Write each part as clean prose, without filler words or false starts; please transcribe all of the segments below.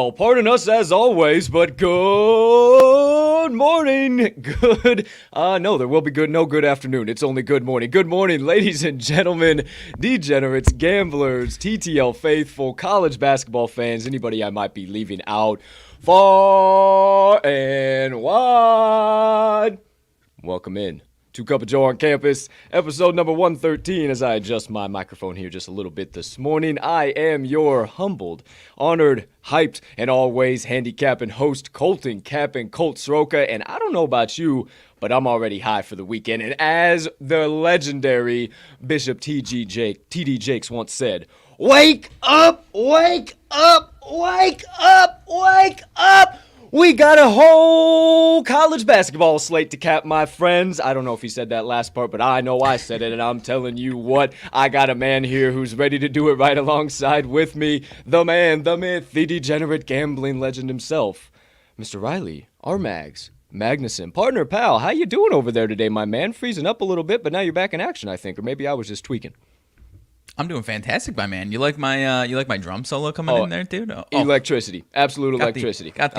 Well, pardon us as always, but good morning. No, there will be no good afternoon. It's only good morning. Good morning, ladies and gentlemen, degenerates, gamblers, TTL faithful, college basketball fans, anybody I might be leaving out, far and wide. Welcome in. Two Cup of Joe on campus, episode number 113. As I adjust my microphone here just a little bit this morning, I am your humbled, honored, hyped, and always handicapping host, Colton Capping Colt Sroka. And I don't know about you, but I'm already high for the weekend. And as the legendary Bishop TD Jakes once said, wake up, wake up, wake up, wake up. We got a whole college basketball slate to cap, my friends. I don't know if he said that last part, but I know I said it, and I'm telling you what, I got a man here who's ready to do it right alongside with me. The man, the myth, the degenerate gambling legend himself, Mr. Riley RMags Magnuson. Partner, pal, how you doing over there today, my man? Freezing up a little bit, but now you're back in action, I think, or maybe I was just tweaking. I'm doing fantastic, my man. You like my drum solo coming in there, dude? Oh. Electricity, absolute electricity. Got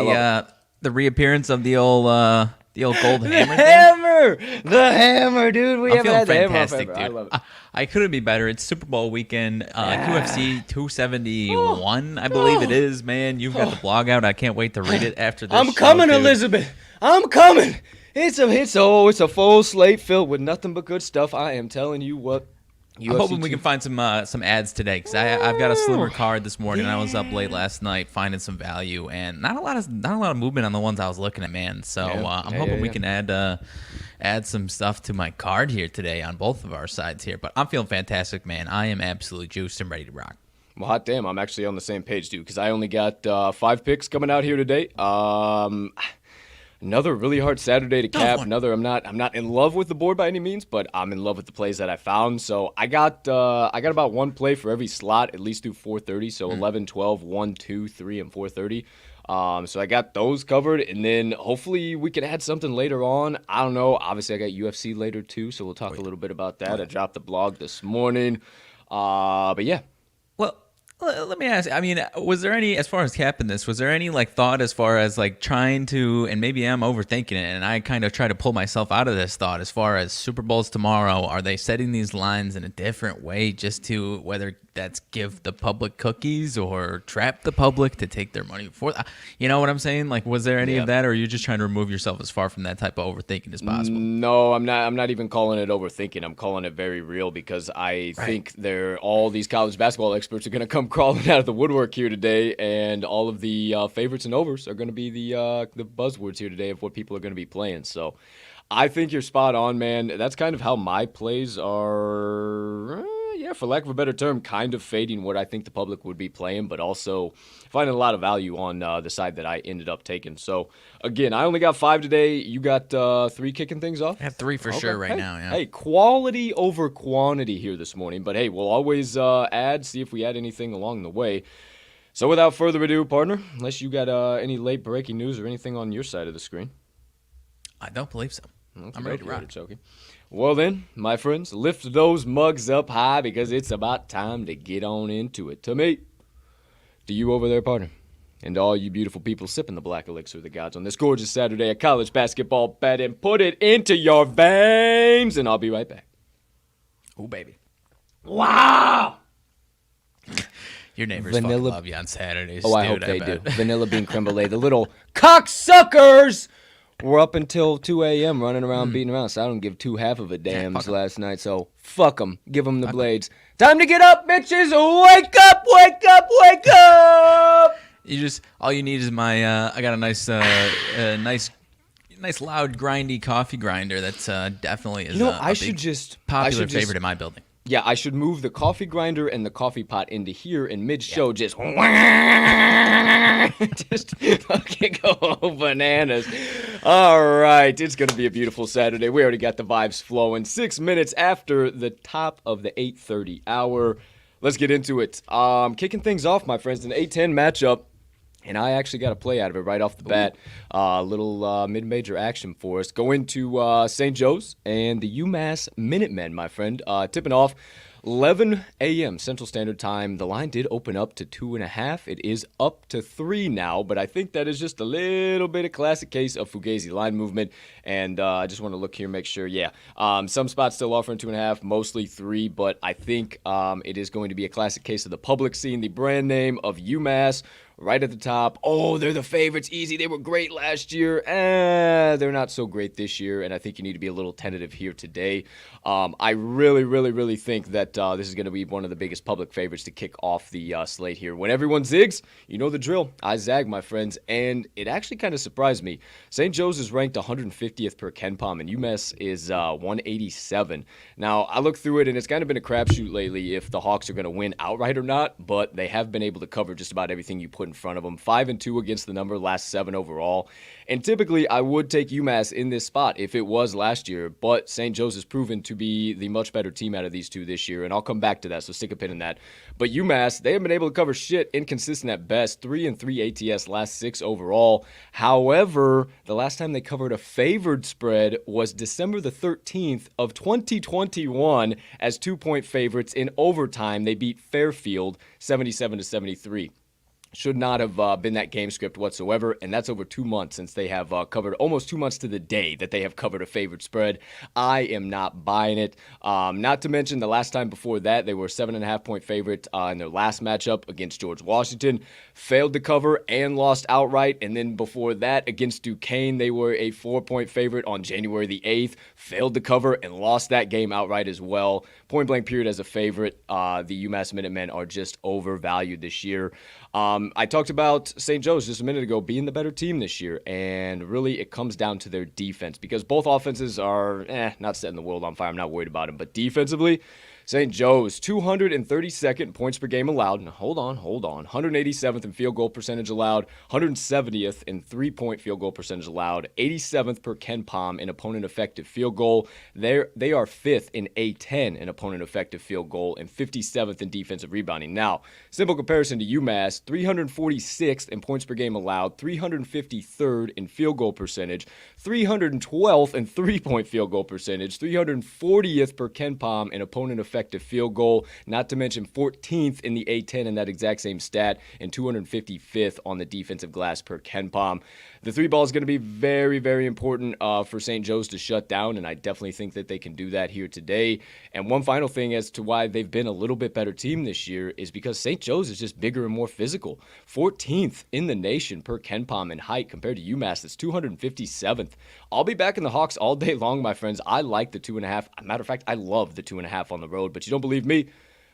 the reappearance of the old gold hammer. The hammer, dude. We haven't had the hammer forever. Dude. I love it. I couldn't be better. It's Super Bowl weekend. UFC 271, I believe it is. Man, you've got the blog out. I can't wait to read it after this. I'm coming, dude. Elizabeth. I'm coming. It's a full slate filled with nothing but good stuff. I am telling you what. I'm hoping we can find some ads today, because I've got a slimmer card this morning. I was up late last night finding some value, and not a lot of movement on the ones I was looking at, man. So I'm hoping we can add some stuff to my card here today on both of our sides here. But I'm feeling fantastic, man. I am absolutely juiced and ready to rock. Well, hot damn, I'm actually on the same page, dude, because I only got 5 picks coming out here today. Another really hard Saturday to cap. I'm not in love with the board by any means, but I'm in love with the plays that I found. So I got about one play for every slot, at least through 4:30. So 11, 12, 1, 2, 3, and 4:30. So I got those covered, and then hopefully we can add something later on. I don't know. Obviously, I got UFC later too, so we'll talk a little bit about that. I dropped the blog this morning. But yeah. Well, let me ask. I mean, was there any, as far as capping this, was there any thought as far as trying to, and maybe I'm overthinking it, and I kind of try to pull myself out of this thought as far as Super Bowls tomorrow? Are they setting these lines in a different way just to, whether that's give the public cookies or trap the public to take their money before? You know what I'm saying? Was there any of that, or are you just trying to remove yourself as far from that type of overthinking as possible? No, I'm not even calling it overthinking. I'm calling it very real, because I think all these college basketball experts are going to come crawling out of the woodwork here today, and all of the favorites and overs are going to be the buzzwords here today of what people are going to be playing. So I think you're spot on, man. That's kind of how my plays are, for lack of a better term, kind of fading what I think the public would be playing, but also finding a lot of value on the side that I ended up taking. So, again, I only got 5 today. You got 3 kicking things off? I have 3 for sure right now, yeah. Hey, quality over quantity here this morning. But, hey, we'll always see if we add anything along the way. So, without further ado, partner, unless you got any late breaking news or anything on your side of the screen. I don't believe so. I'm ready to rock. Well then, my friends, lift those mugs up high, because it's about time to get on into it. To me, to you over there, partner, and to all you beautiful people sipping the black elixir of the gods on this gorgeous Saturday of college basketball betting, put it into your veins, and I'll be right back. Oh, baby. Wow! Your neighbors fucking love you on Saturdays, dude. I hope they bet. do. Vanilla bean creme brulee, the little cocksuckers! We're up until 2 a.m. running around, beating around, so I don't give 2 half of a dams last night, so fuck them. Give them the blades. Time to get up, bitches! Wake up, wake up, wake up! All you need is my, I got a nice loud, grindy coffee grinder that's definitely is popular favorite in my building. Yeah, I should move the coffee grinder and the coffee pot into here, and mid-show just fucking go bananas. All right, it's going to be a beautiful Saturday. We already got the vibes flowing. 6 minutes after the top of the 8:30 hour. Let's get into it. Kicking things off, my friends, an 8-10 matchup. And I actually got a play out of it right off the bat. Little mid-major action for us. Going to St. Joe's and the Umass Minutemen, my friend. Tipping off 11 a.m. Central Standard Time. The line did open up to 2.5. It is up to 3 now, but I think that is just a little bit of classic case of Fugazi line movement. And I just want to look here, make sure. Yeah, some spots still offering 2.5, mostly 3, but I think it is going to be a classic case of the public seeing the brand name of UMass right at the top. Oh, they're the favorites. Easy. They were great last year. They're not so great this year, and I think you need to be a little tentative here today. I really think that this is going to be one of the biggest public favorites to kick off the slate here. When everyone zigs, you know the drill. I zag, my friends, and it actually kind of surprised me. St. Joe's is ranked 150th per KenPom, and UMass is 187. Now, I looked through it, and it's kind of been a crapshoot lately if the Hawks are going to win outright or not, but they have been able to cover just about everything you put in front of them. 5-2 against the number, last 7 overall. And typically, I would take UMass in this spot if it was last year, but St. Joe's has proven to be the much better team out of these two this year, and I'll come back to that, so stick a pin in that. But UMass, they have been able to cover shit, inconsistent at best, 3-3 ATS, last 6 overall. However, the last time they covered a favored spread was December the 13th of 2021 as 2-point favorites in overtime. They beat Fairfield 77-73. Should not have been that game script whatsoever, and that's over 2 months since they have covered, almost 2 months to the day that they have covered a favored spread. I am not buying it. Not to mention the last time before that, they were a 7.5-point favorite in their last matchup against George Washington. Failed to cover and lost outright, and then before that against Duquesne, they were a 4-point favorite on January the 8th. Failed to cover and lost that game outright as well. Point blank period as a favorite. The UMass Minutemen are just overvalued this year. I talked about St. Joe's just a minute ago being the better team this year, and really it comes down to their defense because both offenses are not setting the world on fire. I'm not worried about them, but defensively, St. Joe's 232nd points per game allowed. Now, hold on. 187th in field goal percentage allowed. 170th in 3-point field goal percentage allowed. 87th per KenPom in opponent effective field goal. They are 5th in A10 in opponent effective field goal and 57th in defensive rebounding. Now, simple comparison to UMass, 346th in points per game allowed. 353rd in field goal percentage. 312th in 3-point field goal percentage. 340th per KenPom in opponent effective field goal, not to mention 14th in the A10 in that exact same stat, and 255th on the defensive glass per KenPom. The 3 ball is going to be very important for St. Joe's to shut down, and I definitely think that they can do that here today. And one final thing as to why they've been a little bit better team this year is because St. Joe's is just bigger and more physical. 14th in the nation per KenPom in height compared to UMass that's 257th. I'll be back in the Hawks all day long, my friends. I like the 2.5. Matter of fact, I love the 2.5 on the road, but you don't believe me?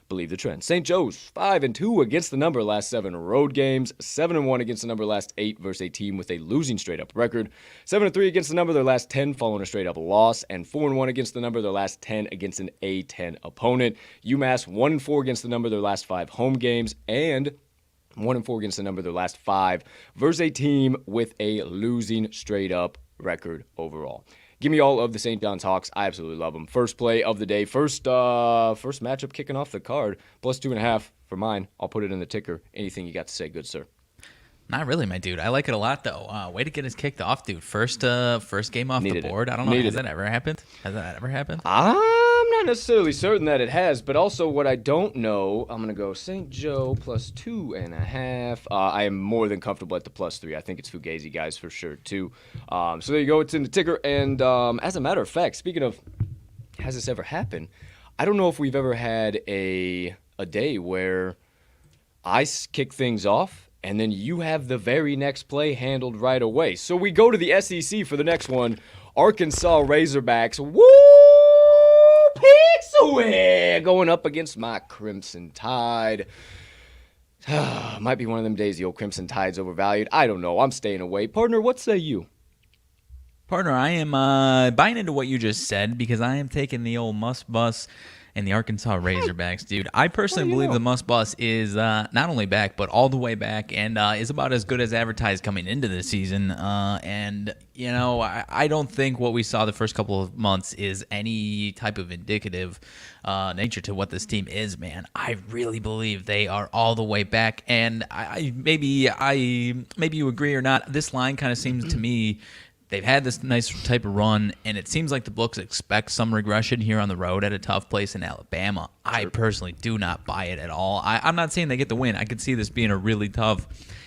Believe the trend. St. Joe's 5-2 against the number last 7 road games, 7-1 against the number last 8 versus a team with a losing straight-up record, 7-3 against the number their last 10 following a straight-up loss, and 4-1 against the number their last 10 against an A10 opponent. UMass 1-4 against the number their last 5 home games, and 1-4 against the number their last 5 versus a team with a losing straight-up record overall. Give me all of the St. John's Hawks. I absolutely love them. First play of the day. First matchup kicking off the card. Plus 2.5 for mine. I'll put it in the ticker. Anything you got to say, good sir? Not really, my dude. I like it a lot, though. Way to get us kicked off, dude. First game off the board. I don't know. Has that ever happened? I'm not necessarily certain that it has, but also what I don't know, I'm going to go St. Joe plus 2.5. I am more than comfortable at the plus 3. I think it's Fugazi, guys, for sure, too. So there you go. It's in the ticker. And as a matter of fact, speaking of, has this ever happened? I don't know if we've ever had a day where I kick things off and then you have the very next play handled right away. So we go to the SEC for the next one. Arkansas Razorbacks. Woo! Pixel going up against my Crimson Tide. Might be one of them days the old Crimson Tide's overvalued. I don't know. I'm staying away. Partner, what say you? Partner, I am buying into what you just said because I am taking the old Must Bus and the Arkansas Razorbacks, dude. I personally believe the Must Bus is not only back, but all the way back, and is about as good as advertised coming into the season. And, you know, I don't think what we saw the first couple of months is any type of indicative nature to what this team is, man. I really believe they are all the way back, and maybe you agree or not, this line kind of seems to me They've had this nice type of run, and it seems like the books expect some regression here on the road at a tough place in Alabama. Sure. I personally do not buy it at all. I'm not saying they get the win. I could see this being a really tough,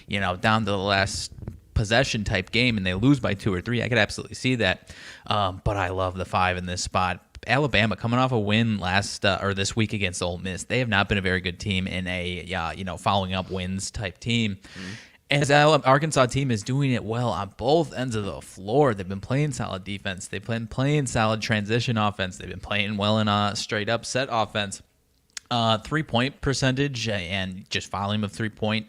down to the last possession type game, and they lose by 2 or 3. I could absolutely see that. But I love the 5 in this spot. Alabama coming off a win this week against Ole Miss. They have not been a very good team in a following up wins type team. Mm-hmm. As Arkansas team is doing it well on both ends of the floor. They've been playing solid defense. They've been playing solid transition offense. They've been playing well in a straight up set offense. 3-point percentage and just volume of 3-point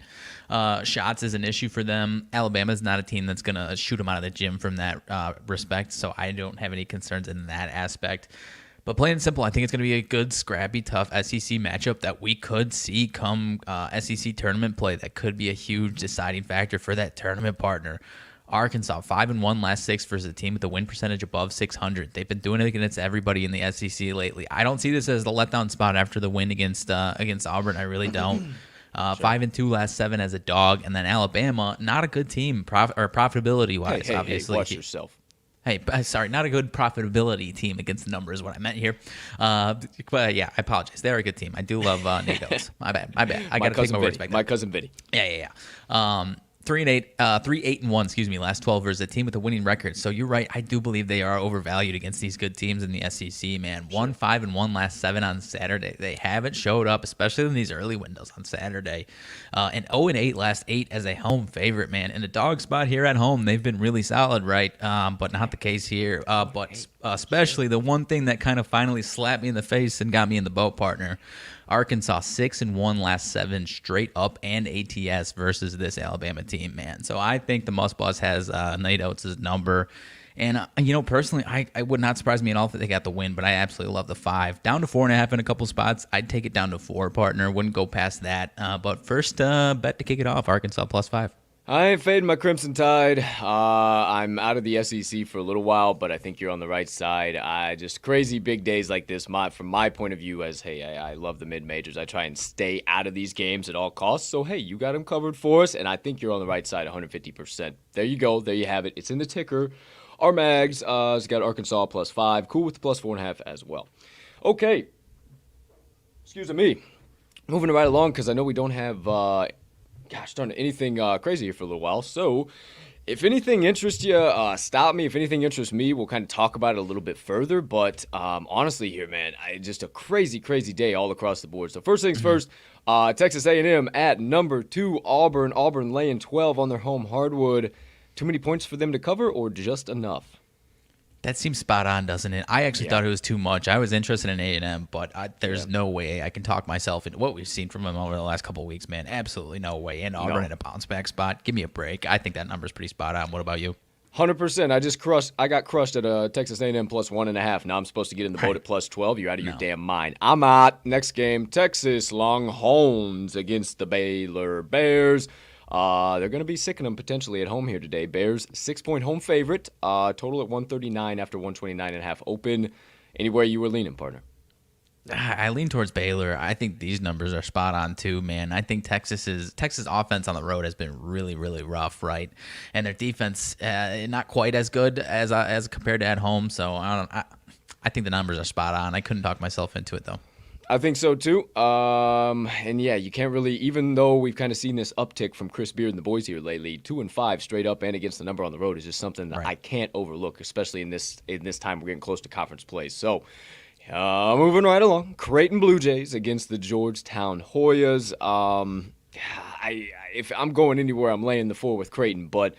shots is an issue for them. Alabama's not a team that's going to shoot them out of the gym from that respect, so I don't have any concerns in that aspect. But plain and simple, I think it's going to be a good, scrappy, tough SEC matchup that we could see come SEC tournament play. That could be a huge deciding factor for that tournament partner. Arkansas, 5-1 last 6 versus a team with a win percentage above 600. They've been doing it against everybody in the SEC lately. I don't see this as the letdown spot after the win against Auburn. I really don't. 5-2 last 7 as a dog. And then Alabama, not a good team profitability-wise, obviously. Hey, watch yourself. Hey, sorry, not a good profitability team against the number is what I meant here. But yeah, I apologize. They're a good team. I do love Nate Oates. My bad. I got to take my words back. My cousin Vinny. Yeah. 3-8-1, last 12 versus a team with a winning record. So you're right. I do believe they are overvalued against these good teams in the SEC, man. 1-5-1 last 7 on Saturday. They haven't showed up, especially in these early windows on Saturday. And 0-8 last 8 as a home favorite, man. In the dog spot here at home, they've been really solid, right? But not the case here. But especially the one thing that kind of finally slapped me in the face and got me in the boat, partner. Arkansas 6-1 last 7 straight up and ATS versus this Alabama team, man. So I think the Must Boss has Nate Oates' number. And, personally, I would not surprise me at all if they got the win, but I absolutely love the 5. Down to 4.5 in a couple spots. I'd take it down to 4, partner. Wouldn't go past that. But first bet to kick it off, Arkansas +5. I ain't fading my Crimson Tide. I'm out of the SEC for a little while, but I think you're on the right side. Just crazy big days like this, from my point of view as, hey, I love the mid-majors. I try and stay out of these games at all costs. So, hey, you got them covered for us, and I think you're on the right side 150%. There you go. There you have it. It's in the ticker. RMags has got Arkansas +5. Cool with the +4.5 as well. Okay. Excuse me. Moving right along because I know we don't have... anything crazy here for a little while. So, if anything interests you, stop me. If anything interests me, we'll kind of talk about it a little bit further. But honestly here, man, just a crazy, crazy day all across the board. So, first things first, Texas A&M at number 2, Auburn. Auburn laying 12 on their home hardwood. Too many points for them to cover or just enough? That seems spot on, doesn't it? I actually thought it was too much. I was interested in A&M, but there's no way I can talk myself into what we've seen from them over the last couple of weeks, man. Absolutely no way. And Auburn in a bounce back spot. Give me a break. I think that number's pretty spot on. What about you? 100%. I got crushed at Texas A&M +1.5. Now I'm supposed to get in the boat at +12. You're out of your damn mind. I'm out. Next game, Texas Longhorns against the Baylor Bears. They're going to be sicking them potentially at home here today. Bears 6-point home favorite. Total at 139 after 129.5 open. Anywhere you were leaning, partner? I lean towards Baylor. I think these numbers are spot on too, man. I think Texas offense on the road has been really, really rough, right? And their defense not quite as good as compared to at home. So I think the numbers are spot on. I couldn't talk myself into it though. I think so too. And yeah, you can't really, even though we've kind of seen this uptick from Chris Beard and the boys here lately, 2-5 straight up and against the number on the road is just something that I can't overlook, especially in this time we're getting close to conference play. So, moving right along, Creighton Blue Jays against the Georgetown Hoyas. If I'm going anywhere, I'm laying the 4 with Creighton, but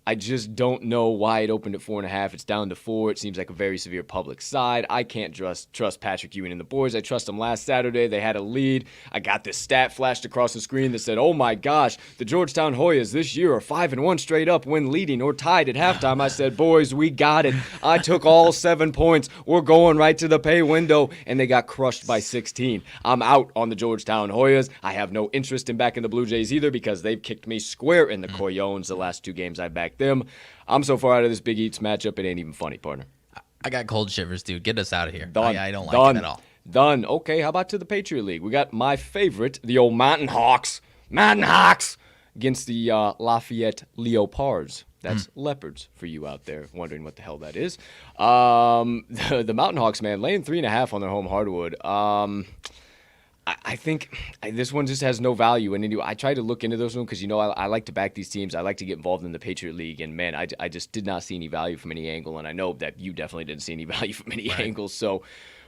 I just don't know why it opened at 4.5. It's down to 4. It seems like a very severe public side. I can't trust Patrick Ewing and the boys. I trust them last Saturday. They had a lead. I got this stat flashed across the screen that said, oh my gosh, the Georgetown Hoyas this year are 5-1 straight up when leading or tied at halftime. I said, boys, we got it. I took all 7 points. We're going right to the pay window. And they got crushed by 16. I'm out on the Georgetown Hoyas. I have no interest in backing the Blue Jays either because they've kicked me square in the Coyones the last 2 games I backed them. I'm so far out of this Big Eats matchup, it ain't even funny, partner. I got cold shivers, dude. Get us out of here. Done. I don't like it at all. Done. Okay, how about to the Patriot League? We got my favorite, the old Mountain Hawks, against the Lafayette Leopards. That's leopards for you out there wondering what the hell that is. The Mountain Hawks, man, laying 3.5 on their home hardwood. I think this one just has no value. And I tried to look into those ones because, I like to back these teams. I like to get involved in the Patriot League. And, man, I just did not see any value from any angle. And I know that you definitely didn't see any value from any angles. So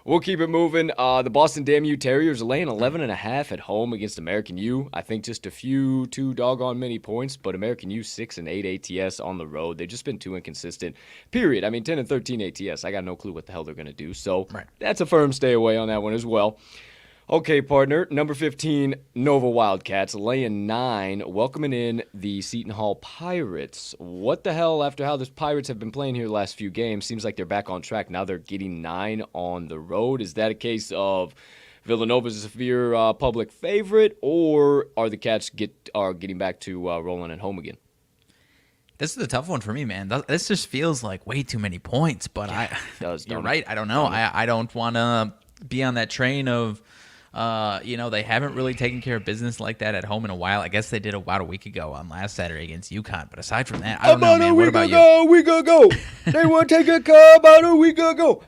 we'll keep it moving. The Boston Damn U Terriers are laying 11.5 at home against American U. I think just too doggone many points. But American U 6-8 ATS on the road. They've just been too inconsistent, period. I mean, 10-13 ATS. I got no clue what the hell they're going to do. So that's a firm stay away on that one as well. Okay, partner, number 15, Nova Wildcats, laying 9, welcoming in the Seton Hall Pirates. What the hell, after how the Pirates have been playing here the last few games, seems like they're back on track. Now they're getting 9 on the road. Is that a case of Villanova's a severe public favorite, or are the Cats getting back to rolling at home again? This is a tough one for me, man. This just feels like way too many points, but you're right. I don't know. I don't want to be on that train of... they haven't really taken care of business like that at home in a while. I guess they did about a week ago on last Saturday against UConn. But aside from that, I don't know, man. What about you? A week ago. They want to take a car about a week ago.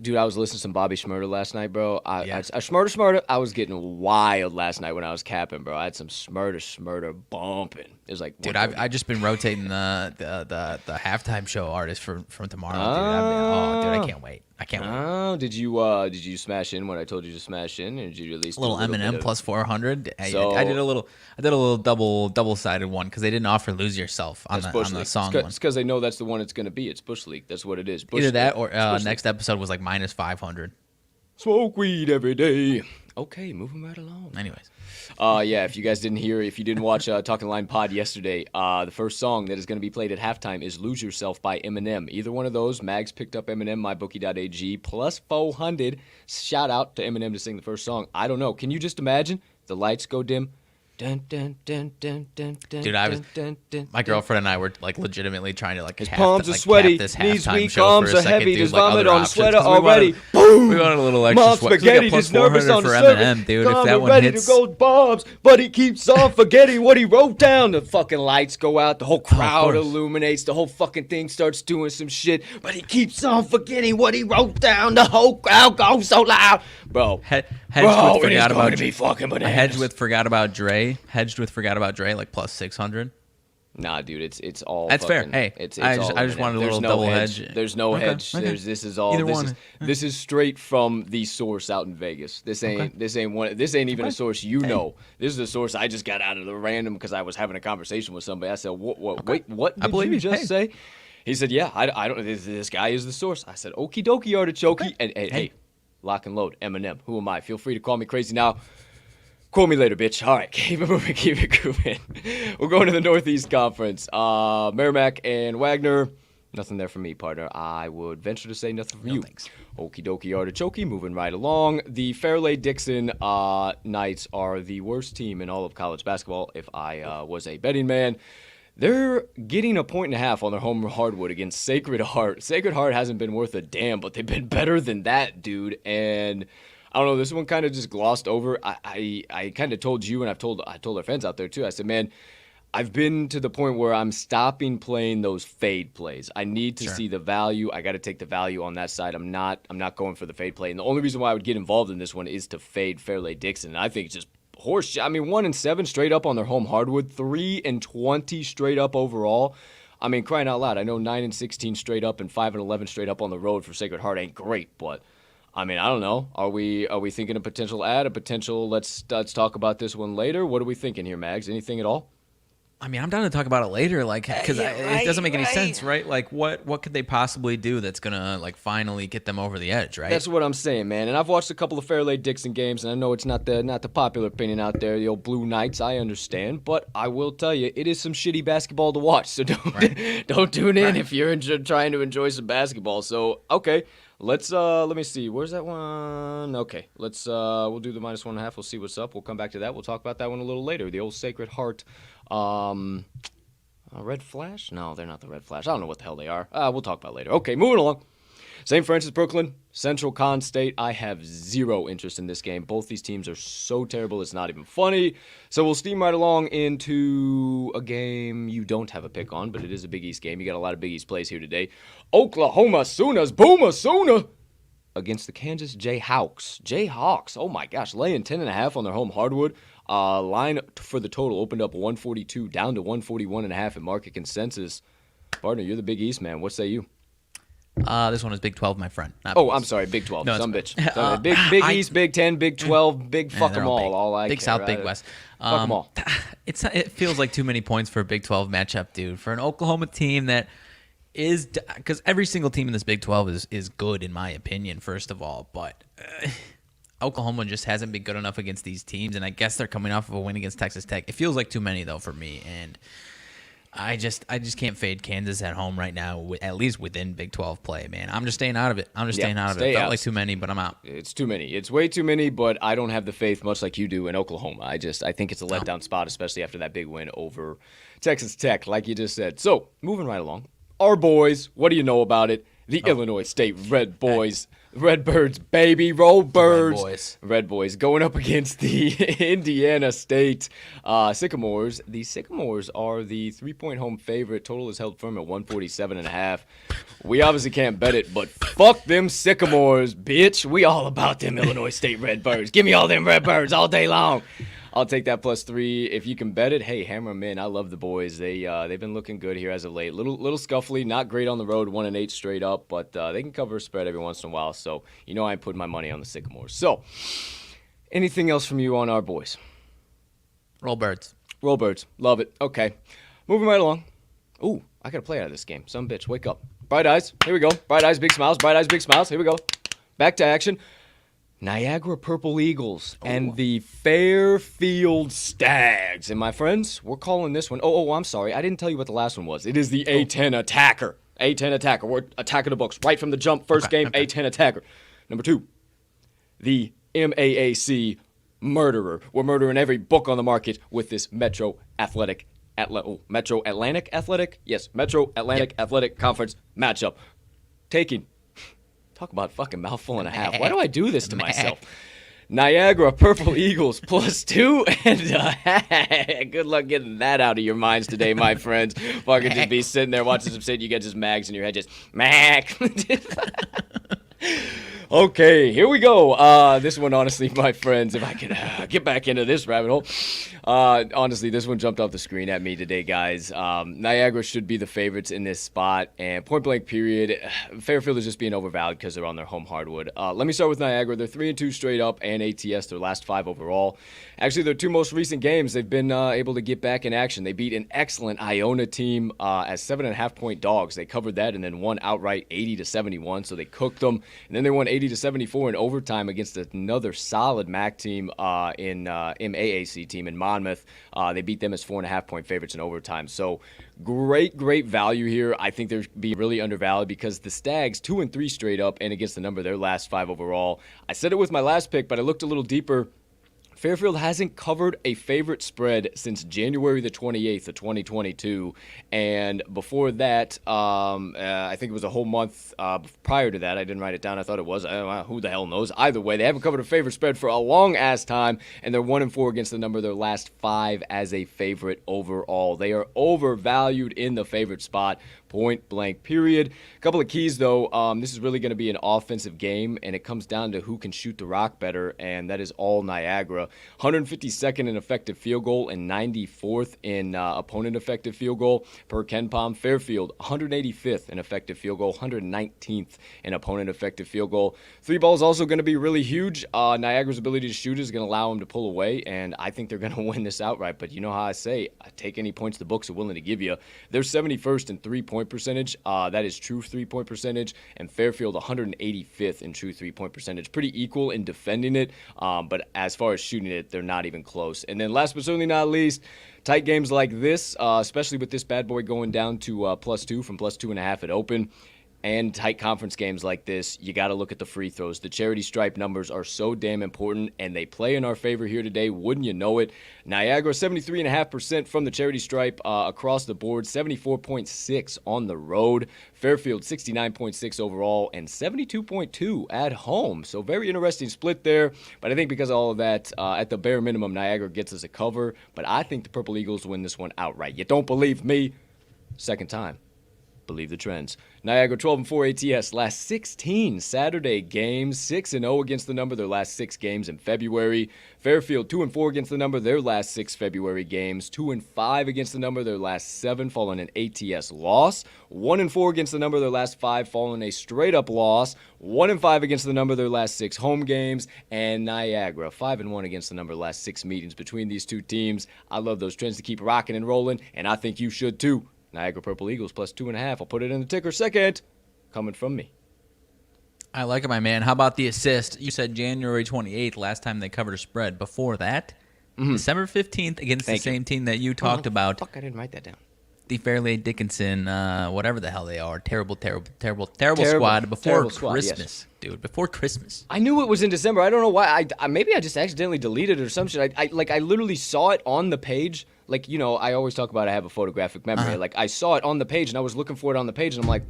Dude, I was listening to some Bobby Shmurda last night, bro. Shmurda. I was getting wild last night when I was capping, bro. I had some Shmurda bumping. It was like, dude, I've just been rotating the halftime show artist from tomorrow, dude. I can't wait. Oh, did you smash in what I told you to smash in, or did you at least a little Eminem plus 400? I did a little double-sided one because they didn't offer "Lose Yourself" on the song one. It's because they know that's the one it's going to be. It's Bush League. That's what it is. Either that or next episode was like minus 500. Smoke weed every day. Okay, moving right along. Anyways. If you guys didn't hear, if you didn't watch Talking Line Pod yesterday, the first song that is going to be played at halftime is Lose Yourself by Eminem. Either one of those, Mags picked up Eminem, mybookie.ag, plus 400. Shout out to Eminem to sing the first song. I don't know. Can you just imagine? The lights go dim. Dun, dun, dun, dun, dun, dun, dude, my girlfriend and I were like legitimately trying to his palms are sweaty, knees weak, arms are heavy, there's vomit on the sweater already. Boom! We wanted a little extra spaghetti, just nervous on the Eminem, dude. If that one ready hits, to go bombs, but he keeps on forgetting what he wrote down. The fucking lights go out, the whole crowd illuminates, the whole fucking thing starts doing some shit, but he keeps on forgetting what he wrote down. The whole crowd goes so loud, bro. Hedged with forgot about Dre, like plus 600. Nah, dude, it's all. That's fucking, fair. Hey, it's I all just wanted a little double hedge. There's no hedge. Okay. This is all. This is straight from the source out in Vegas. This ain't even a source This is a source I just got out of the random because I was having a conversation with somebody. I said, wait, what did you just say? He said, yeah, I don't. This guy is the source. I said, okie dokie, artichoke. And hey, lock and load. Eminem. Who am I? Feel free to call me crazy now. Call me later, bitch. All right, keep it moving, keep it grooving. We're going to the Northeast Conference. Merrimack and Wagner. Nothing there for me, partner. I would venture to say nothing from you. Thanks. Okie dokie, artichoke. Moving right along. The Fairleigh-Dixon Knights are the worst team in all of college basketball, if I was a betting man. They're getting 1.5 on their home hardwood against Sacred Heart. Sacred Heart hasn't been worth a damn, but they've been better than that, dude. And I don't know, this one kind of just glossed over. I kind of told you, and I told our fans out there too. I said, man, I've been to the point where I'm stopping playing those fade plays. I need to see the value. I got to take the value on that side. I'm not going for the fade play. And the only reason why I would get involved in this one is to fade Fairleigh-Dixon. And I think it's just horse. I mean, 1-7 straight up on their home hardwood, 3-20 straight up overall. I mean, crying out loud. I know 9-16 straight up and 5-11 straight up on the road for Sacred Heart ain't great, but I mean, I don't know. Are we thinking a potential let's talk about this one later? What are we thinking here, Mags? Anything at all? I mean, I'm down to talk about it later, like, because it doesn't make any sense, right? Like, what could they possibly do that's gonna like finally get them over the edge, right? That's what I'm saying, man. And I've watched a couple of Fairleigh-Dixon games, and I know it's not the popular opinion out there, the old Blue Knights. I understand, but I will tell you, it is some shitty basketball to watch. So don't tune in if you're trying to enjoy some basketball. So okay. Let me see. Where's that one? Okay, we'll do the -1.5. We'll see what's up. We'll come back to that. We'll talk about that one a little later. The old Sacred Heart, Red Flash? No, they're not the Red Flash. I don't know what the hell they are. We'll talk about it later. Okay, moving along. St. Francis, Brooklyn, Central Con State. I have zero interest in this game. Both these teams are so terrible, it's not even funny. So we'll steam right along into a game you don't have a pick on, but it is a Big East game. You got a lot of Big East plays here today. Oklahoma Sooners, Boomer Sooner, against the Kansas Jayhawks. Jayhawks, oh my gosh, laying 10.5 on their home hardwood. Line for the total opened up 142 down to 141.5 at market consensus. Partner, you're the Big East man. What say you? This one is Big 12, my friend. I'm sorry, Big 12. No, some bitch. Big East, Big 10, Big 12, big fuck them all. Big. All I Big care. South, Big West. Fuck them all. It feels like too many points for a Big 12 matchup, dude. For an Oklahoma team that is, because every single team in this Big 12 is good in my opinion. First of all, but Oklahoma just hasn't been good enough against these teams, and I guess they're coming off of a win against Texas Tech. It feels like too many though for me, and I just can't fade Kansas at home right now, at least within Big 12 play, man. I'm just staying out of it. Staying out of it. Felt like too many, but I'm out. It's too many. It's way too many, but I don't have the faith, much like you do, in Oklahoma. I think it's a letdown spot, especially after that big win over Texas Tech, like you just said. So, moving right along. Our boys, what do you know about it? The Illinois State Red Boys. Redbirds, baby, roll birds. Red Boys going up against the Indiana State Sycamores. The Sycamores are the 3-point home favorite. Total is held firm at 147.5. We obviously can't bet it, but fuck them Sycamores, bitch. We all about them Illinois State Redbirds. Give me all them Redbirds all day long. I'll take that +3 if you can bet it. Hey, hammer them in. I love the boys. They've been looking good here as of late. Little scuffly, not great on the road, 1-8 straight up, but they can cover a spread every once in a while. So I'm putting my money on the Sycamores. So, anything else from you on our boys? Roll birds. Roll birds. Love it. Okay, moving right along. Ooh, I gotta play out of this game. Some bitch, wake up. Bright eyes. Here we go. Bright eyes, big smiles. Bright eyes, big smiles. Here we go. Back to action. Niagara Purple Eagles and the Fairfield Stags. And my friends, we're calling this one. Oh, I'm sorry. I didn't tell you what the last one was. It is the A10 Attacker. A10 Attacker. We're attacking the books right from the jump. First game, A10 Attacker. Number 2, the MAAC Murderer. We're murdering every book on the market with this Metro Atlantic Athletic? Yes, Metro Atlantic Athletic Conference matchup. Talk about fucking mouthful and a half. Why do I do this to myself? Niagara Purple Eagles +2, and good luck getting that out of your minds today, my friends. Fucking just be sitting there watching some shit, you get just mags in your head, just mac. Okay, here we go. This one, honestly, my friends, if I could get back into this rabbit hole. Honestly, this one jumped off the screen at me today, guys. Niagara should be the favorites in this spot, and point blank period, Fairfield is just being overvalued because they're on their home hardwood. Let me start with Niagara. They're 3-2 straight up and ATS, their last 5 overall. Actually, their 2 most recent games, they've been able to get back in action. They beat an excellent Iona team as 7.5-point dogs. They covered that and then won outright 80-71, so they cooked them. And then they won 80-74 in overtime against another solid MAC team MAAC team in Monmouth. They beat them as 4.5-point favorites in overtime. So great value here. I think they're being really undervalued because the Stags 2-3 straight up and against the number of their last 5 overall. I said it with my last pick, but I looked a little deeper. Fairfield hasn't covered a favorite spread since January the 28th of 2022, and before that, I think it was a whole month prior to that. I didn't write it down. I thought it was. I don't know, who the hell knows? Either way, they haven't covered a favorite spread for a long-ass time, and they're 1-4 against the number of their last 5 as a favorite overall. They are overvalued in the favorite spot. Point blank period. A couple of keys though. This is really going to be an offensive game, and it comes down to who can shoot the rock better, and that is all Niagara. 152nd in effective field goal and 94th in opponent effective field goal per KenPom. Fairfield 185th in effective field goal, 119th in opponent effective field goal. 3 ball is also going to be really huge. Niagara's ability to shoot is going to allow them to pull away, and I think they're going to win this outright. But you know how I say, take any points the books are willing to give you. They're 71st in 3-point percentage. That is true 3-point percentage, and Fairfield 185th in true 3-point percentage. Pretty equal in defending it, but as far as shooting it, they're not even close. And then last but certainly not least, tight games like this, especially with this bad boy going down to +2 from +2.5 at open. and tight conference games like this, you got to look at the free throws. The charity stripe numbers are so damn important, and they play in our favor here today. Wouldn't you know it? Niagara, 73.5% from the charity stripe across the board, 74.6 on the road. Fairfield, 69.6 overall, and 72.2 at home. So very interesting split there. But I think because of all of that, at the bare minimum, Niagara gets us a cover. But I think the Purple Eagles win this one outright. You don't believe me? Second time. Believe the trends. Niagara 12-4 ATS last 16 Saturday games, 6-0 against the number their last 6 games in February. Fairfield 2-4 against the number their last 6 February games, 2-5 against the number their last 7 following an ATS loss, 1-4 against the number their last 5 following a straight up loss, 1-5 against the number their last 6 home games, and Niagara 5-1 against the number last 6 meetings between these two teams. I love those trends to keep rocking and rolling, and I think you should too. Niagara Purple Eagles plus 2.5. I'll put it in the ticker second. Coming from me. I like it, my man. How about the assist? You said January 28th, last time they covered a spread. Before that, December 15th against the same team that you talked about. Fuck, I didn't write that down. The Fairleigh Dickinson, whatever the hell they are. Terrible squad before Christmas. Yes. Dude, before Christmas. I knew it was in December. I don't know why. Maybe I just accidentally deleted it or some shit. I literally saw it on the page. Like, you know, I always talk about I have a photographic memory. Like, I saw it on the page, and I was looking for it on the page, and I'm like,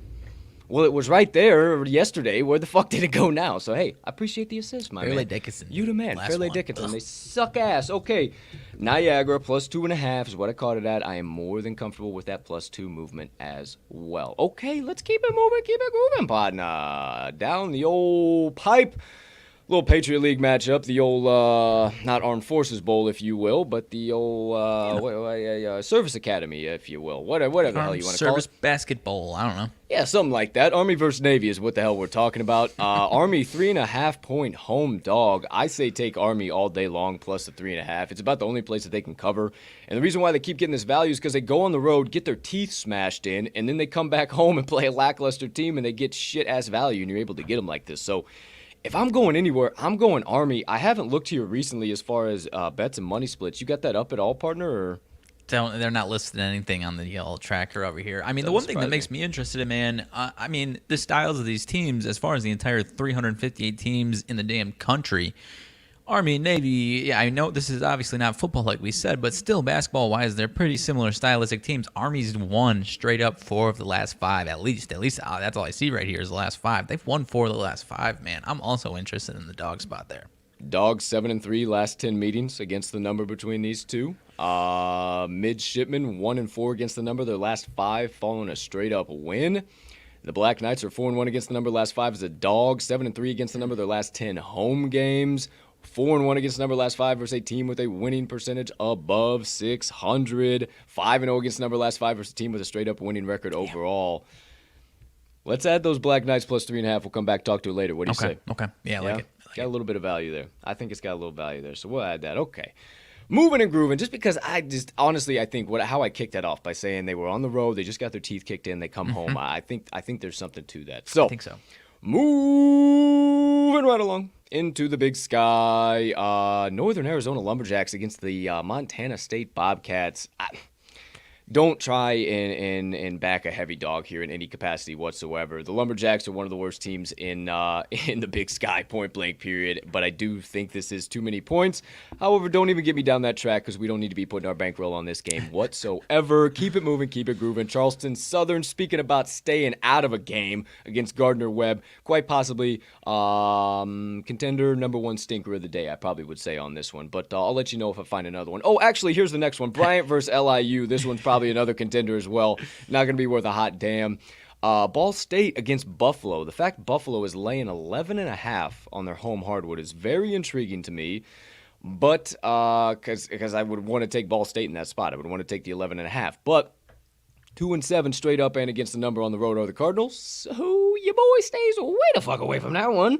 well, it was right there yesterday. Where the fuck did it go now? So, hey, I appreciate the assist, my man. Fairleigh Dickinson. You the man. Last Fairleigh one. Dickinson. Ugh. They suck ass. Okay. Niagara plus 2.5 is what I called it at. I am more than comfortable with that plus 2 movement as well. Okay, let's keep it moving. Keep it grooving, partner. Down the old pipe. Little Patriot League matchup, the old, not Armed Forces Bowl, if you will, but the old Service Academy, if you will. Whatever the hell you want to call it. Service basketball. I don't know. Yeah, something like that. Army versus Navy is what the hell we're talking about. Army 3.5-point home dog. I say take Army all day long plus the 3.5. It's about the only place that they can cover. And the reason why they keep getting this value is because they go on the road, get their teeth smashed in, and then they come back home and play a lackluster team and they get shit-ass value, and you're able to get them like this. So if I'm going anywhere, I'm going Army. I haven't looked here recently as far as bets and money splits. You got that up at all, partner? Or? They're not listing anything on the old tracker over here. I mean, the one thing that makes me interested in, man, I mean, the styles of these teams, as far as the entire 358 teams in the damn country, Army, Navy, yeah, I know this is obviously not football like we said, but still basketball-wise, they're pretty similar stylistic teams. Army's won straight up 4 of the last 5, at least. That's all I see right here is the last 5. They've won 4 of the last 5, man. I'm also interested in the dog spot there. Dogs 7-3 last 10 meetings against the number between these two. Midshipmen 1-4 against the number their last 5 following a straight-up win. The Black Knights are 4-1 against the number last 5 as a dog, 7-3 against the number their last 10 home games. 4-1 against the number last 5 versus a team with a winning percentage above 600. 5-0 against the number last 5 versus a team with a straight-up winning record overall. Let's add those Black Knights plus 3.5. We'll come back talk to it later. What do you say? Okay. Yeah, I like it. Got a little bit of value there. I think it's got a little value there, so we'll add that. Okay. Moving and grooving, just because I think how I kicked that off by saying they were on the road, they just got their teeth kicked in, they come home. I think there's something to that. So I think so. Moving right along into the Big Sky, Northern Arizona Lumberjacks against the Montana State Bobcats. Don't try and back a heavy dog here in any capacity whatsoever. The Lumberjacks are one of the worst teams in the Big Sky point blank period, but I do think this is too many points. However, don't even get me down that track because we don't need to be putting our bankroll on this game whatsoever. Keep it moving, keep it grooving. Charleston Southern, speaking about staying out of a game against Gardner-Webb, quite possibly contender number 1 stinker of the day, I probably would say on this one, but I'll let you know if I find another one. Oh, actually, here's the next one. Bryant versus LIU. This one's probably another contender as well. Not going to be worth a hot damn. Ball State against Buffalo. The fact Buffalo is laying 11.5 on their home hardwood is very intriguing to me. But because I would want to take Ball State in that spot. I would want to take the 11.5. But 2-7 straight up and against the number on the road are the Cardinals. So your boy stays way the fuck away from that one.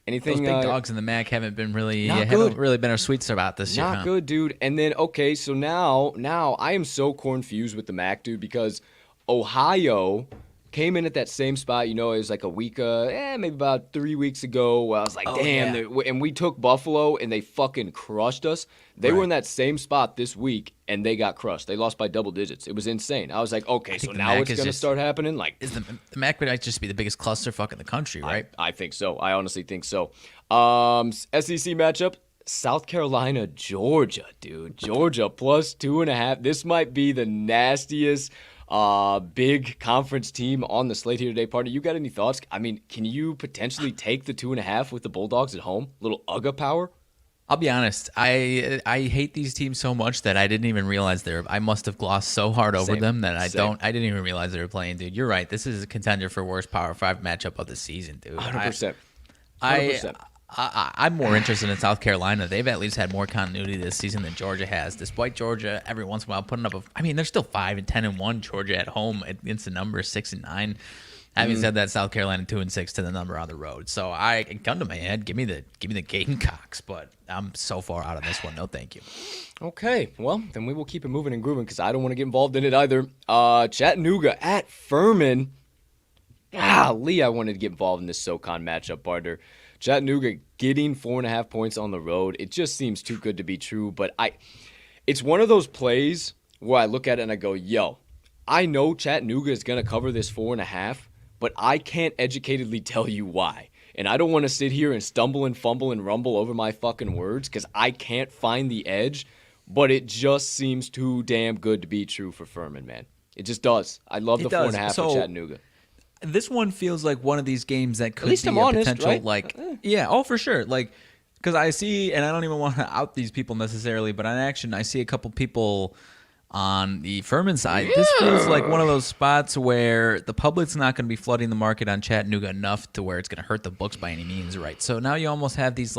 Anything, those big dogs in the MAC haven't been really been our sweet spot this year. Not good, dude. And then okay, so now I am so confused with the MAC, dude, because Ohio came in at that same spot. It was like a week, maybe about 3 weeks ago. Where I was like, damn. Yeah. And we took Buffalo, and they fucking crushed us. They were in that same spot this week, and they got crushed. They lost by double digits. It was insane. I was like, okay, so now it's going to start happening? Like, the MAC might just be the biggest clusterfuck in the country, right? I think so. I honestly think so. SEC matchup. South Carolina, Georgia, dude. Georgia plus 2.5. This might be the nastiest big conference team on the slate here today, partner. You got any thoughts? I mean, can you potentially take the 2.5 with the Bulldogs at home? Little UGA power? I'll be honest. I hate these teams so much that I didn't even realize I must have glossed so hard over them that I didn't even realize they were playing, dude. You're right. This is a contender for worst Power 5 matchup of the season, dude. 100%. I'm more interested in South Carolina. They've at least had more continuity this season than Georgia has. Despite Georgia every once in a while putting up they're still 5-10-1. Georgia at home against the number 6-9. Having said that, South Carolina 2-6 to the number on the road. So I gun to my head, give me the Gamecocks, but I'm so far out of this one. No, thank you. Okay, well then we will keep it moving and grooving because I don't want to get involved in it either. Chattanooga at Furman. Golly, I wanted to get involved in this SoCon matchup, partner. Chattanooga getting 4.5 points on the road. It just seems too good to be true. But it's one of those plays where I look at it and I go, yo, I know Chattanooga is going to cover this 4.5, but I can't educatedly tell you why. And I don't want to sit here and stumble and fumble and rumble over my fucking words because I can't find the edge. But it just seems too damn good to be true for Furman, man. It just does. I love the 4.5 for Chattanooga. This one feels like one of these games that could be I'm a honest, potential, right? for sure. Like, because I see, and I don't even want to out these people necessarily, but on action, I see a couple people on the Furman side. This feels like one of those spots where the public's not going to be flooding the market on Chattanooga enough to where it's going to hurt the books by any means, right? So now you almost have these,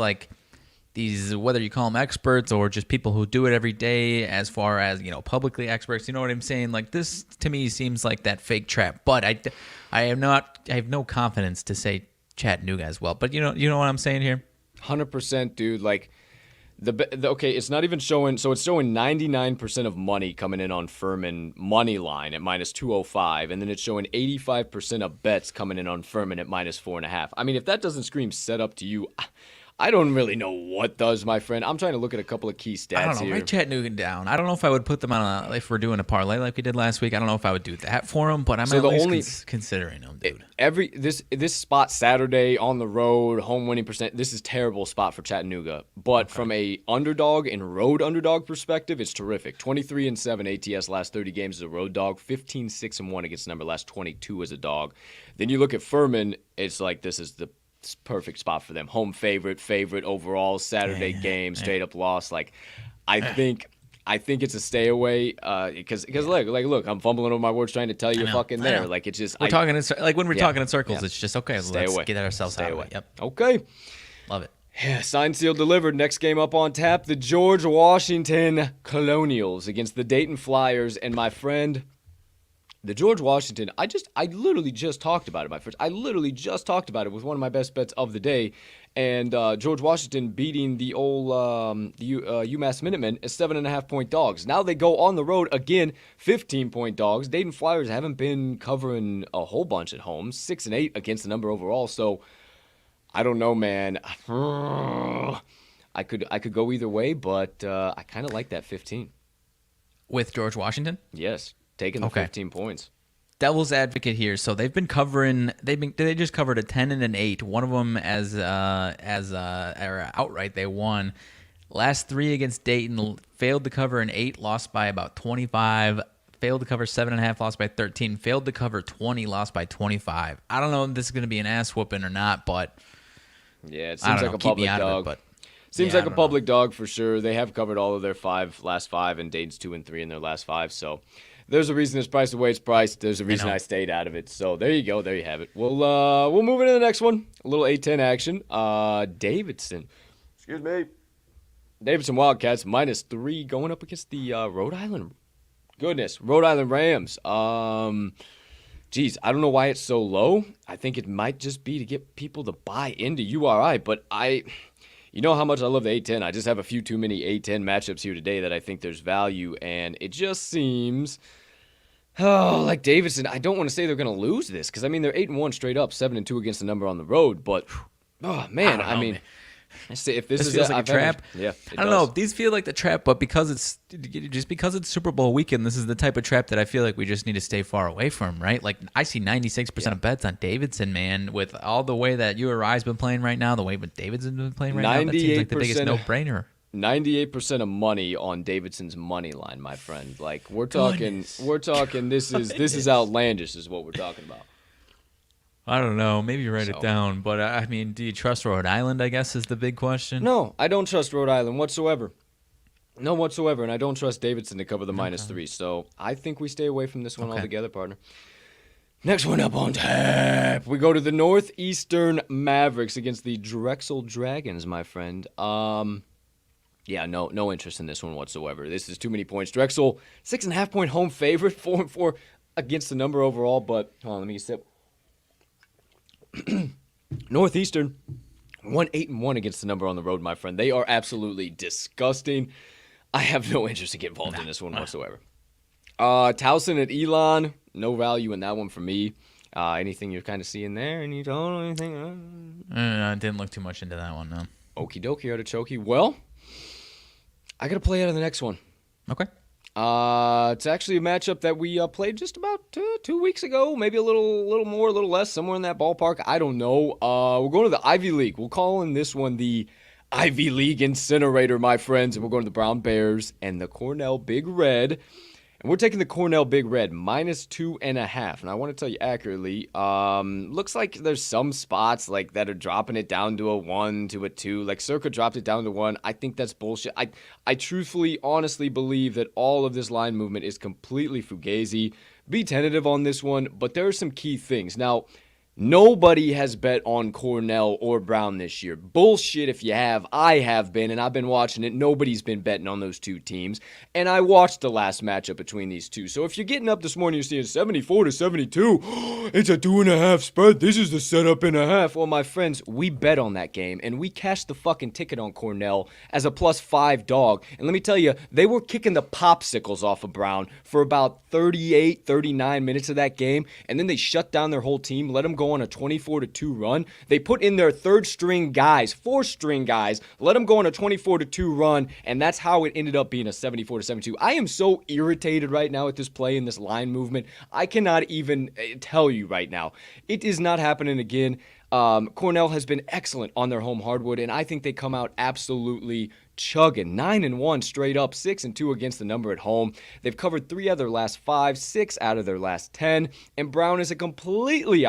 whether you call them experts or just people who do it every day as far as, publicly experts, you know what I'm saying? Like, this to me seems like that fake trap, but I have no confidence to say Chattanooga as well. But you know what I'm saying here? 100%, dude. Like, okay, it's not even showing. So it's showing 99% of money coming in on Furman money line at minus 205, and then it's showing 85% of bets coming in on Furman at minus 4.5. I mean, if that doesn't scream set up to you, I don't really know what does, my friend. I'm trying to look at a couple of key stats here. I don't know. Write Chattanooga down. I don't know if I would put them on if we're doing a parlay like we did last week. I don't know if I would do that for them, but I'm at least considering them, dude. This spot Saturday on the road, home winning percent, this is terrible spot for Chattanooga. But from a underdog and road underdog perspective, it's terrific. 23-7 ATS last 30 games as a road dog, 15-6-1 against the number last 22 as a dog. Then you look at Furman, it's like this is the perfect spot for them. Home favorite overall, Saturday game, straight up loss. Like, I think it's a stay away because look, I'm fumbling over my words trying to tell you fucking there. Like, it's just we're talking when we're talking in circles. It's just okay. Let's get ourselves out of it. Yep. Okay. Love it. Yeah, signed, sealed, delivered. Next game up on tap, the George Washington Colonials against the Dayton Flyers, and my friend. The George Washington, I literally just talked about it, my friends. I literally just talked about it with one of my best bets of the day. And George Washington beating the old Umass Minutemen as 7.5-point dogs. Now they go on the road again, 15-point dogs. Dayton Flyers haven't been covering a whole bunch at home, 6-8 against the number overall. So I don't know, man. I could go either way, but I kind of like that 15 with George Washington. Yes. Taking the 15 points. Devil's advocate here. So they've been covering. They just covered a 10 and an 8. One of them as outright they won. Last 3 against Dayton, failed to cover an 8, lost by about 25. Failed to cover 7.5, lost by 13. Failed to cover 20, lost by 25. I don't know if this is going to be an ass whooping or not, but yeah, it seems like a public dog. Seems like a public dog for sure. They have covered all of their last five, and Dayton's 2-3 in their last 5. So. There's a reason it's priced the way it's priced. There's a reason I stayed out of it. So there you go. There you have it. We'll move into the next one. A little A10 action. Davidson. Excuse me. Davidson Wildcats -3 going up against the Rhode Island. Rhode Island Rams. Geez, I don't know why it's so low. I think it might just be to get people to buy into URI. But you know how much I love the A10. I just have a few too many A10 matchups here today that I think there's value. And it just seems Oh, like Davidson, I don't want to say they're going to lose this because I mean they're 8-1 straight up, 7-2 against the number on the road. But oh man, I mean, if this feels like a trap. Yeah, I don't know. These feel like the trap, but because it's Super Bowl weekend, this is the type of trap that I feel like we just need to stay far away from, right? Like I see 96% of bets on Davidson, man. With all the way that URI's been playing right now, the way that Davidson's been playing right now, that seems like the biggest no-brainer. 98% of money on Davidson's money line, my friend. Like we're talking. This is outlandish, is what we're talking about. I don't know. Maybe write it down. But I mean, do you trust Rhode Island? I guess is the big question. No, I don't trust Rhode Island whatsoever. No whatsoever, and I don't trust Davidson to cover the -3. So I think we stay away from this one altogether, partner. Next one up on tap. We go to the Northeastern Mavericks against the Drexel Dragons, my friend. Yeah, no interest in this one whatsoever. This is too many points. Drexel, 6.5-point home favorite, 4-4 against the number overall. But hold on, let me get a sip. Northeastern, 8-1 against the number on the road, my friend. They are absolutely disgusting. I have no interest to get involved in this one whatsoever. Towson at Elon, no value in that one for me. Anything you're kind of seeing there? Any total? Anything? I didn't look too much into that one, no. Okie dokie, artichoke. Well, I got to play out of the next one. Okay. It's actually a matchup that we played just about 2 weeks ago, maybe a little more, a little less, somewhere in that ballpark. I don't know. We're going to the Ivy League. We'll call in this one the Ivy League Incinerator, my friends. And we're going to the Brown Bears and the Cornell Big Red. And we're taking the Cornell Big Red, -2.5. And I want to tell you accurately, looks like there's some spots like that are dropping it down to a 1, to a 2. Like Circa dropped it down to 1. I think that's bullshit. I truthfully, honestly believe that all of this line movement is completely fugazi. Be tentative on this one, but there are some key things. Now, nobody has bet on Cornell or Brown this year. Bullshit if you have. I have been, and I've been watching it. Nobody's been betting on those two teams. And I watched the last matchup between these two. So if you're getting up this morning, you're seeing 74-72. It's a 2.5 spread. This is the setup and a half. Well, my friends, we bet on that game, and we cashed the fucking ticket on Cornell as a +5 dog. And let me tell you, they were kicking the popsicles off of Brown for about 38, 39 minutes of that game. And then they shut down their whole team, let them go on a 24-2 run. They put in their third-string guys, fourth-string guys, let them go on a 24-2 run, and that's how it ended up being a 74-72. I am so irritated right now at this play and this line movement. I cannot even tell you right now. It is not happening again. Cornell has been excellent on their home hardwood, and I think they come out absolutely chugging. 9-1 straight up, 6-2 against the number at home. They've covered 3 out of their last 5, 6 out of their last 10, and Brown is a completely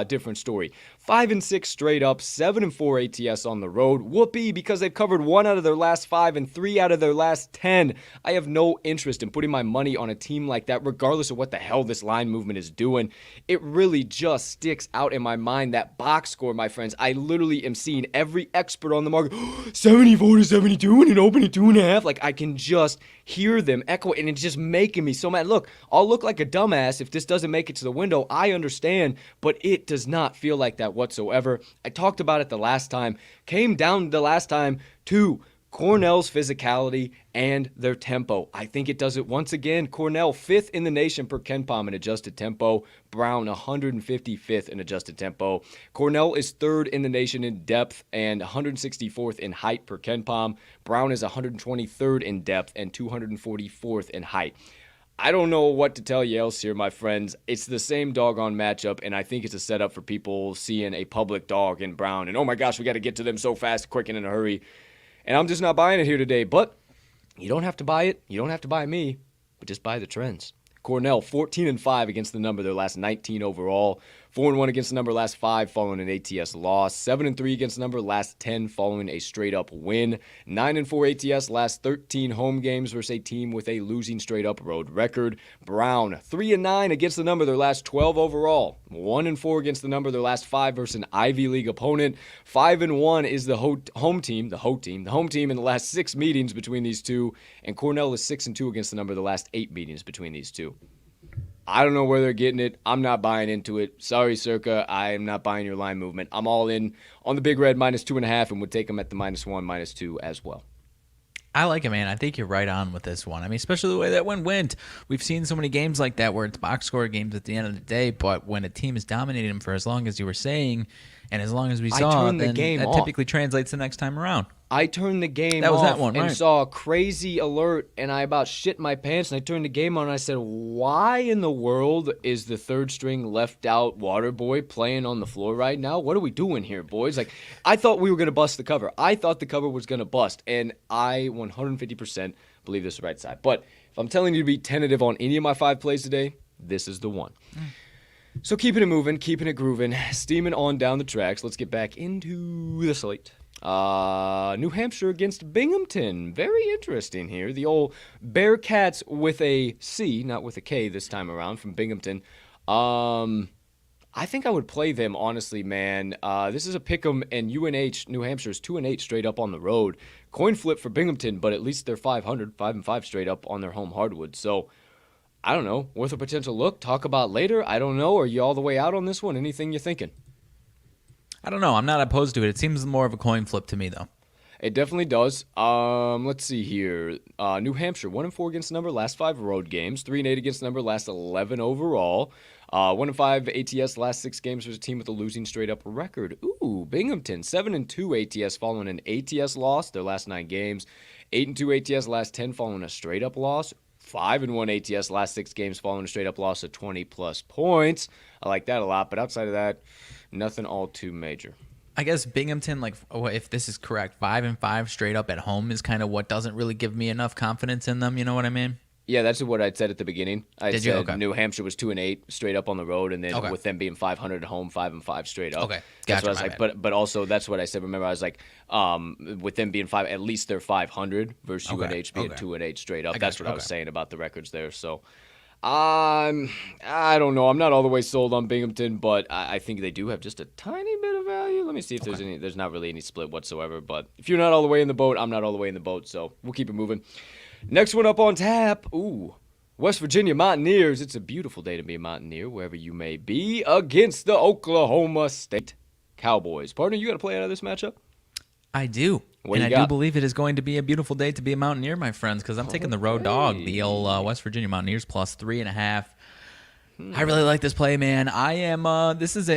different story. 5-6 straight up, 7-4 ATS on the road. Whoopee, because they've covered 1 out of their last 5 and 3 out of their last 10. I have no interest in putting my money on a team like that, regardless of what the hell this line movement is doing. It really just sticks out in my mind, that box score, my friends. I literally am seeing every expert on the market, 74-72 and an open at 2.5. Like, I can just hear them echo, and it's just making me so mad. Look, I'll look like a dumbass if this doesn't make it to the window. I understand, but it does not feel like that whatsoever. I talked about it the last time. Came down the last time to Cornell's physicality and their tempo. I think it does it once again. Cornell 5th in the nation per KenPom in adjusted tempo. Brown 155th in adjusted tempo. Cornell is 3rd in the nation in depth and 164th in height per KenPom. Brown is 123rd in depth and 244th in height. I don't know what to tell you else here, my friends. It's the same doggone matchup, and I think it's a setup for people seeing a public dog in Brown. And oh my gosh, we got to get to them so fast, quick, and in a hurry. And I'm just not buying it here today. But you don't have to buy it. You don't have to buy me. But just buy the trends. Cornell, 14-5 against the number, their last 19 overall. 4-1 against the number, last 5 following an ATS loss. 7-3 against the number, last 10 following a straight-up win. 9-4 ATS, last 13 home games versus a team with a losing straight-up road record. Brown, 3-9 against the number, their last 12 overall. 1-4 against the number, their last 5 versus an Ivy League opponent. 5-1 is the home team in the last 6 meetings between these two. And Cornell is 6-2 against the number, the last 8 meetings between these two. I don't know where they're getting it. I'm not buying into it. Sorry, Circa. I am not buying your line movement. I'm all in on the Big Red -2.5 and would take them at the -1, -2 as well. I like it, man. I think you're right on with this one. I mean, especially the way that one went. We've seen so many games like that where it's box score games at the end of the day, but when a team is dominating them for as long as you were saying, and as long as we saw, then that typically translates the next time around. I turned the game that was off that one, right? and saw a crazy alert, and I about shit my pants, and I turned the game on, and I said, why in the world is the third string left out water boy playing on the floor right now? What are we doing here, boys? Like, I thought we were going to bust the cover. I thought the cover was going to bust, and I 150% believe this is the right side. But if I'm telling you to be tentative on any of my 5 plays today, this is the one. So keeping it moving, keeping it grooving, steaming on down the tracks. Let's get back into the slate. New Hampshire against Binghamton. Very interesting here. The old Bearcats with a C, not with a K this time around, from Binghamton. I think I would play them, honestly, man. This is a pick'em, and UNH, New Hampshire, is 2-8 straight up on the road. Coin flip for Binghamton, but at least they're 500, 5-5 straight up on their home hardwood. So, I don't know. Worth a potential look. Talk about later. I don't know. Are you all the way out on this one? Anything you're thinking? I don't know. I'm not opposed to it. It seems more of a coin flip to me, though. It definitely does. Let's see here. New Hampshire, 1-4 against the number, last 5 road games. 3-8 against the number, last 11 overall. 1-5 ATS, last 6 games was a team with a losing straight-up record. Ooh, Binghamton, 7-2 ATS following an ATS loss, their last 9 games. 8-2 ATS, last 10 following a straight-up loss. 5-1 ATS, last 6 games following a straight-up loss of 20-plus points. I like that a lot, but outside of that, nothing all too major. I guess Binghamton, like, if this is correct, 5-5 straight up at home is kind of what doesn't really give me enough confidence in them. You know what I mean? Yeah, that's what I'd said at the beginning. I said Okay. New Hampshire was 2-8 straight up on the road, and then with them being 500 at home, 5-5 straight up. Okay, that's gotcha. what I was like. But also that's what I said. Remember, I was like, with them being 5, at least they're 500 versus UNH being 2-8 straight up. That's what I was saying about the records there. So. I don't know. I'm not all the way sold on Binghamton, but I think they do have just a tiny bit of value. Let me see if there's any. There's not really any split whatsoever. But if you're not all the way in the boat, I'm not all the way in the boat. So we'll keep it moving. Next one up on tap. Ooh, West Virginia Mountaineers. It's a beautiful day to be a Mountaineer, wherever you may be, against the Oklahoma State Cowboys. Partner, you got to play out of this matchup? I do. I do believe it is going to be a beautiful day to be a Mountaineer, my friends, because I'm taking the road dog, the old West Virginia Mountaineers plus 3.5. I really like this play, man. I am, this is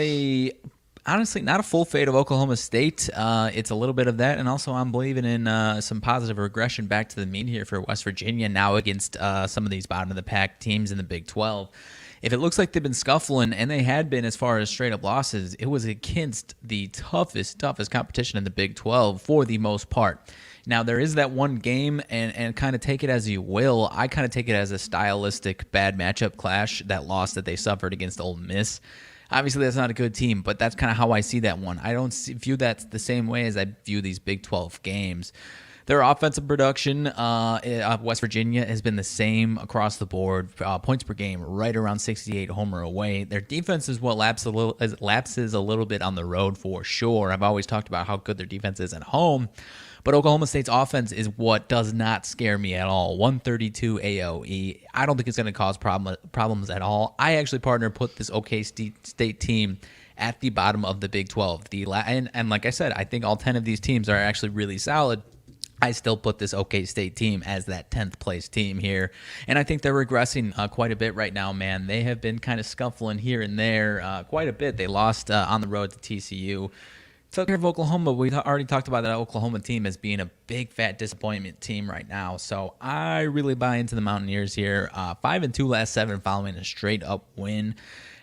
honestly, not a full fade of Oklahoma State. It's a little bit of that, and also I'm believing in some positive regression back to the mean here for West Virginia now against some of these bottom-of-the-pack teams in the Big 12. If it looks like they've been scuffling, and they had been as far as straight-up losses, it was against the toughest competition in the Big 12 for the most part. Now, there is that one game, and kind of take it as you will. I kind of take it as a stylistic bad matchup clash, that loss that they suffered against Ole Miss. Obviously, that's not a good team, but that's kind of how I see that one. I don't view that the same way as I view these Big 12 games. Their offensive production, West Virginia, has been the same across the board. Points per game, right around 68 home or away. Their defense is what lapses a little bit on the road for sure. I've always talked about how good their defense is at home. But Oklahoma State's offense is what does not scare me at all. 132 AOE. I don't think it's going to cause problems at all. I actually, partner, put this OK State team at the bottom of the Big 12. And like I said, I think all 10 of these teams are actually really solid. I still put this OK State team as that 10th place team here. And I think they're regressing quite a bit right now, man. They have been kind of scuffling here and there quite a bit. They lost on the road to TCU. Took care of Oklahoma. We already talked about that Oklahoma team as being a big, fat disappointment team right now. So I really buy into the Mountaineers here. 5-2 last 7 following a straight-up win.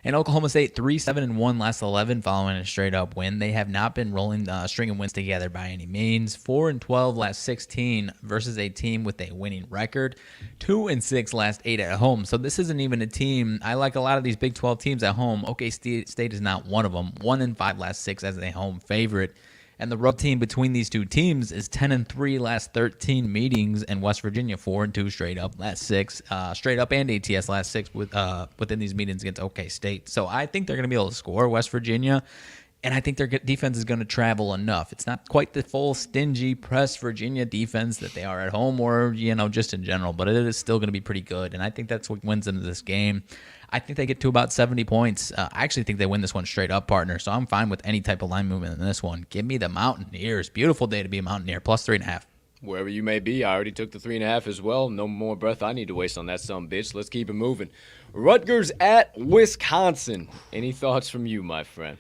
And Oklahoma State 3-7-1 last 11 following a straight-up win. They have not been rolling stringing wins together by any means. 4-12 last 16 versus a team with a winning record. 2-6 last 8 at home. So this isn't even a team. I like a lot of these Big 12 teams at home. OK State is not one of them. 1-5 last 6 as a home favorite. And the road team between these two teams is 10-3 last 13 meetings, and West Virginia 4-2 straight up last 6, straight up and ATS last 6 within these meetings against OK State. So I think they're going to be able to score West Virginia, and I think their defense is going to travel enough. It's not quite the full stingy press Virginia defense that they are at home or just in general, but it is still going to be pretty good, and I think that's what wins them this game. I think they get to about 70 points. I actually think they win this one straight up, partner. So I'm fine with any type of line movement in this one. Give me the Mountaineers. Beautiful day to be a Mountaineer. Plus 3.5. wherever you may be. I already took the 3.5 as well. No more breath I need to waste on that sumbitch. Let's keep it moving. Rutgers at Wisconsin. Any thoughts from you, my friend?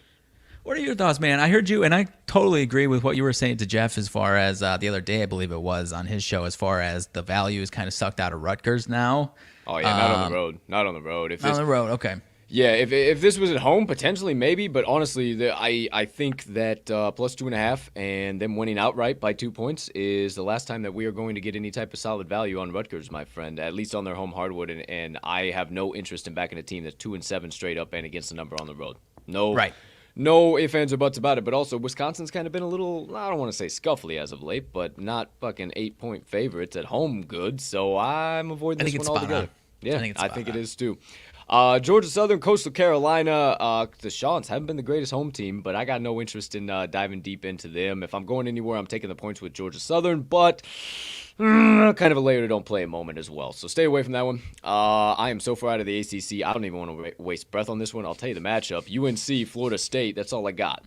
What are your thoughts, man? I heard you, and I totally agree with what you were saying to Jeff as far as the other day, I believe it was, on his show, as far as the value is kind of sucked out of Rutgers now. Oh, yeah, not on the road. Not on the road. On the road, okay. Yeah, if this was at home, potentially, maybe. But honestly, I think that plus 2.5 and them winning outright by 2 points is the last time that we are going to get any type of solid value on Rutgers, my friend, at least on their home hardwood. And I have no interest in backing a team that's 2-7 straight up and against the number on the road. No. Right. No ifs, ands, or buts about it, but also Wisconsin's kind of been a little, I don't want to say scuffly as of late, but not fucking 8-point favorites at home good, so I'm avoiding this one altogether. Yeah, I think it is too. Georgia Southern, Coastal Carolina, the Shawns haven't been the greatest home team, but I got no interest in diving deep into them. If I'm going anywhere, I'm taking the points with Georgia Southern, but kind of a layer to don't play a moment as well. So stay away from that one. I am so far out of the ACC, I don't even want to waste breath on this one. I'll tell you the matchup. UNC, Florida State, that's all I got.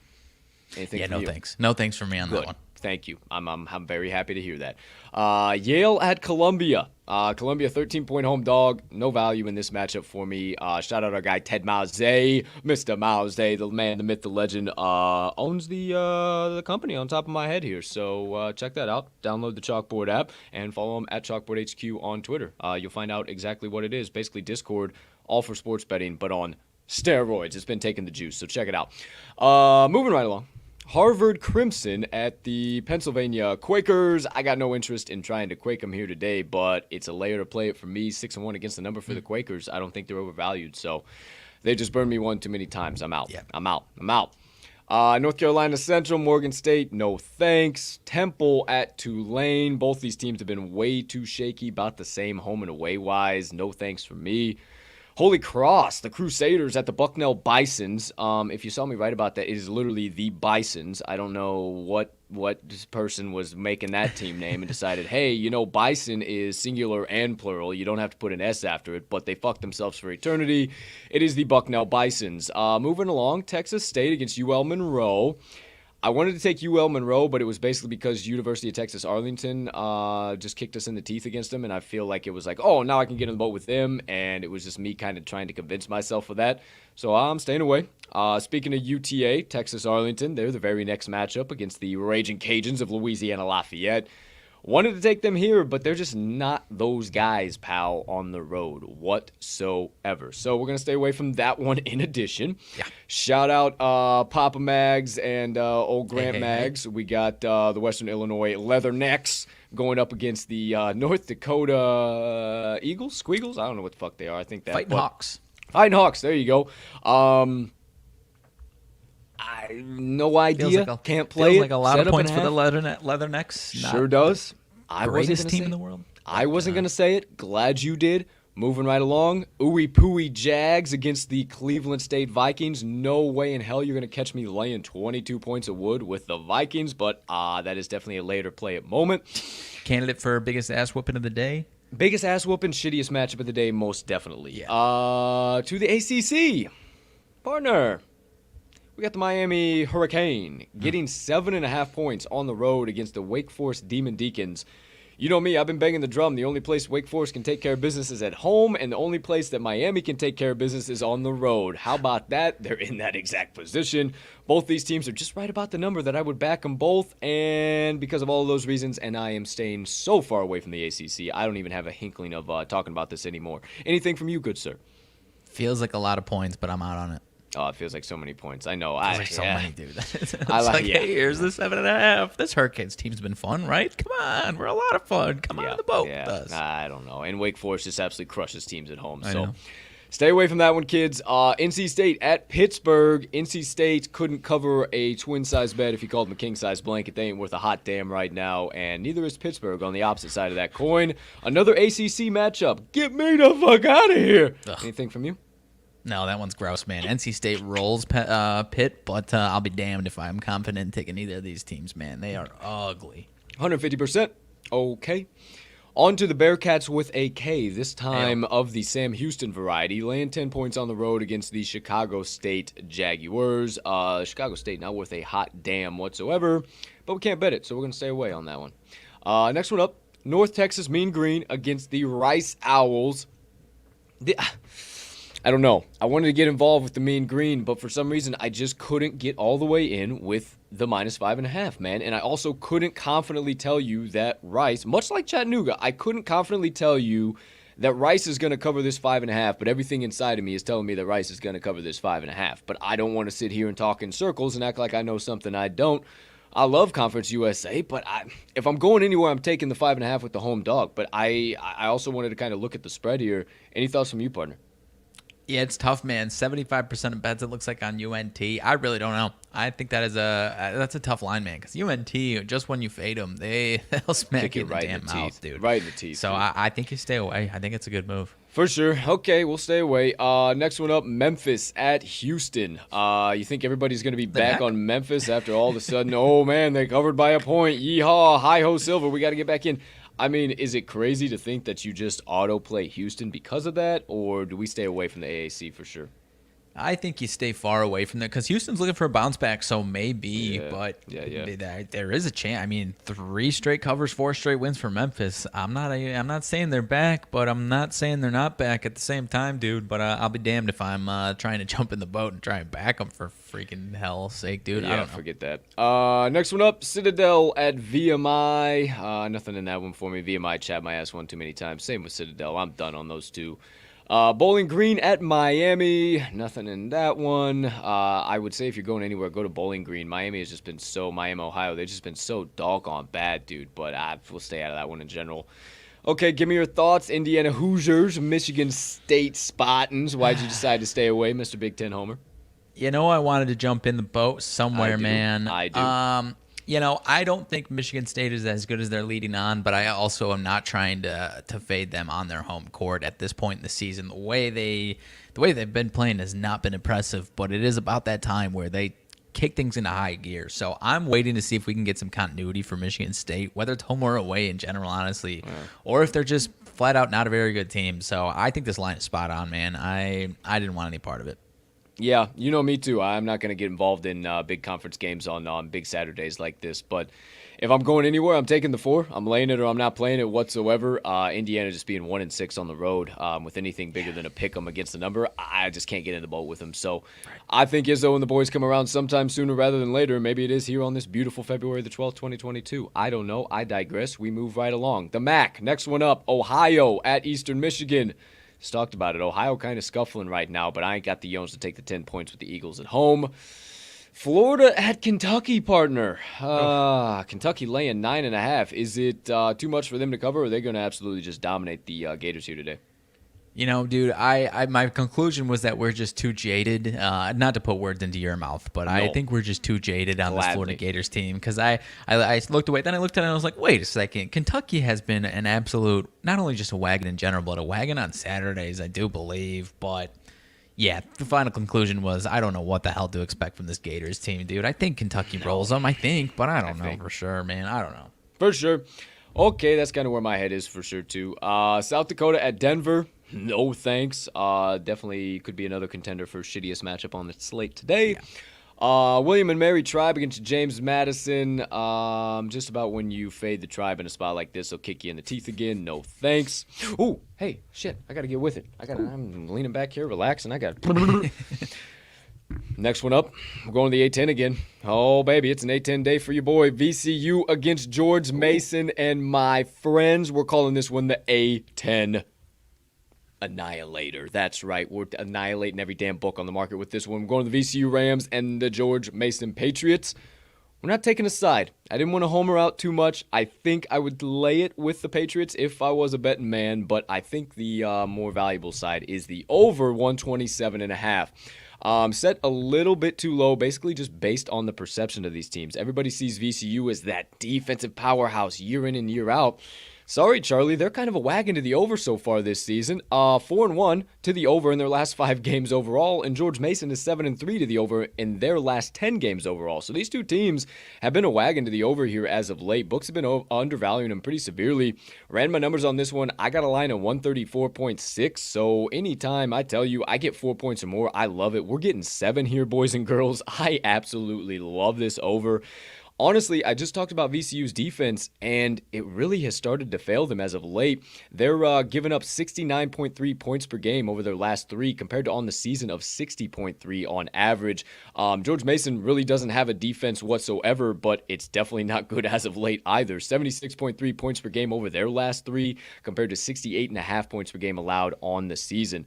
Anything yeah, from you? Thanks. No thanks for me on that one. Thank you. I'm very happy to hear that. Yale at Columbia. Columbia 13-point home dog. No value in this matchup for me. Shout out our guy Ted Mausey, Mr. Mausey, the man, the myth, the legend. Owns the company on top of my head here. So check that out. Download the Chalkboard app and follow him at Chalkboard HQ on Twitter. You'll find out exactly what it is. Basically Discord, all for sports betting, but on steroids. It's been taking the juice. So check it out. Moving right along. Harvard Crimson at the Pennsylvania Quakers. I got no interest in trying to Quake them here today, but it's a layer to play it for me. 6-1 against the number for the Quakers. I don't think they're overvalued, so they just burned me one too many times. I'm out. Yeah. I'm out. North Carolina Central, Morgan State, no thanks. Temple at Tulane. Both these teams have been way too shaky, about the same home and away wise. No thanks for me. Holy Cross, the Crusaders at the Bucknell Bisons. If you saw me write about that, it is literally the Bisons. I don't know what this person was making that team name and decided, hey, Bison is singular and plural. You don't have to put an S after it, but they fucked themselves for eternity. It is the Bucknell Bisons. Moving along, Texas State against UL Monroe. I wanted to take UL Monroe, but it was basically because University of Texas Arlington just kicked us in the teeth against them, and I feel like it was like, oh, now I can get in the boat with them, and it was just me kind of trying to convince myself of that. So I'm staying away. Speaking of UTA, Texas Arlington, they're the very next matchup against the Raging Cajuns of Louisiana Lafayette. Wanted to take them here, but they're just not those guys, pal, on the road whatsoever. So we're going to stay away from that one in addition. Yeah. Shout out Papa Mags and old Grant Mags. Hey. We got the Western Illinois Leathernecks going up against the North Dakota Eagles? Squeagles? I don't know what the fuck they are. I think that. Fighting Hawks. Fighting Hawks. There you go. I no idea. Can't play feels it. like a lot Set of up points and for a the half. Leathernecks. Sure does. I wasn't Greatest gonna team say in it. the world. I wasn't going to say it. Glad you did. Moving right along. Ooey Pooey Jags against the Cleveland State Vikings. No way in hell you're going to catch me laying 22 points of wood with the Vikings, but that is definitely a later play at moment. Candidate for biggest ass whooping of the day. Biggest ass whooping, shittiest matchup of the day, most definitely. Yeah. To the ACC. Partner. We got the Miami Hurricane getting 7.5 points on the road against the Wake Forest Demon Deacons. You know me, I've been banging the drum. The only place Wake Forest can take care of business is at home, and the only place that Miami can take care of business is on the road. How about that? They're in that exact position. Both these teams are just right about the number that I would back them both, and because of all of those reasons, and I am staying so far away from the ACC, I don't even have a hinkling of talking about this anymore. Anything from you, good sir? Feels like a lot of points, but I'm out on it. Oh, it feels like so many points. I know. There's so many, dude. It's yeah. hey, here's the 7.5. This Hurricanes team's been fun, right? Come on, we're a lot of fun. Come on the boat with us. I don't know. And Wake Forest just absolutely crushes teams at home. I So know. stay away from that one, kids. NC State at Pittsburgh. NC State couldn't cover a twin-size bed if you called them a king-size blanket. They ain't worth a hot damn right now, and neither is Pittsburgh on the opposite side of that coin. Another ACC matchup. Get me the fuck out of here. Ugh. Anything from you? No, that one's gross, man. NC State rolls Pitt, but I'll be damned if I'm confident in taking either of these teams, man. They are ugly. 150%. Okay. On to the Bearcats with a K, this time of the Sam Houston variety, laying 10 points on the road against the Chicago State Jaguars. Chicago State not worth a hot damn whatsoever, but we can't bet it, so we're going to stay away on that one. Next one up, North Texas Mean Green against the Rice Owls. I don't know. I wanted to get involved with the Mean Green, but for some reason, I just couldn't get all the way in with the -5.5, man. And I also couldn't confidently tell you that Rice, much like Chattanooga, I couldn't confidently tell you that Rice is going to cover this 5.5, but everything inside of me is telling me that Rice is going to cover this 5.5. But I don't want to sit here and talk in circles and act like I know something I don't. I love Conference USA, but if I'm going anywhere, I'm taking the 5.5 with the home dog. But I also wanted to kind of look at the spread here. Any thoughts from you, partner? Yeah, it's tough, man. 75% of bets, it looks like, on UNT. I really don't know. I think that's a tough line, man, because UNT, just when you fade them, they'll smack you in the damn mouth, dude. Right in the teeth. So I think you stay away. I think it's a good move. For sure. Okay, we'll stay away. Next one up, Memphis at Houston. You think everybody's going to be back on Memphis after all of a sudden, oh, man, they covered by a point. Yeehaw, hi-ho, Silver, we got to get back in. I mean, is it crazy to think that you just auto-play Houston because of that, or do we stay away from the AAC for sure? I think you stay far away from that because Houston's looking for a bounce back, so maybe, but there is a chance. I mean, 3 straight covers, 4 straight wins for Memphis. I'm not saying they're back, but I'm not saying they're not back at the same time, dude. But I'll be damned if I'm trying to jump in the boat and try and back them for freaking hell's sake, dude. Yeah, I don't know. Forget that. Next one up, Citadel at VMI. Nothing in that one for me. VMI chat my ass one too many times. Same with Citadel. I'm done on those two. Bowling Green at Miami. Nothing in that one. I would say if you're going anywhere, go to Bowling Green. Miami, Ohio, they've just been so doggone bad, dude. But we'll stay out of that one in general. Okay, give me your thoughts. Indiana Hoosiers, Michigan State Spartans. Why'd you decide to stay away, Mr. Big Ten Homer? You know, I wanted to jump in the boat somewhere, man. I do. You know, I don't think Michigan State is as good as they're leading on, but I also am not trying to fade them on their home court at this point in the season. The way they've been playing has not been impressive, but it is about that time where they kick things into high gear. So I'm waiting to see if we can get some continuity for Michigan State, whether it's home or away in general, honestly, or if they're just flat out not a very good team. So I think this line is spot on, man. I didn't want any part of it. Yeah, you know me too. I'm not going to get involved in big conference games on big Saturdays like this. But if I'm going anywhere, I'm taking the 4. I'm laying it or I'm not playing it whatsoever. Indiana just being 1-6 on the road with anything bigger than a pick 'em against the number, I just can't get in the boat with them. So I think Izzo and the boys come around sometime sooner rather than later. Maybe it is here on this beautiful February the 12th, 2022. I don't know. I digress. We move right along. The MAC, next one up, Ohio at Eastern Michigan. Just talked about it. Ohio kind of scuffling right now, but I ain't got the Yones to take the 10 points with the Eagles at home. Florida at Kentucky, partner. Kentucky laying 9.5. Is it too much for them to cover, or are they going to absolutely just dominate the Gators here today? You know, dude, my conclusion was that we're just too jaded. Not to put words into your mouth, but I think we're just too jaded on this Florida Gators team. Because I looked away, then I looked at it and I was like, wait a second. Kentucky has been an absolute, not only just a wagon in general, but a wagon on Saturdays, I do believe. But yeah, the final conclusion was I don't know what the hell to expect from this Gators team, dude. I think Kentucky rolls them, but I don't know for sure, man. I don't know. For sure. Okay, that's kind of where my head is for sure, too. South Dakota at Denver. No thanks. Definitely could be another contender for shittiest matchup on the slate today. Yeah. William and Mary Tribe against James Madison. Just about when you fade the Tribe in a spot like this, they'll kick you in the teeth again. No thanks. Ooh, hey, shit. I got to get with it. I'm leaning back here, relaxing. Next one up, we're going to the A-10 again. Oh, baby, it's an A-10 day for your boy. VCU against George Mason. And my friends, we're calling this one the A-10 Annihilator. That's right. We're annihilating every damn book on the market with this one. We're going to the VCU Rams and the George Mason Patriots. We're not taking a side. I didn't want to homer out too much. I think I would lay it with the Patriots if I was a betting man, but I think the more valuable side is the over 127.5. Set a little bit too low, basically just based on the perception of these teams. Everybody sees VCU as that defensive powerhouse year in and year out. Sorry, Charlie, they're kind of a wagon to the over so far this season. 4-1 to the over in their last 5 games overall, and George Mason is 7-3 to the over in their last 10 games overall. So these two teams have been a wagon to the over here as of late. Books have been undervaluing them pretty severely. Ran my numbers on this one. I got a line of 134.6, so anytime I tell you I get 4 points or more, I love it. We're getting 7 here, boys and girls. I absolutely love this over. Honestly, I just talked about VCU's defense, and it really has started to fail them as of late. They're giving up 69.3 points per game over their last 3, compared to on the season of 60.3 on average. George Mason really doesn't have a defense whatsoever, but it's definitely not good as of late either. 76.3 points per game over their last 3, compared to 68.5 points per game allowed on the season.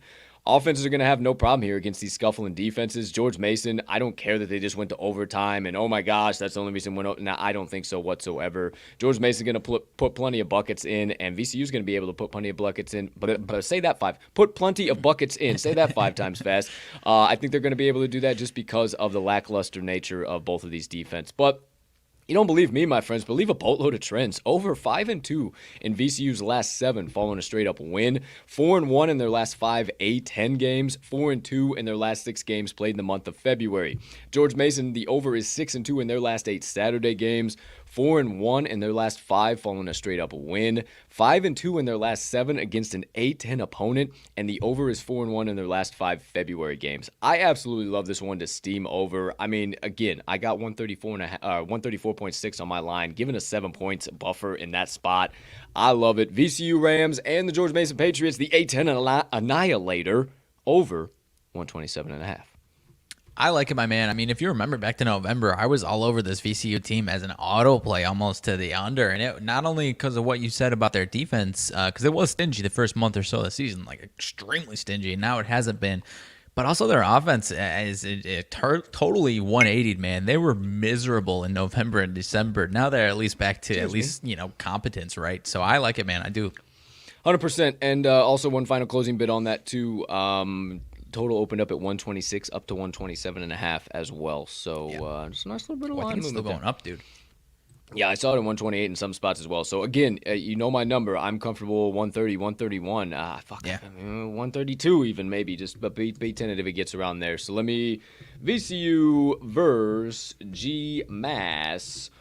Offenses are going to have no problem here against these scuffling defenses. George Mason, I don't care that they just went to overtime and, oh my gosh, that's the only reason went over. Nah, I don't think so whatsoever. George Mason's going to put plenty of buckets in, and VCU's going to be able to put plenty of buckets in. But say that 5. Put plenty of buckets in. Say that 5 times fast. I think they're going to be able to do that just because of the lackluster nature of both of these defense. But you don't believe me, my friends. Believe a boatload of trends. Over 5-2 in VCU's last 7, following a straight-up win. 4-1 in their last 5 A-10 games. 4-2 in their last 6 games played in the month of February. George Mason, the over is 6-2 in their last 8 Saturday games. 4-1 in their last 5 following a straight-up win. 5-2 in their last 7 against an A-10 opponent. And the over is 4-1 in their last 5 February games. I absolutely love this one to steam over. I mean, again, I got 134.6 on my line, giving a 7 points buffer in that spot. I love it. VCU Rams and the George Mason Patriots, the A-10 annihilator, over 127.5. I like it, my man. I mean, if you remember back to November, I was all over this VCU team as an auto play almost to the under. And it not only because of what you said about their defense, because it was stingy the first month or so of the season, like extremely stingy, and now it hasn't been. But also their offense is totally 180'd, man. They were miserable in November and December. Now they're at least back to competence, right? So I like it, man. I do. 100%. And also one final closing bit on that, too. Total opened up at 126 up to 127.5 as well. So just a nice little bit of line movement. It's still going up, dude. Yeah, I saw it at 128 in some spots as well. So again, you know my number. I'm comfortable 130, 131. 132 even maybe. Just but be tentative if it gets around there. So let me VCU versus GMass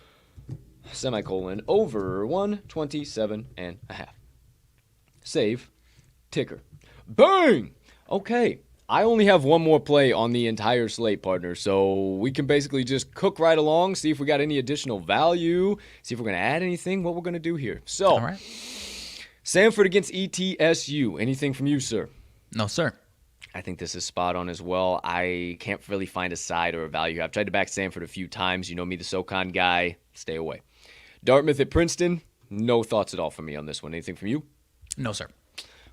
semicolon over 127.5. Save ticker. Bang! Okay. I only have one more play on the entire slate, partner, so we can basically just cook right along, see if we got any additional value, see if we're going to add anything, what we're going to do here. So, all right. Samford against ETSU. Anything from you, sir? No, sir. I think this is spot on as well. I can't really find a side or a value. I've tried to back Samford a few times. You know me, the SoCon guy. Stay away. Dartmouth at Princeton. No thoughts at all from me on this one. Anything from you? No, sir.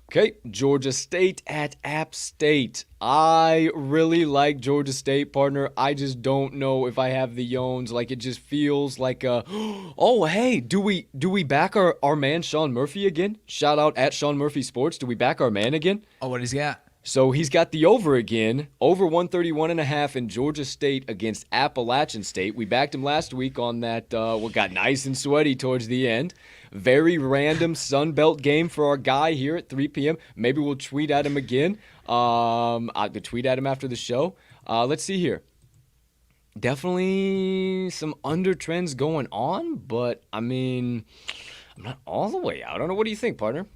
Okay, Georgia State at App State. I really like Georgia State, partner. I just don't know if I have the yawns. Like, it just feels like oh, hey, do we back our man Sean Murphy again? Shout out at Sean Murphy Sports. Do we back our man again? Oh, what he's got? So he's got the over again, over 131.5 in Georgia State against Appalachian State. We backed him last week on that, what got nice and sweaty towards the end. Very random Sun Belt game for our guy here at 3 p.m. Maybe we'll tweet at him again. I could tweet at him after the show. Let's see here. Definitely some under trends going on, but, I mean, I'm not all the way out. I don't know. What do you think, partner?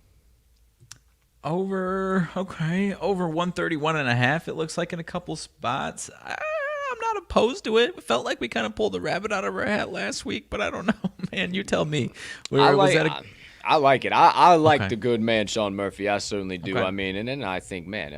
Over 131.5. It looks like in a couple spots. I'm not opposed to it. It felt like we kind of pulled the rabbit out of our hat last week, but I don't know, man. You tell me. I like it. I like the good man Sean Murphy. I certainly do. Okay. I mean, and then I think, man,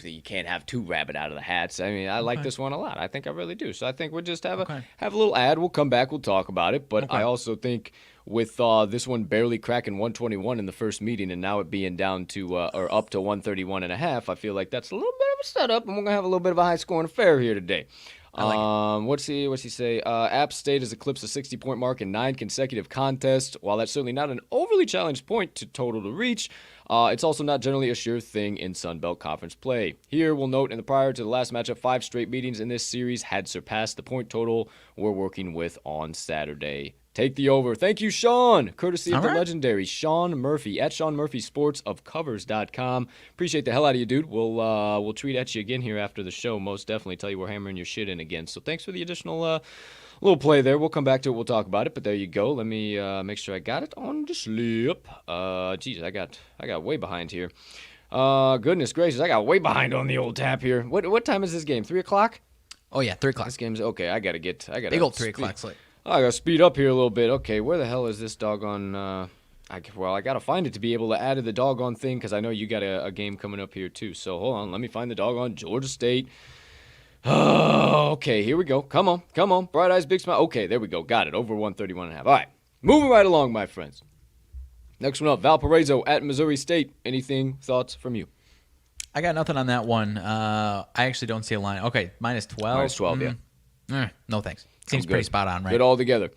you can't have two rabbit out of the hats. I mean, I like this one a lot. I think I really do. So I think we'll just have a little ad. We'll come back. We'll talk about it. But I also think with this one barely cracking 121 in the first meeting and now it being down to or up to 131.5, I feel like that's a little bit of a setup, and we're gonna have a little bit of a high scoring affair here today. What's he say? App State has eclipsed the 60-point mark in 9 consecutive contests. While that's certainly not an overly challenged point to total to reach, it's also not generally a sure thing in Sun Belt Conference play. Here, we'll note in the prior to the last matchup, 5 straight meetings in this series had surpassed the point total we're working with on Saturday. Take the over. Thank you, Sean. Courtesy of the legendary Sean Murphy at Sean Murphy Sports of Covers.com. Appreciate the hell out of you, dude. We'll tweet at you again here after the show. Most definitely tell you we're hammering your shit in again. So thanks for the additional little play there. We'll come back to it. We'll talk about it. But there you go. Let me make sure I got it on the slip. Geez, I got way behind here. Goodness gracious, I got way behind on the old tap here. What time is this game? 3 o'clock? Oh yeah, 3 o'clock. This game's okay. I gotta big old 3 o'clock slate. I gotta speed up here a little bit. Okay, where the hell is this doggone? I gotta find it to be able to add to the doggone thing because I know you got a game coming up here too. So hold on, let me find the doggone Georgia State. Oh, okay, here we go. Come on. Bright eyes, big smile. Okay, there we go. Got it. Over 131.5. All right, moving right along, my friends. Next one up, Valparaiso at Missouri State. Thoughts from you? I got nothing on that one. I actually don't see a line. Okay, minus 12. Minus 12, yeah. No thanks. Seems pretty spot on, right? Good altogether.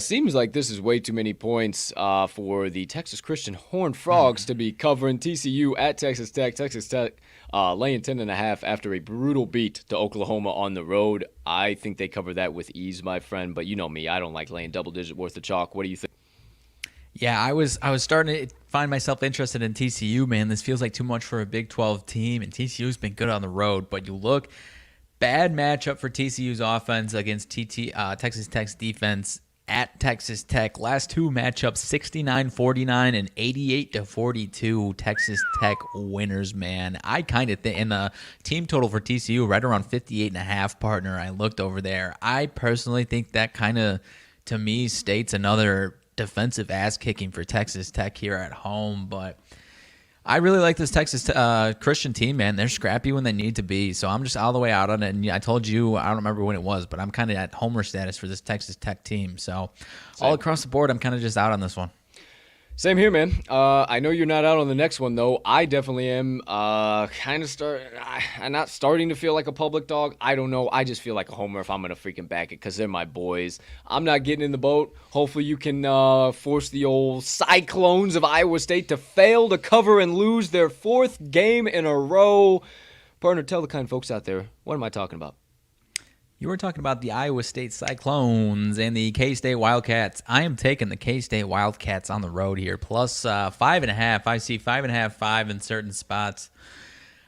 Seems like this is way too many points for the Texas Christian Horned Frogs to be covering TCU at Texas Tech. Texas Tech laying 10.5 after a brutal beat to Oklahoma on the road. I think they cover that with ease, my friend. But you know me, I don't like laying double-digit worth of chalk. What do you think? Yeah, I was starting to find myself interested in TCU, man. This feels like too much for a Big 12 team, and TCU's been good on the road. But you look, bad matchup for TCU's offense against Texas Tech's defense at Texas Tech. Last two matchups, 69-49 and 88-42. Texas Tech winners, man. I kind of think, and the team total for TCU right around 58.5, partner. I looked over there. I personally think that kind of, to me, states another defensive ass kicking for Texas Tech here at home. But I really like this Texas Christian team, man. They're scrappy when they need to be. So I'm just all the way out on it. And I told you, I don't remember when it was, but I'm kind of at homer status for this Texas Tech team. So all across the board, I'm kind of just out on this one. Same here, man. I know you're not out on the next one, though. I definitely am I'm not starting to feel like a public dog. I don't know. I just feel like a homer if I'm going to freaking back it because they're my boys. I'm not getting in the boat. Hopefully you can force the old Cyclones of Iowa State to fail to cover and lose their fourth game in a row. Partner, tell the kind folks out there, what am I talking about? You were talking about the Iowa State Cyclones and the K-State Wildcats. I am taking the K-State Wildcats on the road here, plus 5.5. I see 5.5, 5 in certain spots.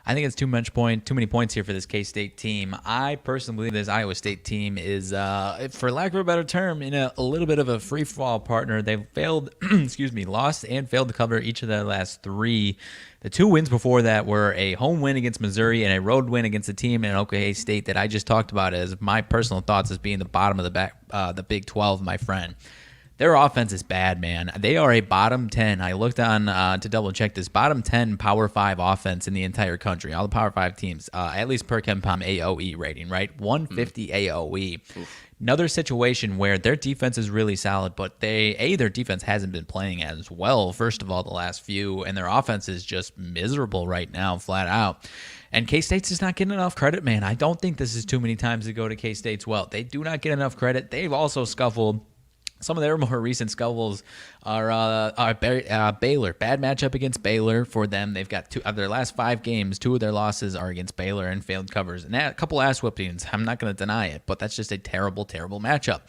I think it's too many points here for this K-State team. I personally believe this Iowa State team is, for lack of a better term, in a little bit of a free-fall, partner. They've failed, lost and failed to cover each of their last three. The two wins before that were a home win against Missouri and a road win against a team in Oklahoma State that I just talked about as my personal thoughts as being the bottom of the Big 12, my friend. Their offense is bad, man. They are a bottom 10. I looked on to double check this. Bottom 10 Power 5 offense in the entire country. All the Power 5 teams, at least per KenPom AOE rating, right? 150 AOE. Oof. Another situation where their defense is really solid, but their defense hasn't been playing as well, first of all, the last few, and their offense is just miserable right now, flat out. And K-State's just not getting enough credit, man. I don't think this is too many times to go to K-State's well. They do not get enough credit. They've also scuffled. Some of their more recent scuffles are Baylor. Bad matchup against Baylor for them. They've got two of their last 5 games. 2 of their losses are against Baylor and failed covers. And a couple ass whippings. I'm not going to deny it, but that's just a terrible, terrible matchup.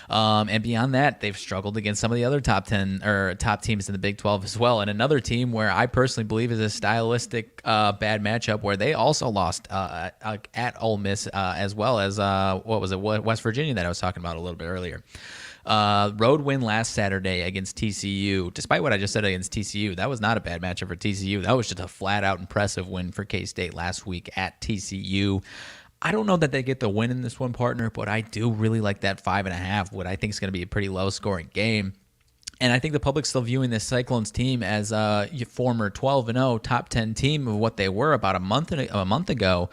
And beyond that, they've struggled against some of the other top 10 or top teams in the Big 12 as well. And another team where I personally believe is a stylistic bad matchup where they also lost at Ole Miss as well as West Virginia that I was talking about a little bit earlier. Road win last Saturday against TCU. Despite what I just said against TCU, that was not a bad matchup for TCU. That was just a flat-out impressive win for K-State last week at TCU. I don't know that they get the win in this one, partner, but I do really like that 5.5, what I think is going to be a pretty low-scoring game. And I think the public's still viewing this Cyclones team as a former 12-0 top 10 team of what they were about a month ago.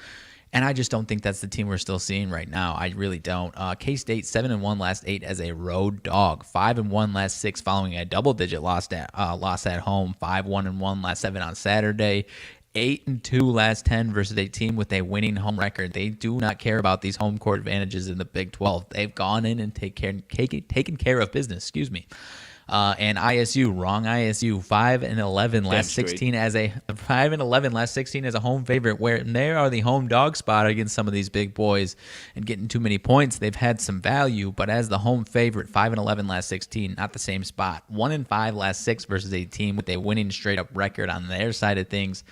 And I just don't think that's the team we're still seeing right now. I really don't. K-State 7-1 last 8 as a road dog. 5-1 last 6 following a double-digit loss at home. 5-1 last 7 on Saturday. 8-2 last 10 versus a team with a winning home record. They do not care about these home court advantages in the Big 12. They've gone in and taken care of business. Excuse me. And ISU, 5-11 last 16 as a 5-11 last 16 as a home favorite, where they are the home dog spot against some of these big boys and getting too many points. They've had some value, but as the home favorite, 5-11 last 16, not the same spot. 1-5 last 6 versus a team with a winning straight up record on their side of things.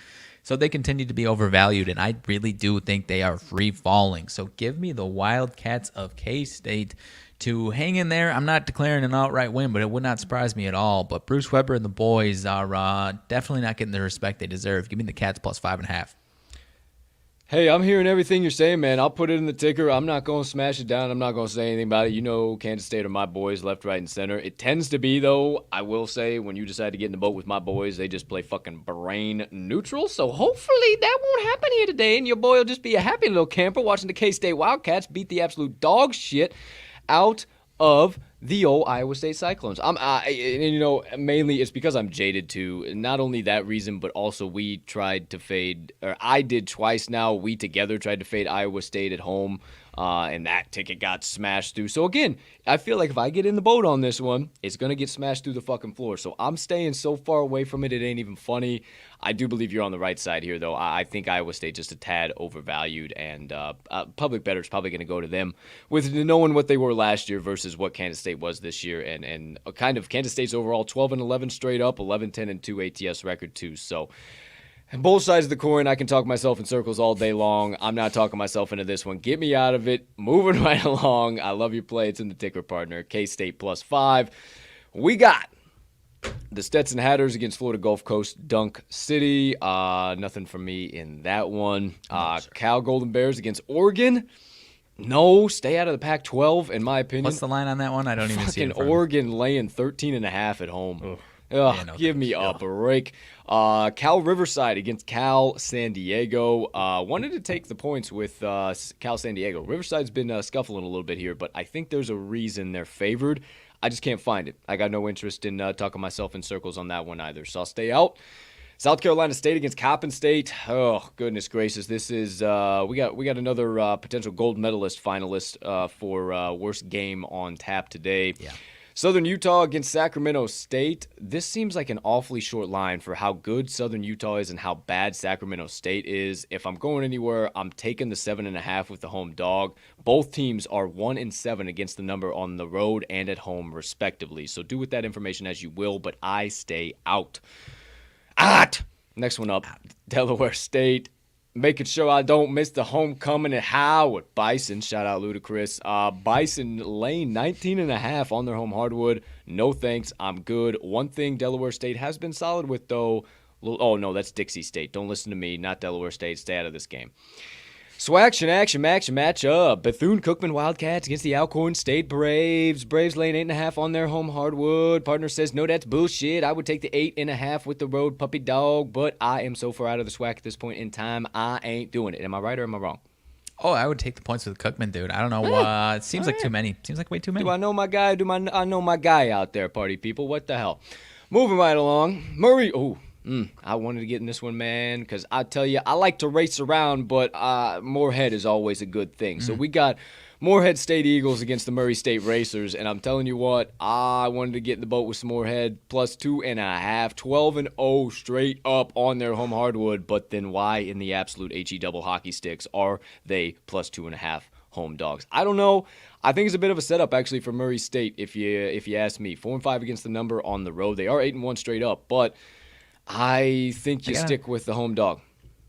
So they continue to be overvalued, and I really do think they are free falling. So give me the Wildcats of K-State to hang in there. I'm not declaring an outright win, but it would not surprise me at all. But Bruce Weber and the boys are definitely not getting the respect they deserve. Give me the Cats plus 5.5. Hey, I'm hearing everything you're saying, man. I'll put it in the ticker. I'm not going to smash it down. I'm not going to say anything about it. You know, Kansas State are my boys, left, right, and center. It tends to be, though, I will say, when you decide to get in the boat with my boys, they just play fucking brain neutral. So hopefully that won't happen here today, and your boy will just be a happy little camper watching the K-State Wildcats beat the absolute dog shit out of the old Iowa State Cyclones. Mainly it's because I'm jaded too. Not only that reason, but also we tried to fade, or I did twice now. We together tried to fade Iowa State at home, and that ticket got smashed through. So again, I feel like if I get in the boat on this one, it's going to get smashed through the fucking floor. So I'm staying so far away from it, it ain't even funny. I do believe you're on the right side here, though. I think Iowa State just a tad overvalued, and public bettor is probably going to go to them with knowing what they were last year versus what Kansas State was this year, and kind of Kansas State's overall 12-11 straight up, 11-10-2 ATS record too. So both sides of the coin, I can talk myself in circles all day long. I'm not talking myself into this one. Get me out of it. Moving right along. I love your play. It's in the ticker, partner. K-State +5. We got the Stetson Hatters against Florida Gulf Coast Dunk City. Nothing from me in that one. Cal Golden Bears against Oregon. No, stay out of the Pac-12, in my opinion. What's the line on that one? I don't even see it. Oregon laying 13.5 at home. Give me a break. Cal Riverside against Cal San Diego. Wanted to take the points with Cal San Diego. Riverside's been scuffling a little bit here, but I think there's a reason they're favored. I just can't find it. I got no interest in talking myself in circles on that one either, so I'll stay out. South Carolina State against Coppin State. Oh, goodness gracious. This is we got another potential gold medalist finalist for worst game on tap today. Yeah. Southern Utah against Sacramento State. This seems like an awfully short line for how good Southern Utah is and how bad Sacramento State is. If I'm going anywhere, I'm taking the 7.5 with the home dog. Both teams are 1-7 against the number on the road and at home, respectively. So do with that information as you will, but I stay out. Next one up, Delaware State. Making sure I don't miss the homecoming at Howard. Bison, shout out Ludacris. Bison laying 19.5 on their home hardwood. No thanks, I'm good. One thing Delaware State has been solid with, though. Oh, no, that's Dixie State. Don't listen to me, not Delaware State. Stay out of this game. Swaction action match up. Bethune-Cookman Wildcats against the Alcorn State Braves. Braves laying 8.5 on their home hardwood. Partner says, no, that's bullshit. I would take the 8.5 with the road puppy dog, but I am so far out of the SWAC at this point in time, I ain't doing it. Am I right or am I wrong? Oh, I would take the points with Cookman, dude. I don't know. It seems like too many. Seems like way too many. Do I know my guy? I know my guy out there, party people. What the hell? Moving right along. Murray. I wanted to get in this one, man, because I tell you, I like to race around, but Morehead is always a good thing. So we got Morehead State Eagles against the Murray State Racers, and I'm telling you what, I wanted to get in the boat with some Morehead, +2.5, 12-0 straight up on their home hardwood, but then why in the absolute HE double hockey sticks are they +2.5 home dogs? I don't know. I think it's a bit of a setup, actually, for Murray State, if you ask me. 4-5 against the number on the road. They are 8-1 straight up, but I think you stick with the home dog.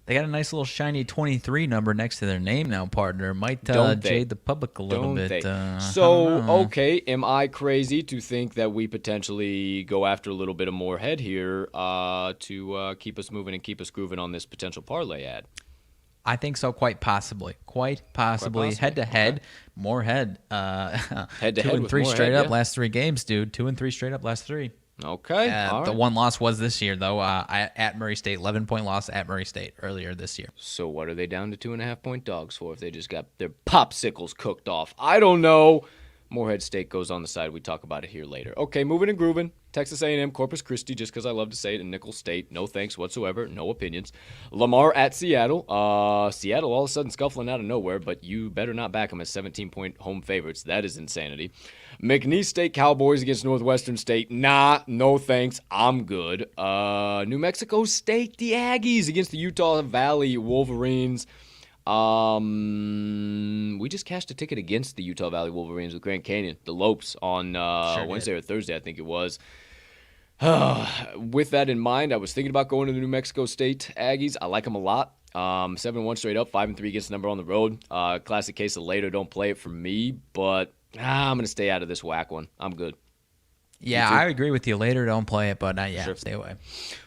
They got a nice little shiny 23 number next to their name now, partner. Might jade the public a little bit. Okay, am I crazy to think that we potentially go after a little bit of Morehead here to keep us moving and keep us grooving on this potential parlay ad? I think so, quite possibly. Head-to-head, okay. Morehead. Head-to-head 2-3 straight up last 3 games, dude. 2-3 straight up last 3. Okay. The one loss was this year, though, at Murray State. 11-point loss at Murray State earlier this year. So what are they down to 2.5-point dogs for if they just got their popsicles cooked off? I don't know. Morehead State goes on the side. We talk about it here later. Okay, moving and grooving. Texas A&M, Corpus Christi, just because I love to say it, and Nicholls State. No thanks whatsoever. No opinions. Lamar at Seattle. Seattle all of a sudden scuffling out of nowhere, but you better not back them as 17-point home favorites. That is insanity. McNeese State Cowboys against Northwestern State. Nah, no thanks. I'm good. New Mexico State, the Aggies against the Utah Valley Wolverines. We just cashed a ticket against the Utah Valley Wolverines with Grand Canyon, the Lopes, on Wednesday or Thursday, I think it was. With that in mind, I was thinking about going to the New Mexico State Aggies. I like them a lot. 7-1 straight up, 5-3 against the number on the road. Classic case of later, don't play it for me, but I'm going to stay out of this whack one. I'm good. Yeah, I agree with you. Later, don't play it, but Sure. stay away.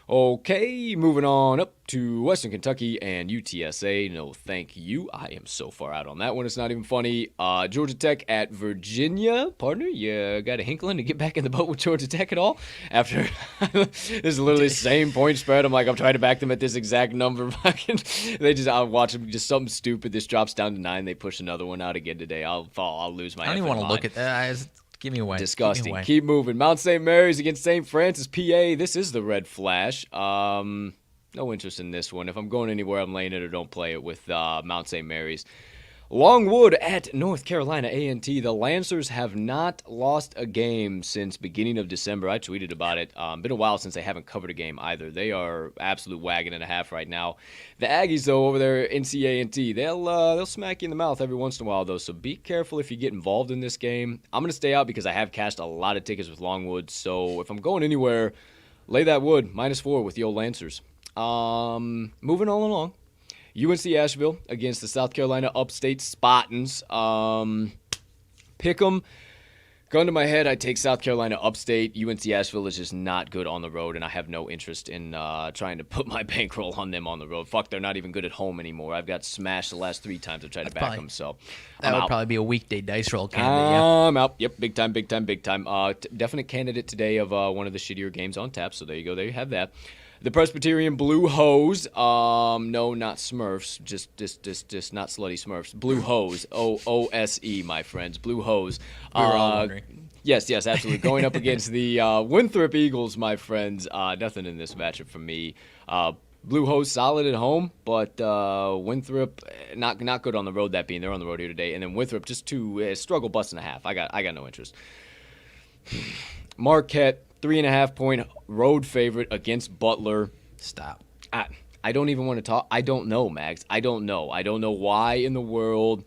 Okay, moving on up to Western Kentucky and UTSA. No, thank you. I am so far out on that one. It's not even funny. Georgia Tech at Virginia. Partner, you got a hinkling to get back in the boat with Georgia Tech at all? After this is literally the same point spread. I'm trying to back them at this exact number. I'll watch them just something stupid. This drops down to 9. They push another one out again today. I'll lose my. I don't even want to look at that. Give me away. Disgusting. Away. Keep moving. Mount St. Mary's against St. Francis, PA. This is the red flash. No interest in this one. If I'm going anywhere, I'm laying it or don't play it with Mount St. Mary's. Longwood at North Carolina A&T. The Lancers have not lost a game since beginning of December. I tweeted about it. Been a while since they haven't covered a game either. They are absolute wagon and a half right now. The Aggies, though, over there, NC A&T, they'll smack you in the mouth every once in a while, though. So be careful if you get involved in this game. I'm going to stay out because I have cashed a lot of tickets with Longwood. So if I'm going anywhere, lay that wood, -4 with the old Lancers. Moving on along. UNC Asheville against the South Carolina Upstate Spartans. Pick 'em. Gun to my head, I take South Carolina Upstate. UNC Asheville is just not good on the road, and I have no interest in trying to put my bankroll on them on the road. Fuck, they're not even good at home anymore. I've got smashed the last 3 times I've tried to back them, so that would out. probably be a weekday dice roll candidate. I'm out. Yep, big time. Definite candidate today of one of the shittier games on tap, so there you go. There you have that. The Presbyterian Blue Hose. No, not Smurfs. Just not slutty Smurfs. Blue Hose. OOSE, my friends. Blue Hose. We were all wondering. Yes, absolutely. Going up against the Winthrop Eagles, my friends. Nothing in this matchup for me. Blue Hose solid at home, but Winthrop not good on the road. That being they're on the road here today, and then Winthrop just too struggle bus and a half. I got no interest. Marquette. 3.5-point road favorite against Butler. Stop. I don't even want to talk. I don't know, Mags. I don't know why in the world.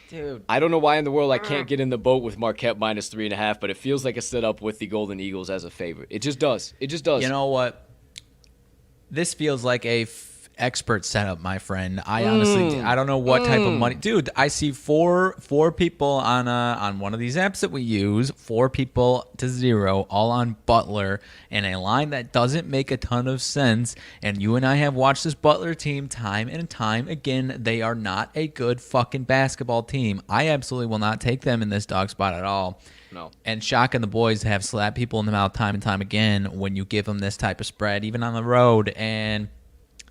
Dude. I don't know why in the world I can't get in the boat with Marquette -3.5, but it feels like a setup with the Golden Eagles as a favorite. It just does. You know what? This feels like a expert setup, my friend. I honestly, I don't know what type of money, dude. I see four people on one of these apps that we use. 4 people to 0, all on Butler, and a line that doesn't make a ton of sense. And you and I have watched this Butler team time and time again. They are not a good fucking basketball team. I absolutely will not take them in this dog spot at all. No. And Shock and the boys have slapped people in the mouth time and time again when you give them this type of spread, even on the road.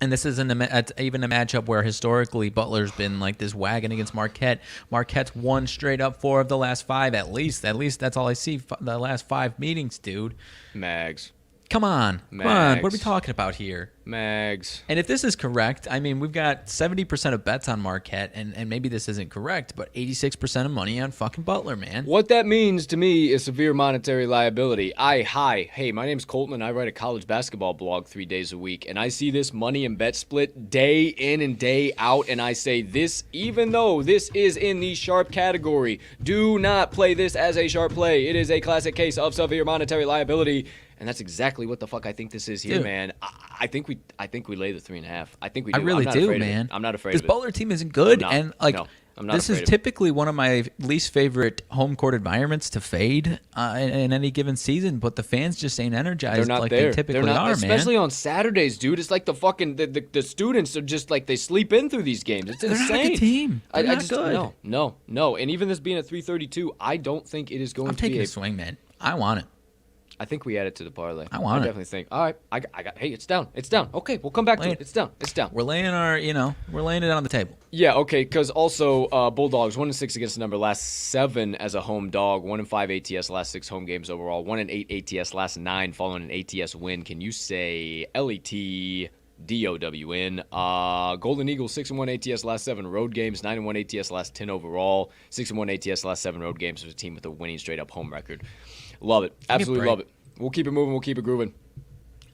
And this isn't even a matchup where historically Butler's been like this wagon against Marquette. Marquette's won straight up 4 of the last 5 at least. At least that's all I see. The last 5 meetings, dude. Mags. Come on. What are we talking about here? Mags. And if this is correct, I mean, we've got 70% of bets on Marquette, and maybe this isn't correct, but 86% of money on fucking Butler, man. What that means to me is severe monetary liability. Hey, my name's Colton, and I write a college basketball blog 3 days a week, and I see this money and bet split day in and day out, and I say this, even though this is in the sharp category, do not play this as a sharp play. It is a classic case of severe monetary liability. And that's exactly what the fuck I think this is here, dude. Man. I think we lay the 3.5. I think we do. I really do, man. I'm not afraid of it. This Butler team isn't good, I'm not this is typically one of my least favorite home court environments to fade in any given season. But the fans just ain't energized like they typically are, man. Especially on Saturdays, dude. It's like the fucking the students are just like they sleep in through these games. It's insane. They're not a good team. They're not good. No. And even this being at 332, I don't think it is going to be. I'm taking a swing, man. I want it. I think we add it to the parlay. I want it. Definitely think. All right, I got. Hey, it's down. Okay, we'll come back to it. It's down. We're laying it on the table. Yeah, okay. Because also, Bulldogs 1-6 against the number, last 7 as a home dog. 1-5 ATS, last 6 home games overall. 1-8 ATS, last 9 following an ATS win. Can you say LET? DOWN. Golden Eagles 6-1 ATS last 7 road games, 9-1 ATS last 10 overall, 6-1 ATS last 7 road games as a team with a winning straight up home record. Love it. Absolutely love it. We'll keep it moving. We'll keep it grooving.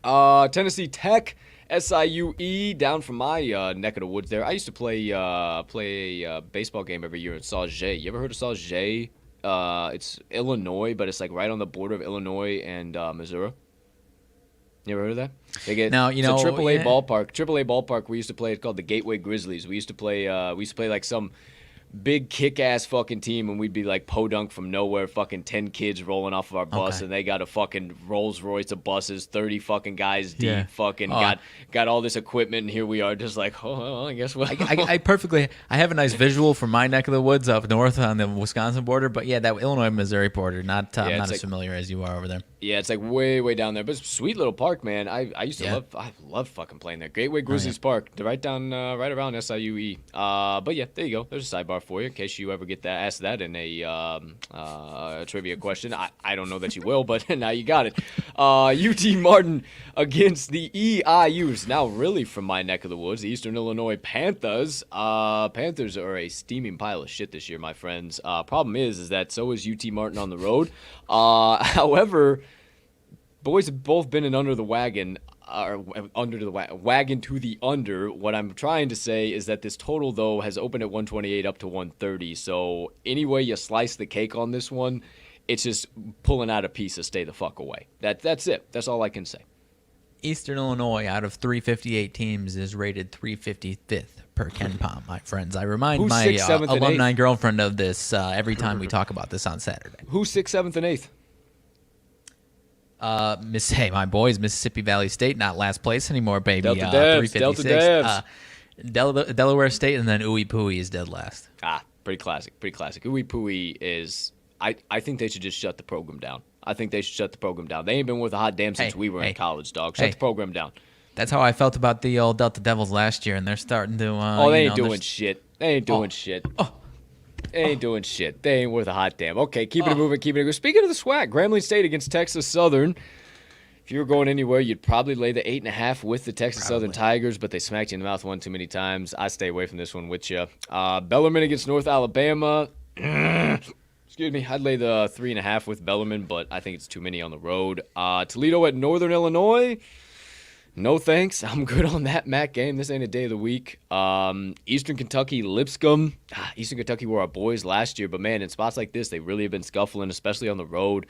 Tennessee Tech, SIUE, down from my neck of the woods there. I used to play a baseball game every year in Sauget. You ever heard of Sauget? It's Illinois, but it's like right on the border of Illinois and Missouri. You ever heard of that? It's a AAA ballpark. AAA ballpark. We used to play. It's called the Gateway Grizzlies. We used to play like some big kick-ass fucking team, and we'd be like podunk from nowhere, fucking 10 kids rolling off of our bus, and they got a fucking Rolls Royce of buses, 30 fucking guys deep, fucking got all this equipment, and here we are just like, oh, well, I guess we'll... I have a nice visual from my neck of the woods up north on the Wisconsin border, but yeah, that Illinois-Missouri border, I'm not as familiar as you are over there. Yeah, it's like way down there, but it's a sweet little park, man. I used to love fucking playing there. Gateway Grizzlies Park, right around SIUE. But yeah, there you go. There's a sidebar for you in case you ever get asked that in a trivia question. I don't know that you will, but now you got it. UT Martin against the EIUs. Now really from my neck of the woods, the Eastern Illinois Panthers. Panthers are a steaming pile of shit this year, my friends. Problem is that so is UT Martin on the road. However, boys have both been in under the wagon, wagon to the under. What I'm trying to say is that this total, though, has opened at 128 up to 130. So any way you slice the cake on this one, it's just pulling out a piece of stay the fuck away. That's it. That's all I can say. Eastern Illinois, out of 358 teams, is rated 355th per KenPom, my friends. I remind my alumni girlfriend of this every time we talk about this on Saturday. Who's 6th, 7th, and 8th? My boys, Mississippi Valley State, not last place anymore, baby. Delta Devs, 356. Delaware State, and then Ooey Pooey is dead last. Pretty classic. Ooey Pooey is... I think they should just shut the program down. They ain't been worth a hot damn since we were in college, dog. Shut the program down. That's how I felt about the old Delta Devils last year, and they're starting to... they ain't doing shit. They ain't doing shit. They ain't worth a hot damn. Okay, keep it moving, keep it going. Speaking of the swag, Grambling State against Texas Southern. If you were going anywhere, you'd probably lay the 8.5 with the Texas Southern Tigers, but they smacked you in the mouth one too many times. I stay away from this one with you. Bellarmine against North Alabama. Excuse me. I'd lay the 3.5 with Bellarmine, but I think it's too many on the road. Toledo at Northern Illinois. No thanks. I'm good on that MAC game. This ain't a day of the week. Eastern Kentucky, Lipscomb. Eastern Kentucky were our boys last year, but man, in spots like this, they really have been scuffling, especially on the road.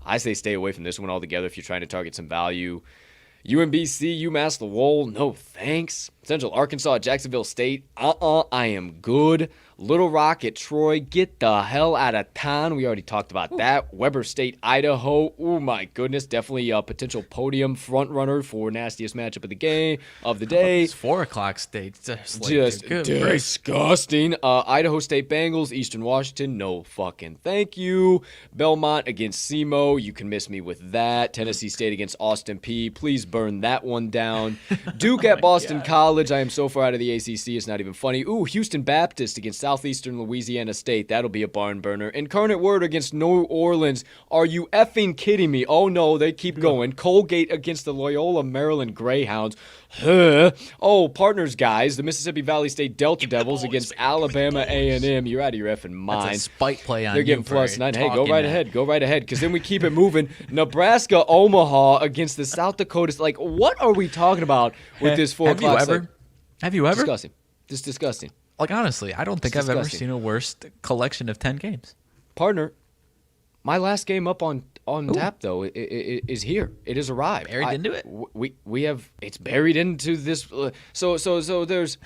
I say stay away from this one altogether if you're trying to target some value. UMBC, UMass Lowell, no thanks. Central Arkansas, Jacksonville State, I am good. Little Rock at Troy, get the hell out of town. We already talked about that. Weber State, Idaho, oh my goodness, definitely a potential podium front runner for nastiest matchup of the day. It's 4 o'clock state. Just disgusting. Idaho State Bengals, Eastern Washington, no fucking thank you. Belmont against SEMO, you can miss me with that. Tennessee State against Austin P, please burn that one down. Duke at Boston College, I am so far out of the ACC, it's not even funny. Houston Baptist against Southeastern Louisiana State, that'll be a barn burner. Incarnate Word against New Orleans, are you effing kidding me? Oh no, they keep going. Colgate against the Loyola Maryland Greyhounds. Partners, guys, the Mississippi Valley State Delta Devils against Alabama A&M. You're out of your effing mind. That's a spite play on They're getting +9. Hey, go right ahead, because then we keep it moving. Nebraska Omaha against the South Dakotas. Like, what are we talking about with this 4 o'clock? Have you ever? Disgusting. Just disgusting. Like, honestly, I don't think I've ever seen a worse collection of 10 games. Partner, my last game up on tap, though, is here. It has arrived. Buried into it? We have... It's buried into this... So there's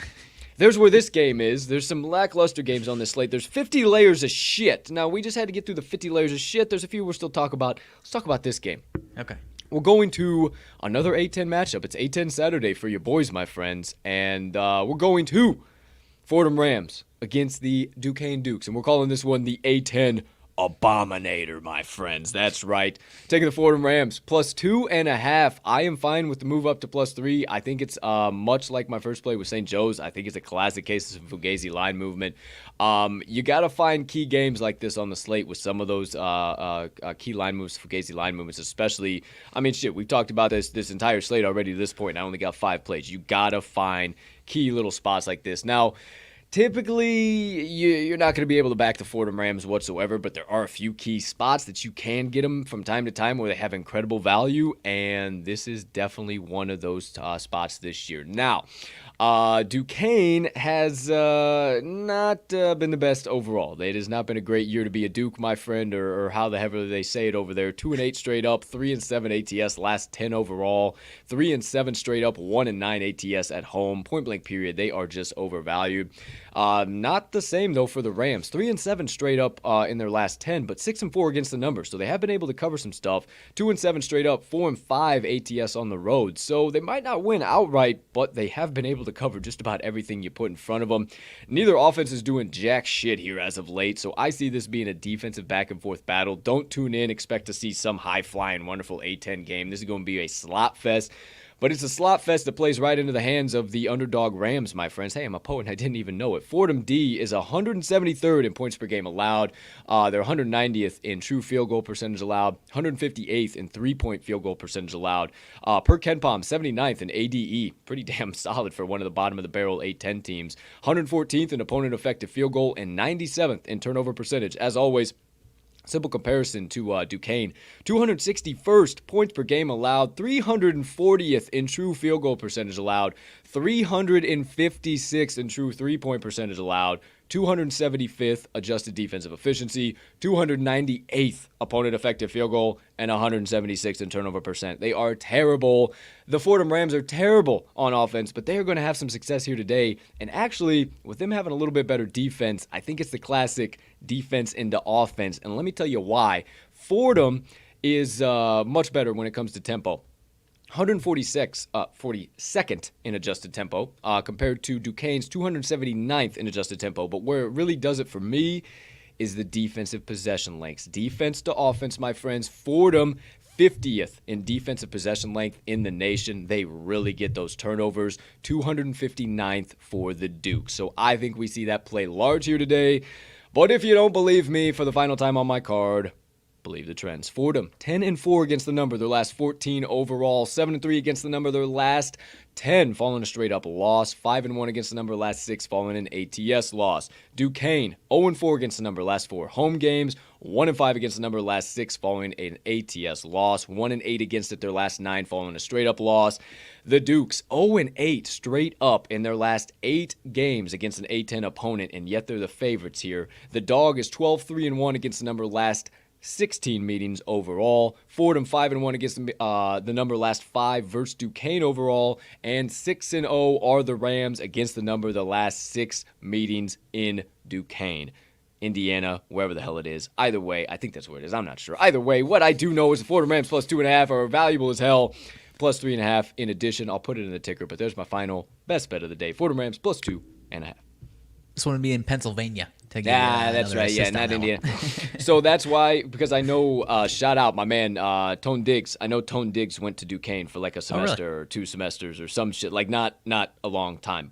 where this game is. There's some lackluster games on this slate. There's 50 layers of shit. Now, we just had to get through the 50 layers of shit. There's a few we'll still talk about. Let's talk about this game. Okay. We're going to another A-10 matchup. It's A-10 Saturday for your boys, my friends. And we're going to Fordham Rams against the Duquesne Dukes. And we're calling this one the A-10 Abominator, my friends. That's right. Taking the Fordham Rams +2.5. I am fine with the move up to +3. I think it's much like my first play with St. Joe's. I think it's a classic case of Fugazi line movement. You got to find key games like this on the slate with some of those key line moves, Fugazi line movements, especially. I mean, shit, we've talked about this entire slate already to this point. I only got 5 plays. You got to find key little spots like this. Now, typically, you're not going to be able to back the Fordham Rams whatsoever, but there are a few key spots that you can get them from time to time where they have incredible value, and this is definitely one of those spots this year. Now, Duquesne has not been the best overall. It has not been a great year to be a Duke, my friend, or how the hell they say it over there. 2-8 straight up, 3-7 ATS, last 10 overall, 3-7 straight up, 1-9 ATS at home. Point blank period, they are just overvalued. Not the same though for the Rams. 3-7 straight up in their last 10, but 6-4 against the number. So they have been able to cover some stuff. 2-7 straight up, 4-5 ATS on the road. So they might not win outright, but they have been able to cover just about everything you put in front of them. Neither offense is doing jack shit here as of late, so I see this being a defensive back and forth battle. Don't tune in, expect to see some high-flying, wonderful A-10 game. This is going to be a slot fest. But it's a slot fest that plays right into the hands of the underdog Rams, my friends. Hey, I'm a poet and I didn't even know it. Fordham D is 173rd in points per game allowed. They're 190th in true field goal percentage allowed. 158th in three-point field goal percentage allowed. Per KenPom, 79th in ADE. Pretty damn solid for one of the bottom-of-the-barrel A-10 teams. 114th in opponent effective field goal and 97th in turnover percentage. As always, simple comparison to Duquesne, 261st points per game allowed, 340th in true field goal percentage allowed, 356th in true three-point percentage allowed, 275th adjusted defensive efficiency, 298th opponent effective field goal, and 176th in turnover percent. They are terrible. The Fordham Rams are terrible on offense, but they are going to have some success here today. And actually, with them having a little bit better defense, I think it's the classic defense into offense. And let me tell you why. Fordham is much better when it comes to tempo. 42nd in adjusted tempo compared to Duquesne's 279th in adjusted tempo. But where it really does it for me is the defensive possession lengths. Defense to offense, my friends. Fordham, 50th in defensive possession length in the nation. They really get those turnovers. 259th for the Duke. So I think we see that play large here today. But if you don't believe me, for the final time on my card, believe the trends. Fordham, 10-4 against the number, their last 14 overall. 7-3 against the number, their last 10 following a straight-up loss. 5-1 against the number, last 6 following an ATS loss. Duquesne, 0-4 against the number, last 4 home games. 1-5 against the number, last 6 following an ATS loss. 1-8 against it, their last 9 following a straight-up loss. The Dukes, 0-8 straight up in their last 8 games against an A-10 opponent, and yet they're the favorites here. The Dog is 12-3-1 against the number, last 16 meetings overall. Fordham 5-1 against the number last 5 versus Duquesne overall, and 6-0 are the Rams against the number the last 6 meetings in Duquesne. Indiana, wherever the hell it is. Either way, I think that's where it is. I'm not sure. Either way, what I do know is the Fordham Rams plus 2.5 are valuable as hell. Plus 3.5 in addition. I'll put it in the ticker, but there's my final best bet of the day. Fordham Rams plus 2.5. This one would be in Pennsylvania. That's right. Yeah, not Indiana. So that's why, because I know, shout out my man, Tone Diggs. I know Tone Diggs went to Duquesne for like a semester or 2 semesters or some shit. Like not a long time.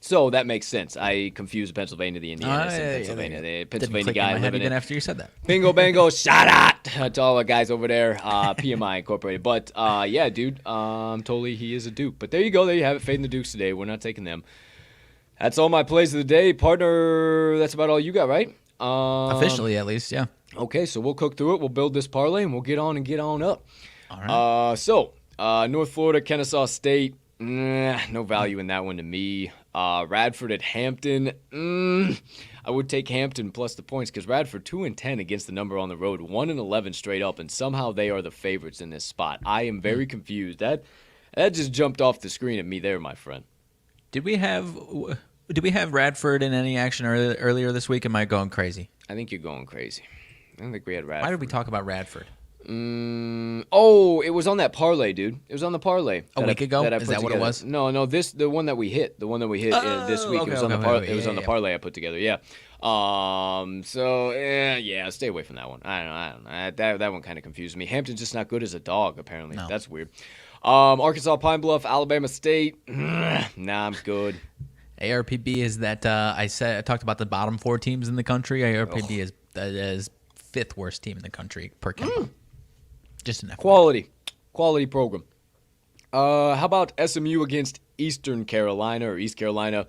So that makes sense. I confused Pennsylvania, the Indiana, Pennsylvania. The Pennsylvania guy living in. After you said that. Bingo, bango, shout out to all the guys over there, PMI Incorporated. But yeah, dude, totally he is a Duke. But there you go. There you have it. Fading the Dukes today. We're not taking them. That's all my plays of the day. Partner, that's about all you got, right? Officially, at least, yeah. Okay, so we'll cook through it. We'll build this parlay, and we'll get on up. All right. North Florida, Kennesaw State. No value in that one to me. Radford at Hampton. I would take Hampton plus the points because Radford 2-10 against the number on the road, 1-11 straight up, and somehow they are the favorites in this spot. I am very confused. That just jumped off the screen at me there, my friend. Did we have Radford in any action earlier this week? Am I going crazy? I think you're going crazy. I don't think we had Radford. Why did we talk about Radford? It was on that parlay, dude. It was on the parlay. A week ago? Is that together. No, the one that we hit. The one that we hit this week. Okay, it was on the parlay I put together. Yeah. Stay away from that one. I don't know. That one kind of confused me. Hampton's just not good as a dog, apparently. No. That's weird. Arkansas, Pine Bluff, Alabama State. Nah, I'm good. ARPB is that I talked about the bottom 4 teams in the country. ARPB is 5th worst team in the country per count. Just enough. Quality program. How about SMU against Eastern Carolina or East Carolina?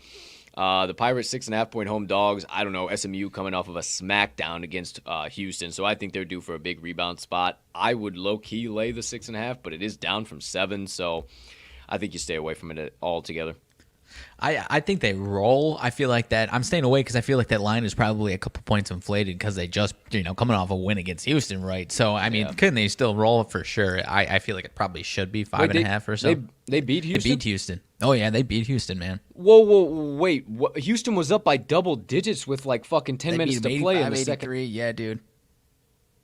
The Pirates 6.5-point home dogs. I don't know. SMU coming off of a smackdown against Houston, so I think they're due for a big rebound spot. I would low-key lay the 6.5, but it is down from 7, so I think you stay away from it altogether. I think they roll. I feel like that. I'm staying away because I feel like that line is probably a couple points inflated because they just, coming off a win against Houston, right? So, I mean, couldn't they still roll for sure? I feel like it probably should be 5.5 or so. They beat Houston? They beat Houston. Oh, yeah, they beat Houston, man. Whoa, wait. Houston was up by double digits with like fucking 10 minutes to play in the second. Yeah, dude.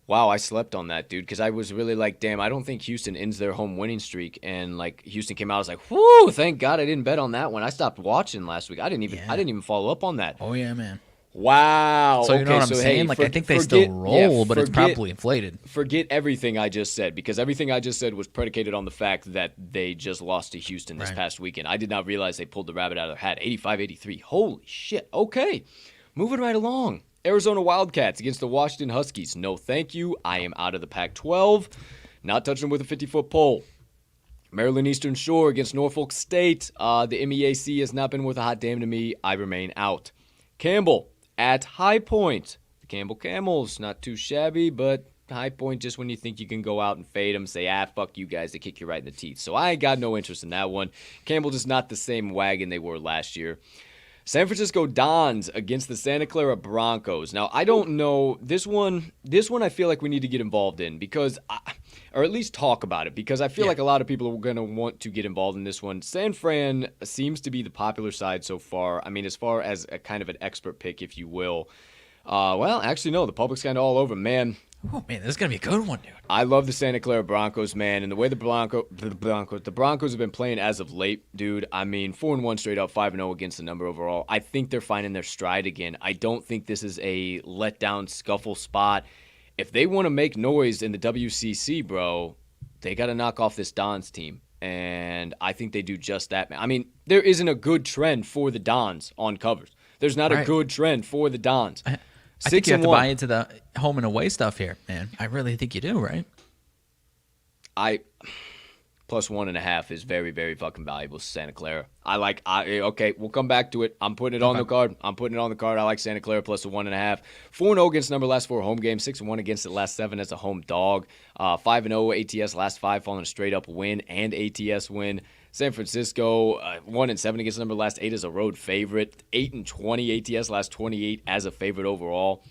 Wow, I slept on that, dude, because I was really like, damn, I don't think Houston ends their home winning streak. And like Houston came out, I was like, whoo, thank God I didn't bet on that one. I stopped watching last week. I didn't even follow up on that. Oh yeah, man. Wow. So you know what I'm saying? I think they still roll, but it's probably inflated. Forget everything I just said, because everything I just said was predicated on the fact that they just lost to Houston this past weekend. I did not realize they pulled the rabbit out of their hat. 85-83. Holy shit. Okay. Moving right along. Arizona Wildcats against the Washington Huskies. No thank you. I am out of the Pac-12. Not touching them with a 50-foot pole. Maryland Eastern Shore against Norfolk State. The MEAC has not been worth a hot damn to me. I remain out. Campbell at High Point. The Campbell Camels. Not too shabby, but High Point just when you think you can go out and fade them. Say, fuck you guys. They kick you right in the teeth. So I ain't got no interest in that one. Campbell just not the same wagon they were last year. San Francisco Dons against the Santa Clara Broncos. Now, I don't know. This one I feel like we need to get involved in or at least talk about it, because I feel like a lot of people are going to want to get involved in this one. San Fran seems to be the popular side so far. I mean, as far as a kind of an expert pick, if you will. Well, actually, no. The public's kind of all over, man. Oh, man, this is going to be a good one, dude. I love the Santa Clara Broncos, man, and the way the Broncos have been playing as of late, dude. I mean, 4-1 straight up, 5-0 against the number overall. I think they're finding their stride again. I don't think this is a letdown scuffle spot. If they want to make noise in the WCC, bro, they got to knock off this Dons team, and I think they do just that, man. I mean, there isn't a good trend for the Dons on covers. There's not a good trend for the Dons. I think you have to buy into the home and away stuff here, man. I really think you do, right? Plus 1.5 is very, very fucking valuable to Santa Clara. Okay, we'll come back to it. I'm putting it on the card. I like Santa Clara plus a 1.5. 4-0 against number last 4 home games. 6-1 against the last 7 as a home dog. 5-0 ATS last 5 following a straight up win and ATS win. San Francisco 1-7 against the number last 8 as a road favorite. 8-20 ATS last 28 as a favorite overall.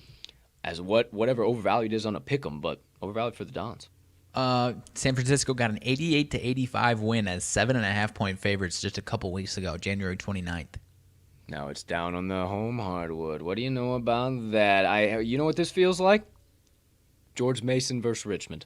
As whatever overvalued is on a pick'em, but overvalued for the Dons. San Francisco got an 88-85 win as 7.5-point favorites just a couple weeks ago, January 29th. Now it's down on the home hardwood. What do you know about that? You know what this feels like? George Mason versus Richmond.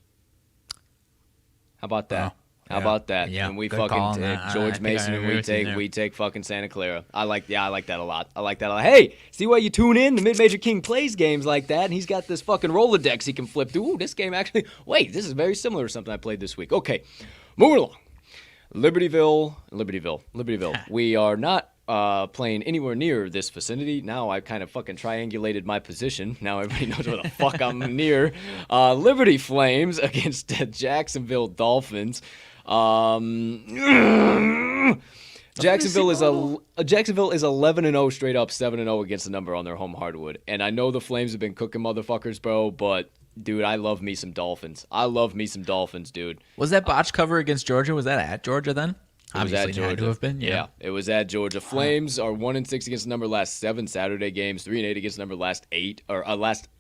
How about that? How about that? Yeah, and we good fucking call. take George Mason and we take fucking Santa Clara. I like that a lot. Hey, see why you tune in? The Mid-Major King plays games like that, and he's got this fucking Rolodex he can flip through. Ooh, this game actually. Wait, this is very similar to something I played this week. Okay, moving along. Libertyville. We are not playing anywhere near this vicinity. Now I've kind of fucking triangulated my position. Now everybody knows where the fuck I'm near. Liberty Flames against the Jacksonville Dolphins. Jacksonville is 11-0 straight up, 7-0 against the number on their home hardwood. And I know the Flames have been cooking motherfuckers, bro, but dude, I love me some Dolphins. Dude. Was that botch cover against Georgia? Was that at Georgia then? It was at Georgia. Had to have been. Yeah, it was at Georgia. Flames are 1-6 against the number last 7 Saturday games, 3-8 against the number last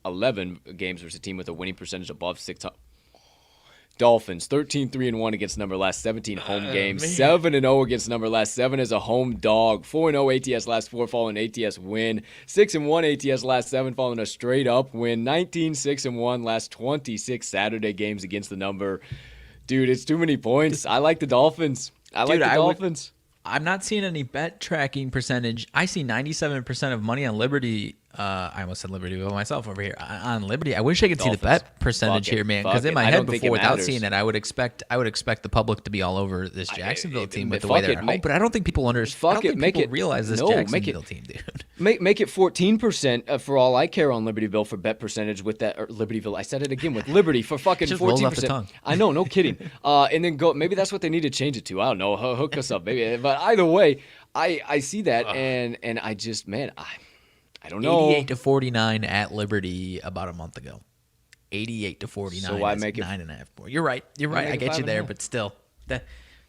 11 games versus a team with a winning percentage above 600. Dolphins 13-3-1 against the number last 17 home games, 7-0 against the number last 7 as a home dog, 4-0 ATS last 4 following ATS win, 6-1 ATS last 7 following a straight up win, 19-6-1 last 26 Saturday games against the number. Dude, it's too many points. I like the Dolphins. Dolphins. I'm not seeing any bet tracking percentage. I see 97% of money on Liberty. I almost said Liberty by myself over here. On Liberty, I wish I could see the bet percentage here, man. Because in my head before, without seeing it, I would expect the public to be all over this Jacksonville team with the way they're at home. But I don't think people understand. I don't think people realize this Jacksonville team, dude. Make it 14% for all I care on Libertyville for bet percentage with that. Or Libertyville, I said it again with Liberty for fucking 14%. I know, no kidding. And then go. Maybe that's what they need to change it to. I don't know. Hook us up, baby. But either way, I see that and I just I don't know. 88-49 at Liberty about a month ago. 88-49. So why make it 9.5? You're right. I get you there, but still, the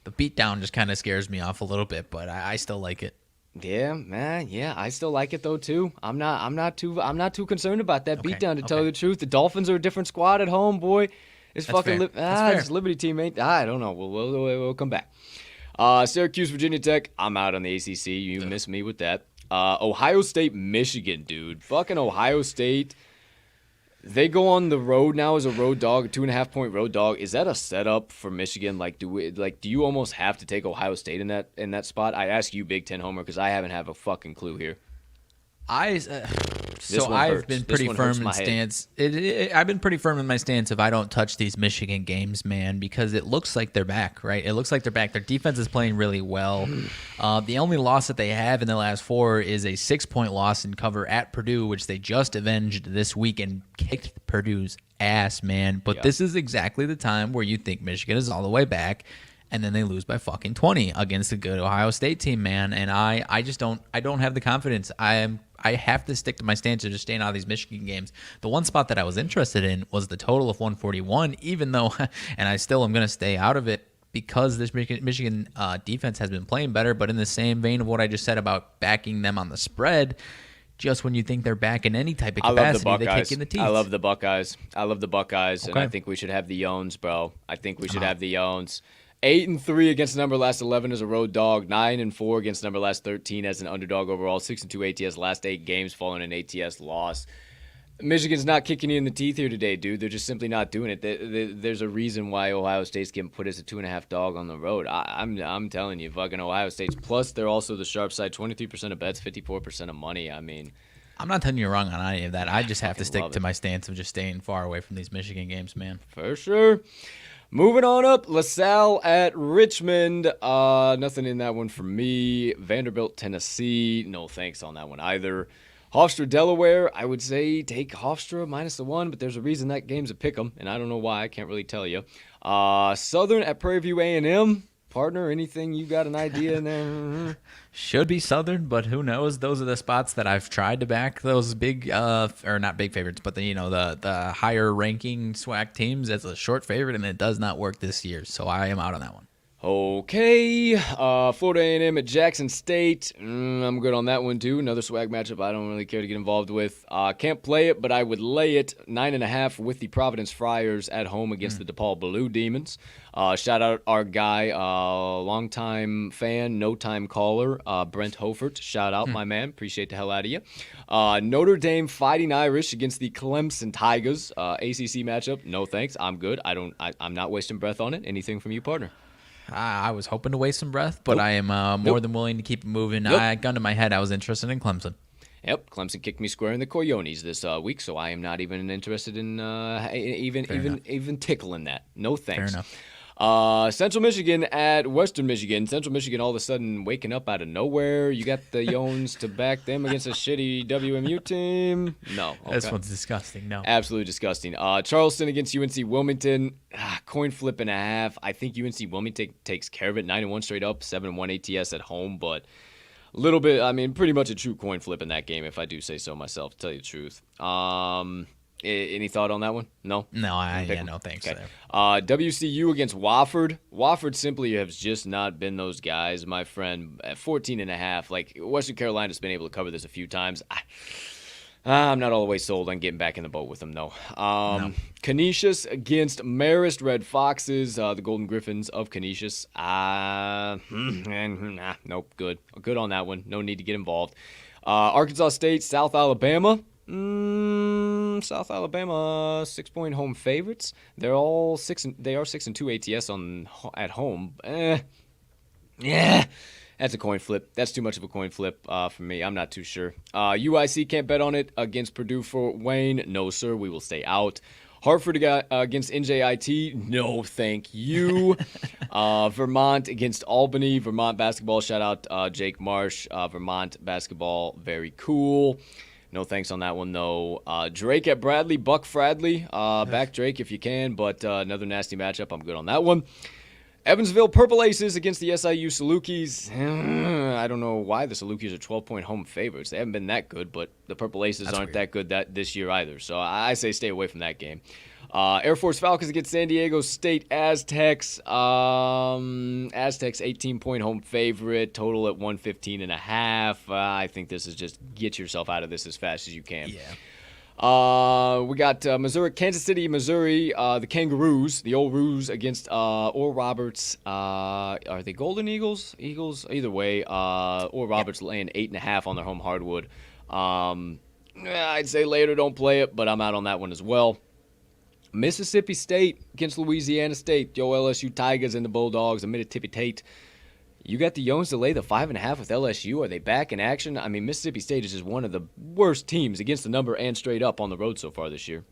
beatdown just kind of scares me off a little bit. But I still like it. Yeah, man. Yeah, I still like it though too. I'm not too concerned about that beatdown to tell you the truth. The Dolphins are a different squad at home, boy. It's That's fair. That's fair. this Liberty team ain't. I don't know. We'll come back. Syracuse, Virginia Tech. I'm out on the ACC. You missed me with that. Ohio State, Michigan, dude. Fucking Ohio State. They go on the road now as a road dog, a 2.5-point road dog. Is that a setup for Michigan? Do you almost have to take Ohio State in that spot? I ask you, Big Ten homer, because I haven't have a fucking clue here. I've been pretty firm in stance. I've been pretty firm in my stance if I don't touch these Michigan games, man, because it looks like they're back, right? It looks like they're back. Their defense is playing really well. The only loss that they have in the last 4 is a 6-point loss in cover at Purdue, which they just avenged this week and kicked Purdue's ass, man. But This is exactly the time where you think Michigan is all the way back, and then they lose by fucking 20 against a good Ohio State team, man. And I just don't have the confidence. I have to stick to my stance of just staying out of these Michigan games. The one spot that I was interested in was the total of 141, even though, and I still am going to stay out of it because this Michigan defense has been playing better. But in the same vein of what I just said about backing them on the spread, just when you think they're back in any type of capacity, they kick in the teeth. I love the Buckeyes. Okay. And I think we should have the Owns, bro. I think we should have the Owns. 8-3 against the number last 11 as a road dog. 9-4 against the number last 13 as an underdog overall. 6-2 ATS last 8 games following an ATS loss. Michigan's not kicking you in the teeth here today, dude. They're just simply not doing it. There's a reason why Ohio State's getting put as a 2.5 dog on the road. I'm telling you, fucking Ohio State's. Plus, they're also the sharp side. 23% of bets, 54% of money. I mean, I'm not telling you wrong on any of that. I just have to stick to my stance of just staying far away from these Michigan games, man. For sure. Moving on up, LaSalle at Richmond. Nothing in that one for me. Vanderbilt, Tennessee. No thanks on that one either. Hofstra, Delaware. I would say take Hofstra minus the 1, but there's a reason that game's a pick'em, and I don't know why. I can't really tell you. Southern at Prairie View A&M. Partner, anything you got an idea in there? Should be Southern, but who knows? Those are the spots that I've tried to back those big, or not big favorites, but the higher ranking SWAC teams as a short favorite, and it does not work this year. So I am out on that one. Okay, Florida A&M at Jackson State. I'm good on that one too. Another swag matchup I don't really care to get involved with. Can't play it, but I would lay it 9.5 with the Providence Friars at home against the DePaul Blue Demons. Shout out our guy, longtime fan, no-time caller, Brent Hofert. Shout out, my man. Appreciate the hell out of you. Notre Dame Fighting Irish against the Clemson Tigers. ACC matchup. No thanks. I'm good. I'm not wasting breath on it. Anything from you, partner? I was hoping to waste some breath, but I am more than willing to keep it moving. Gun to my head, I was interested in Clemson. Yep, Clemson kicked me square in the Coyones this week, so I am not even interested in even tickling that. No thanks. Fair enough. Central Michigan at Western Michigan. Central Michigan all of a sudden waking up out of nowhere. You got the Yones to back them against a shitty WMU team. No. Okay. This one's disgusting. No. Absolutely disgusting. Charleston against UNC Wilmington. Coin flip and a half. I think UNC Wilmington takes care of it. 9-1 straight up. 7-1 ATS at home. But a little bit, pretty much a true coin flip in that game, if I do say so myself, to tell you the truth. Any thought on that one? No? No, no thanks. Okay. WCU against Wofford. Wofford simply has just not been those guys, my friend. At 14.5, like Western Carolina's been able to cover this a few times. I'm not all the way sold on getting back in the boat with them, no. Canisius against Marist Red Foxes, the Golden Griffins of Canisius. Nope, good. Good on that one. No need to get involved. Arkansas State, South Alabama. South Alabama 6-point home favorites. They are 6-2 ATS at home. Yeah, that's a coin flip. That's too much of a coin flip for me. I'm not too sure. UIC can't bet on it against Purdue Fort Wayne. No sir, we will stay out. Hartford against NJIT. No, thank you. Vermont against Albany. Vermont basketball. Shout out Jake Marsh. Vermont basketball, very cool. No thanks on that one, though. Drake at Bradley, Buck Fradley. Back Drake if you can, but another nasty matchup. I'm good on that one. Evansville Purple Aces against the SIU Salukis. I don't know why the Salukis are 12-point home favorites. They haven't been that good, but the Purple Aces aren't that good this year either. So I say stay away from that game. Air Force Falcons against San Diego State Aztecs. Aztecs 18-point home favorite. Total at 115.5. I think this is just get yourself out of this as fast as you can. Yeah. We got Kansas City, Missouri, the Kangaroos, the old Roos against Oral Roberts. Are they Golden Eagles? Eagles? Either way, Oral Roberts laying 8.5 on their home hardwood. I'd say later don't play it, but I'm out on that one as well. Mississippi State against Louisiana State. Yo, LSU Tigers and the Bulldogs, the Mississippi Tate. You got the Yones to lay the 5.5 with LSU. Are they back in action? I mean, Mississippi State is just one of the worst teams against the number and straight up on the road so far this year.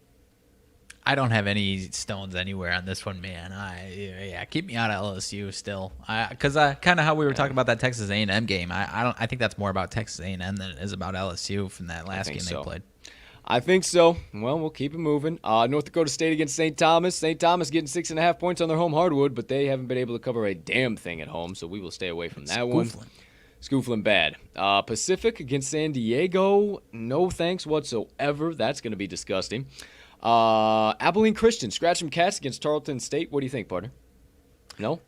I don't have any stones anywhere on this one, man. Keep me out of LSU still, because kind of how we were talking about that Texas A&M game. I think that's more about Texas A&M than it is about LSU from that last game they played. I think so. Well, we'll keep it moving. North Dakota State against St. Thomas. St. Thomas getting 6.5 points on their home hardwood, but they haven't been able to cover a damn thing at home, so we will stay away from that one. Scoofling bad. Pacific against San Diego. No thanks whatsoever. That's going to be disgusting. Abilene Christian, scratch some cats against Tarleton State. What do you think, partner? No?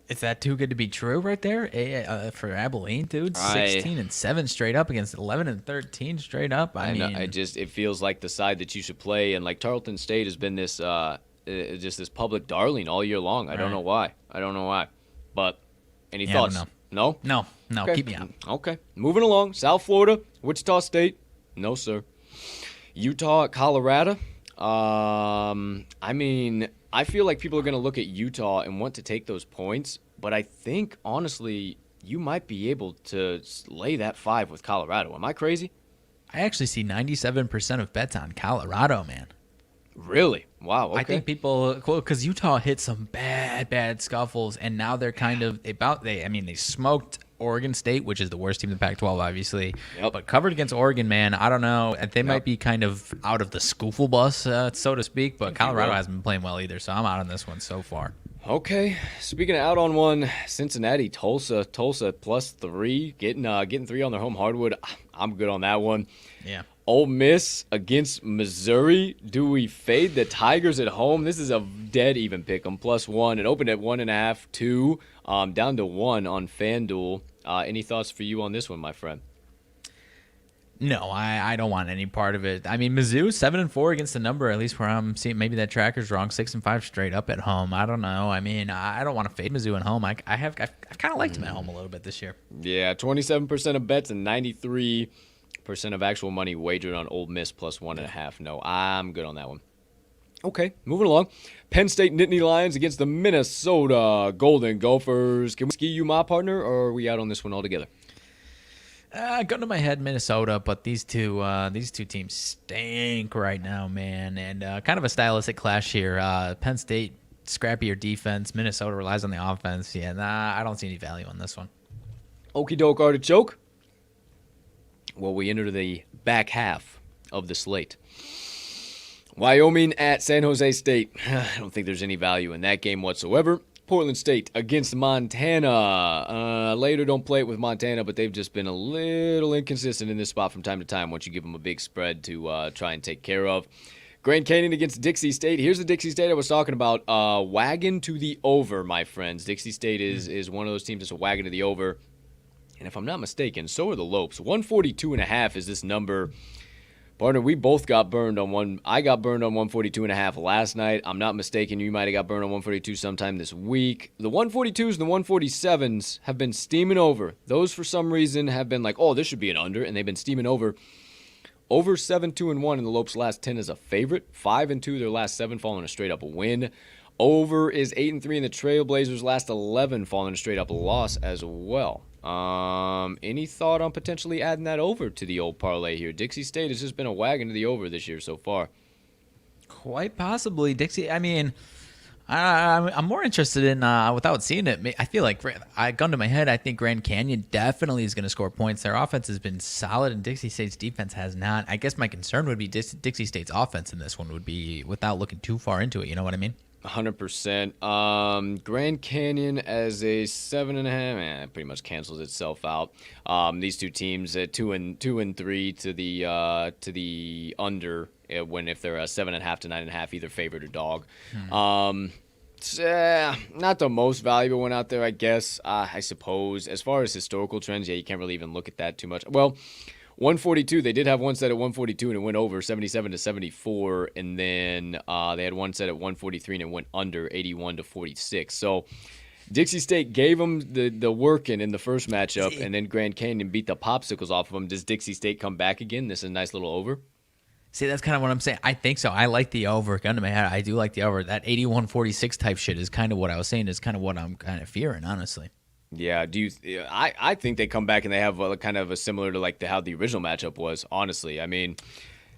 Is that too good to be true right there for Abilene, dude? 16-7 straight up against 11-13 straight up. I mean, it feels like the side that you should play, and like Tarleton State has been this just this public darling all year long. I don't know why. But any thoughts? No. No. Okay. Keep me out. Okay, moving along. South Florida, Wichita State. No, sir. Utah, Colorado. I mean, I feel like people are going to look at Utah and want to take those points, but I think, honestly, you might be able to lay that 5 with Colorado. Am I crazy? I actually see 97% of bets on Colorado, man. Really? Wow, okay. I think people, because Utah hit some bad scuffles, and now they're kind of, they smoked Oregon State, which is the worst team in the Pac-12, obviously. Yep. But covered against Oregon, man, I don't know. They might be kind of out of the scoofle bus, so to speak, but Colorado hasn't been playing well either, so I'm out on this one so far. Okay. Speaking of out on one, Cincinnati, Tulsa +3, getting 3 on their home hardwood. I'm good on that one. Yeah. Ole Miss against Missouri. Do we fade the Tigers at home? This is a dead even pick 'em +1. It opened at 1.5, 2, down to 1 on FanDuel. Any thoughts for you on this one, my friend? No, I don't want any part of it. I mean, Mizzou 7-4 against the number, at least where I'm seeing. Maybe that tracker's wrong. 6-5 straight up at home. I don't know. I mean, I don't want to fade Mizzou at home. I've kind of liked them at home a little bit this year. Yeah, 27% of bets and 93% of actual money wagered on Ole Miss +1.5. No, I'm good on that one. Okay, moving along. Penn State Nittany Lions against the Minnesota Golden Gophers. Can we ski you, my partner, or are we out on this one altogether? Gun to my head, Minnesota, but these two teams stink right now, man. And kind of a stylistic clash here. Penn State, scrappier defense. Minnesota relies on the offense. Yeah, I don't see any value on this one. Okie doke artichoke. Well, we enter the back half of the slate. Wyoming at San Jose State. I don't think there's any value in that game whatsoever. Portland State against Montana. Later, don't play it with Montana, but they've just been a little inconsistent in this spot from time to time once you give them a big spread to try and take care of. Grand Canyon against Dixie State. Here's the Dixie State I was talking about. Wagon to the over, my friends. Dixie State is one of those teams that's a wagon to the over. And if I'm not mistaken, so are the Lopes. 142.5 is this number. Partner, we both got burned on one. I got burned on 142.5 last night. I'm not mistaken. You might have got burned on 142 sometime this week. The 142s and the 147s have been steaming over. Those, for some reason, have been like, oh, this should be an under, and they've been steaming over. Over 7-2-1 in the Lopes' last 10 is a favorite. 5-2 their last 7 following a straight-up win. Over is 8-3 in the Trailblazers' last 11 following a straight-up loss as well. Any thought on potentially adding that over to the old parlay here? Dixie State has just been a wagon to the over this year so far. Quite possibly. Dixie, I mean, I'm more interested in, without seeing it, I feel like, gun to my head, I think Grand Canyon definitely is going to score points. Their offense has been solid, and Dixie State's defense has not. I guess my concern would be Dixie State's offense in this one would be, without looking too far into it, you know what I mean? 100%. Grand Canyon as a 7.5, pretty much cancels itself out. These two teams at 2-3 to the under when if they're 7.5 to 9.5, either favorite or dog. Not the most valuable one out there, I guess. I suppose as far as historical trends, you can't really even look at that too much. Well, 142. They did have one set at 142 and it went over 77 to 74, and then they had one set at 143 and it went under 81 to 46. So Dixie State gave them the working in the first matchup, and then Grand Canyon beat the popsicles off of them. Does Dixie State come back again? This is a nice little over. See, that's kind of what I'm saying. I think so. I like the over. Gun to my head, I do like the over. That 81-46 type shit is kind of what I was saying. Is kind of what I'm kind of fearing, honestly. Yeah, I think they come back and they have kind of a similar to like how the original matchup was. Honestly, I mean,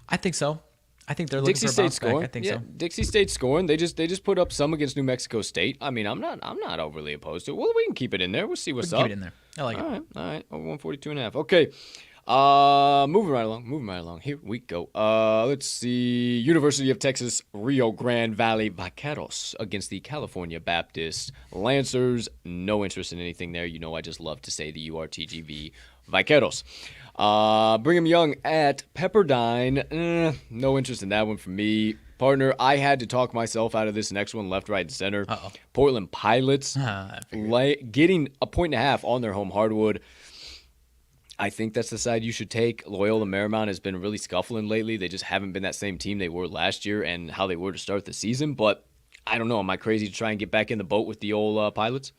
I think so. I think they're looking Dixie for a State bounce scoring. back. I think yeah, so. Dixie State scoring. They just put up some against New Mexico State. I mean, I'm not overly opposed to it. Well, we can keep it in there. We'll see what's up. Keep it in there. I like it. All right. Over 142.5. Okay. Moving right along. Here we go. Let's see. University of Texas Rio Grande Valley Vaqueros against the California Baptist Lancers. No interest in anything there. You know, I just love to say the URTGV Vaqueros. Brigham Young at Pepperdine. No interest in that one for me. Partner, I had to talk myself out of this next one, left, right, and center. Uh-oh. Portland Pilots getting a 1.5 on their home hardwood. I think that's the side you should take. Loyola Marymount has been really scuffling lately. They just haven't been that same team they were last year and how they were to start the season. But I don't know. Am I crazy to try and get back in the boat with the old Pilots?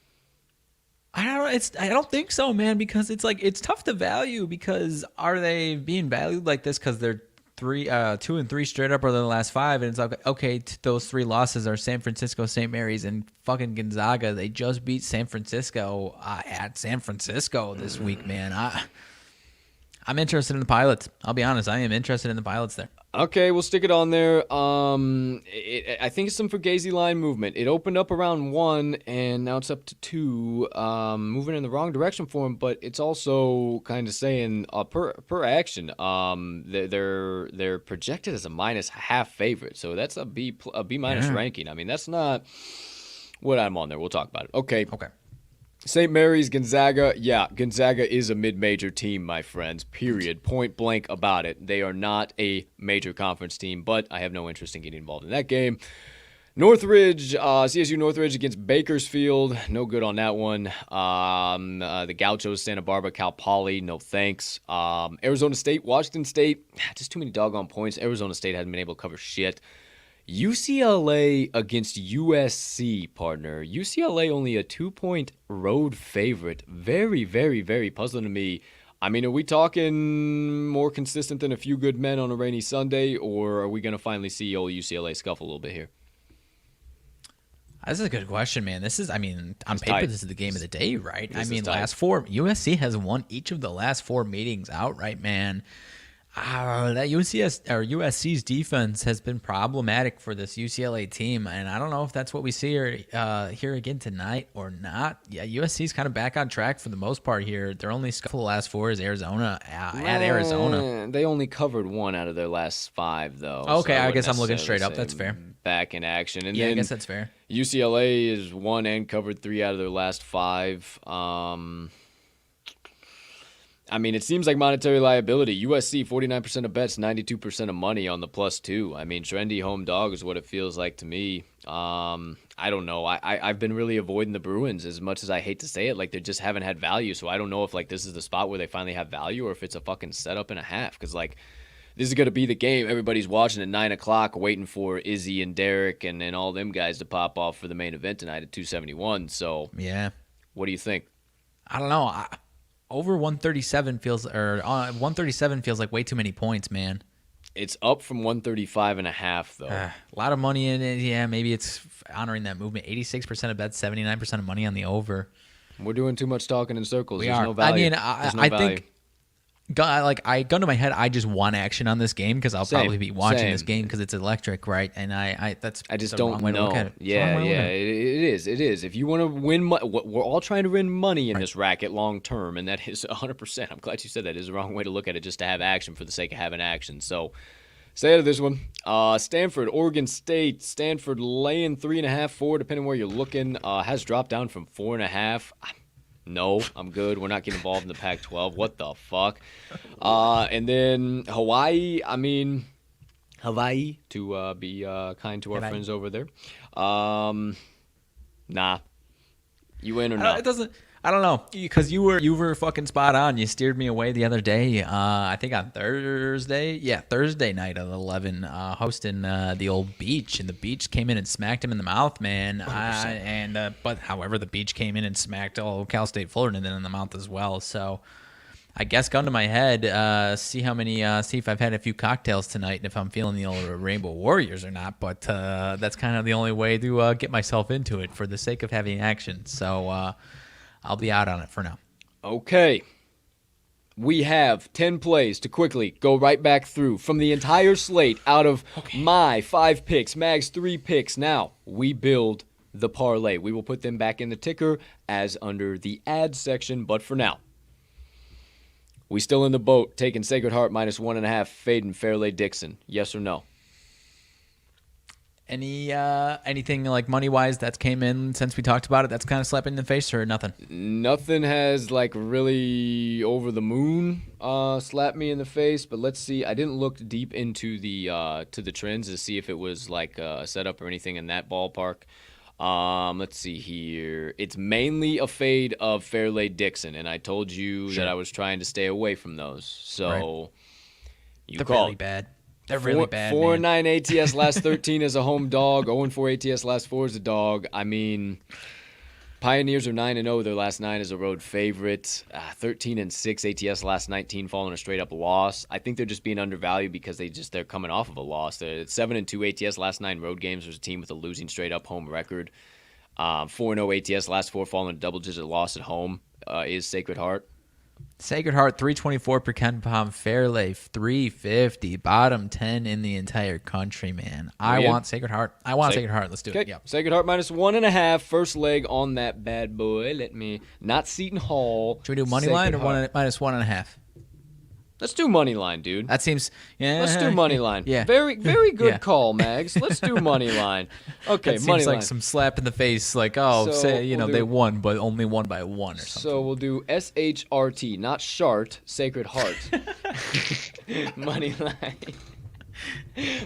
I don't think so, man, because it's tough to value, because are they being valued like this because they're 2-3 straight up or the last 5, and it's like, okay, those 3 losses are San Francisco, St. Mary's, and fucking Gonzaga. They just beat San Francisco at San Francisco this week, man. I'm interested in the Pilots. I'll be honest. I am interested in the Pilots there. Okay, we'll stick it on there. I think it's some Fugazi line movement. It opened up around 1, and now it's up to 2. Moving in the wrong direction for them, but it's also kind of saying per action. They're projected as a -1/2 favorite, so that's a B minus ranking. I mean, that's not what I'm on there. We'll talk about it. Okay. St. Mary's, Gonzaga. Yeah, Gonzaga is a mid-major team, my friends, period. Point blank about it. They are not a major conference team, but I have no interest in getting involved in that game. Northridge, CSU Northridge against Bakersfield. No good on that one. The Gauchos, Santa Barbara, Cal Poly. No thanks. Arizona State, Washington State. Just too many doggone points. Arizona State hasn't been able to cover shit. UCLA against USC, partner. UCLA only a 2-point road favorite. Very, very, very puzzling to me. I mean, are we talking more consistent than a few good men on a rainy Sunday, or are we going to finally see old UCLA scuffle a little bit here? This is a good question, man. This is, I mean, on paper, tight. This is the game of the day, right? I mean, last 4, USC has won each of the last 4 meetings outright, man. That USC's defense has been problematic for this UCLA team, and I don't know if that's what we see here again tonight or not. Yeah, USC's kind of back on track for the most part here. Their only scuffle the last 4 is Arizona at Arizona. They only covered 1 out of their last 5, though. Okay, so I guess I'm looking straight up. That's fair. Back in action, and yeah, then I guess that's fair. UCLA is 1 and covered 3 out of their last 5. I mean, it seems like monetary liability. USC, 49% of bets, 92% of money on the +2. I mean, trendy home dog is what it feels like to me. I don't know. I've been really avoiding the Bruins as much as I hate to say it. Like, they just haven't had value. So I don't know if, like, this is the spot where they finally have value or if it's a fucking setup and a half. Because, like, this is going to be the game everybody's watching at 9 o'clock waiting for Izzy and Derek and all them guys to pop off for the main event tonight at 271. So, yeah. What do you think? I don't know. Over 137 feels like way too many points, man. It's up from 135.5 though. A lot of money in it. Yeah, maybe it's honoring that movement. 86% of bets, 79% of money on the over. We're doing too much talking in circles. We There's are. no value. I mean, I think gun to my head, I just want action on this game because I'll probably be watching this game because it's electric, right? And I just don't know. Yeah, it is. If you want to win, we're all trying to win money in this racket long term, and that is 100%. I'm glad you said that. Is the wrong way to look at it, just to have action for the sake of having action. So Stay out of this one. Stanford, Oregon State. Stanford laying 3.5, 4, depending where you're looking. Has dropped down from 4.5. No, I'm good. We're not getting involved in the Pac-12. What the fuck? And then Hawaii. Hawaii, to be kind to our friends over there. Nah. You in or not? It doesn't. I don't know, because you were fucking spot on. You steered me away the other day. I think on Thursday night at 11, hosting the old Beach, and the Beach came in and smacked him in the mouth, man. But however, the Beach came in and smacked all Cal State Fullerton in the mouth as well. So I guess gun to my head, see if I've had a few cocktails tonight and if I'm feeling the old Rainbow Warriors or not. But that's kind of the only way to get myself into it for the sake of having action. So. I'll be out on it for now. Okay. We have 10 plays to quickly go right back through from the entire slate out of my 5 picks, Mag's 3 picks. Now, we build the parlay. We will put them back in the ticker as under the ads section, but for now, we still in the boat, taking Sacred Heart -1.5, fading Fairleigh Dixon. Yes or no? Anything like money wise that's came in since we talked about it that's kind of slapping in the face, or nothing? Nothing has like really over the moon slapped me in the face, but let's see. I didn't look deep into the trends to see if it was like a setup or anything in that ballpark. Let's see here. It's mainly a fade of Fairleigh Dixon, and I told you that I was trying to stay away from those. So you They're called. really bad. They're really bad. 4-9 ATS last 13 as a home dog. 0-4 ATS last 4 as a dog. I mean, Pioneers are 9-0 their last 9 as a road favorite. 13-6 ATS last 19 following a straight up loss. I think they're just being undervalued because they're coming off of a loss. They're 7-2 ATS last 9 road games. There's a team with a losing straight up home record. 4-0 ATS last 4 following a double digit loss at home is Sacred Heart. Sacred Heart 324 per Ken Palm, Fairleigh 350, bottom 10 in the entire country, man. I want Sacred Heart. Sacred Heart. Let's do it. Yep. Sacred Heart -1.5, first leg on that bad boy. Not Seton Hall. Should we do money line or -1.5? Let's do money line, dude. That seems. Yeah. Let's do money line. Yeah. Very good call, Mags. Let's do money line. Okay, that money seems line. like some slap in the face. Like, they won, but only won by 1 or something. So we'll do SHRT, not Shart, Sacred Heart. Money line.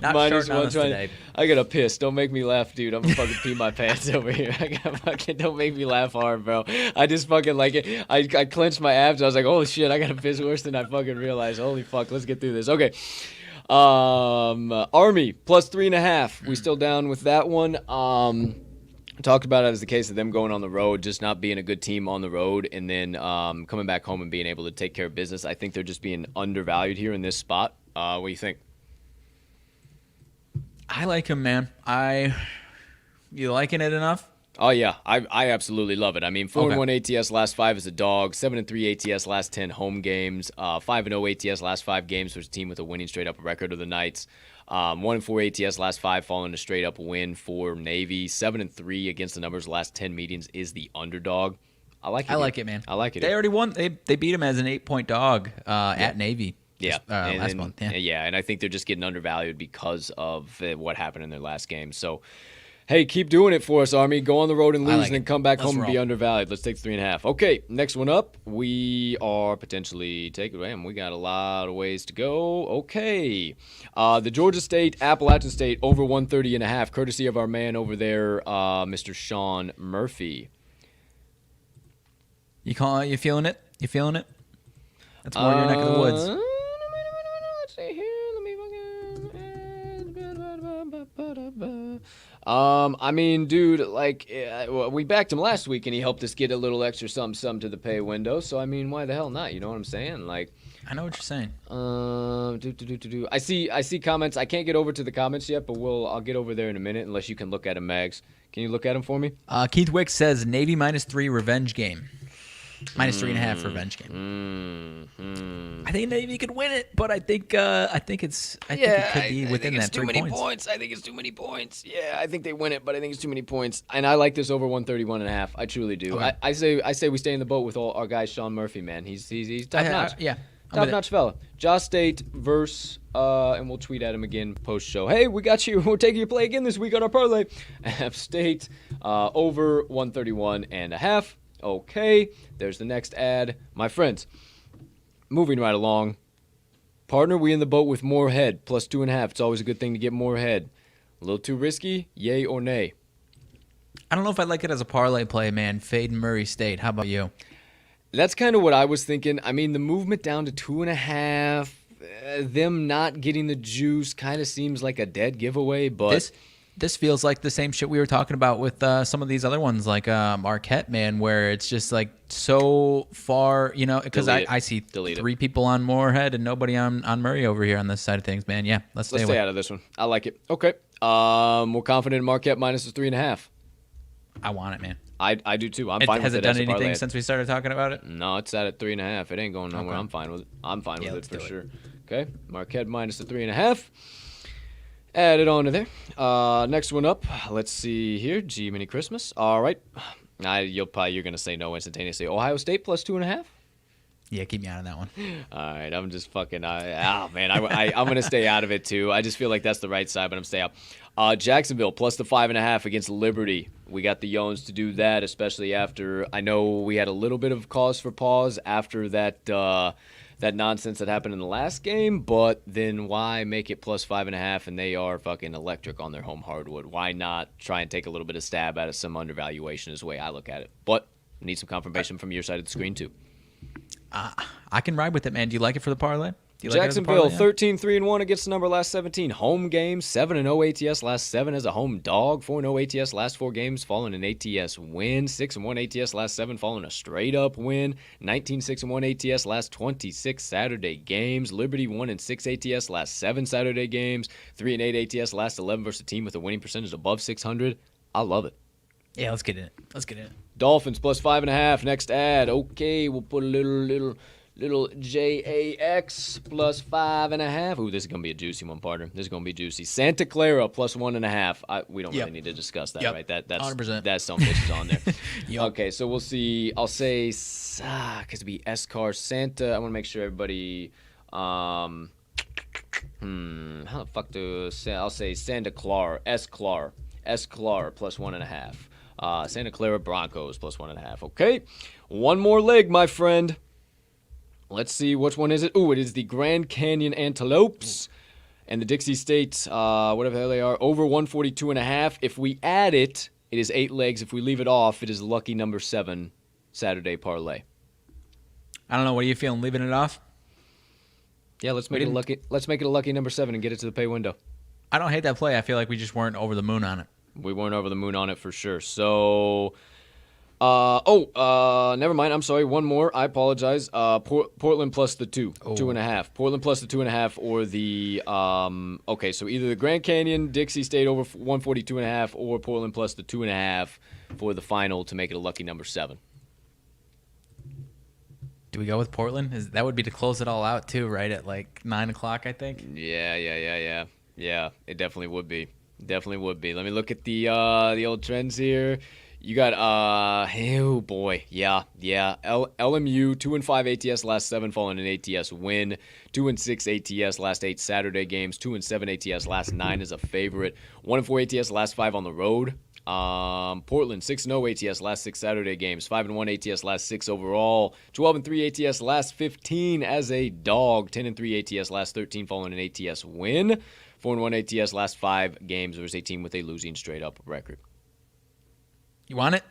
Not -1 today. I gotta piss. Don't make me laugh, dude. I'm gonna fucking pee my pants over here. Don't make me laugh hard, bro. I just fucking like it. I clenched my abs. I was like, holy shit, I gotta piss worse than I fucking realized. Holy fuck, let's get through this. Okay. Army +3.5. We still down with that one. Talked about it as the case of them going on the road, just not being a good team on the road, and then coming back home and being able to take care of business. I think they're just being undervalued here in this spot. What do you think? I like him, man. You liking it enough? Oh, yeah. I absolutely love it. I mean, 4-1 ATS last 5 as a dog, 7-3 ATS last 10 home games, 5-0 ATS last 5 games for a team with a winning straight-up record of the Knights, 1-4 ATS last 5 following a straight-up win for Navy, 7-3 against the numbers last 10 meetings is the underdog. I like it. I like it, man. I like it. They already won. They beat him as an 8-point dog at Navy. Yeah, last month. Yeah, and I think they're just getting undervalued because of what happened in their last game. So, hey, keep doing it for us, Army. Go on the road and lose, and then come back home and be undervalued. Let's take 3.5. Okay, next one up. We are potentially taking. Man, we got a lot of ways to go. Okay, the Georgia State, Appalachian State over 130.5, courtesy of our man over there, Mr. Sean Murphy. You feeling it? You feeling it? That's more your neck of the woods. Let's see here. I mean, dude, like, we backed him last week, and he helped us get a little extra something to the pay window. So, I mean, why the hell not? You know what I'm saying? Like, I know what you're saying. I see comments. I can't get over to the comments yet, but I'll get over there in a minute, unless you can look at them, Mags. Can you look at them for me? Keith Wick says Navy -3 revenge game. -3.5 revenge game. I think Navy could win it, but I think it could be within that 3 points. I think it's too many points. Yeah, I think they win it, but I think it's too many points. And I like this over 131.5. I truly do. Okay. I say we stay in the boat with all our guy Sean Murphy, man. He's top notch. Yeah. Top-notch fella. Jaw State versus, and we'll tweet at him again post-show. Hey, we got you. We're taking your play again this week on our parlay. App State over 131.5. Okay, there's the next ad. My friends, moving right along. Partner, we in the boat with Morehead, plus 2.5. It's always a good thing to get Morehead. A little too risky, yay or nay? I don't know if I like it as a parlay play, man. Fade Murray State. How about you? That's kind of what I was thinking. I mean, the movement down to 2.5, them not getting the juice kind of seems like a dead giveaway, but... This feels like the same shit we were talking about with some of these other ones, like Marquette, man, where it's just like so far, because I see three people on Morehead and nobody on Murray over here on this side of things, man. Yeah, let's stay out of this one. I like it. Okay. We're confident in Marquette minus the 3.5. I want it, man. I do too. I'm fine with it. Has it done anything since we started talking about it? No, it's at 3.5. It ain't going nowhere. Okay. I'm fine with it. I'm fine with it for sure. Okay. Marquette minus the 3.5. Add it on to there. Next one up. Let's see here. G Mini Christmas. All right. You're gonna say no instantaneously. Ohio State plus 2.5. Yeah, keep me out of that one. All right, I'm just fucking. I'm gonna stay out of it too. I just feel like that's the right side, but I'm staying out. Jacksonville plus the 5.5 against Liberty. We got the Yones to do that, especially after I know we had a little bit of cause for pause after that nonsense that happened in the last game. But then why make it plus 5.5? And they are fucking electric on their home hardwood. Why not try and take a little bit of stab at some undervaluation? Is the way I look at it. But need some confirmation from your side of the screen too. I can ride with it, man. Do you like it for the parlay? Jacksonville, 13-3-1 against the number last 17. Home games, 7-0 ATS last 7 as a home dog. 4-0 ATS last 4 games following an ATS win. 6-1 ATS last 7 following a straight-up win. 19-6-1 ATS last 26 Saturday games. Liberty 1-6 ATS last 7 Saturday games. 3-8 ATS last 11 versus a team with a winning percentage above 600. I love it. Yeah, let's get in it. Dolphins plus 5.5. Next ad. Okay, we'll put a little JAX plus 5.5. Ooh, this is going to be a juicy one, partner. This is going to be juicy. Santa Clara plus 1.5. We don't really need to discuss that, right? That's 100%. That's some bitches on there. Yep. Okay, so we'll see. I'll say, because it'd be S-Car Santa. I want to make sure everybody, how the fuck I'll say Santa Clara, S-Clara plus 1.5. Santa Clara Broncos plus 1.5. Okay, one more leg, my friend. Let's see, which one is it? Ooh, it is the Grand Canyon Antelopes and the Dixie State, whatever the hell they are, over 142.5. If we add it, it is 8 legs. If we leave it off, it is lucky number 7 Saturday parlay. I don't know. What are you feeling? Leaving it off? Yeah, let's make it a lucky number 7 and get it to the pay window. I don't hate that play. I feel like we just weren't over the moon on it. We weren't over the moon on it for sure. So... never mind. I'm sorry. One more. I apologize. Portland plus the 2.5. Portland plus the 2.5 or the, okay, so either the Grand Canyon, Dixie State over 142.5 or Portland plus the 2.5 for the final to make it a lucky number 7. Do we go with Portland? That would be to close it all out too, right? At like 9 o'clock, I think. Yeah. It definitely would be. Let me look at the old trends here. You got, oh boy, yeah. LMU, 2-5 ATS last 7 following an ATS win. 2-6 ATS last 8 Saturday games. 2-7 ATS last 9 as a favorite. 1-4 ATS last 5 on the road. Portland, 6-0 ATS last 6 Saturday games. 5-1 ATS last 6 overall. 12-3 ATS last 15 as a dog. 10-3 ATS last 13 following an ATS win. 4-1 ATS last 5 games versus a team with a losing straight-up record. You want it?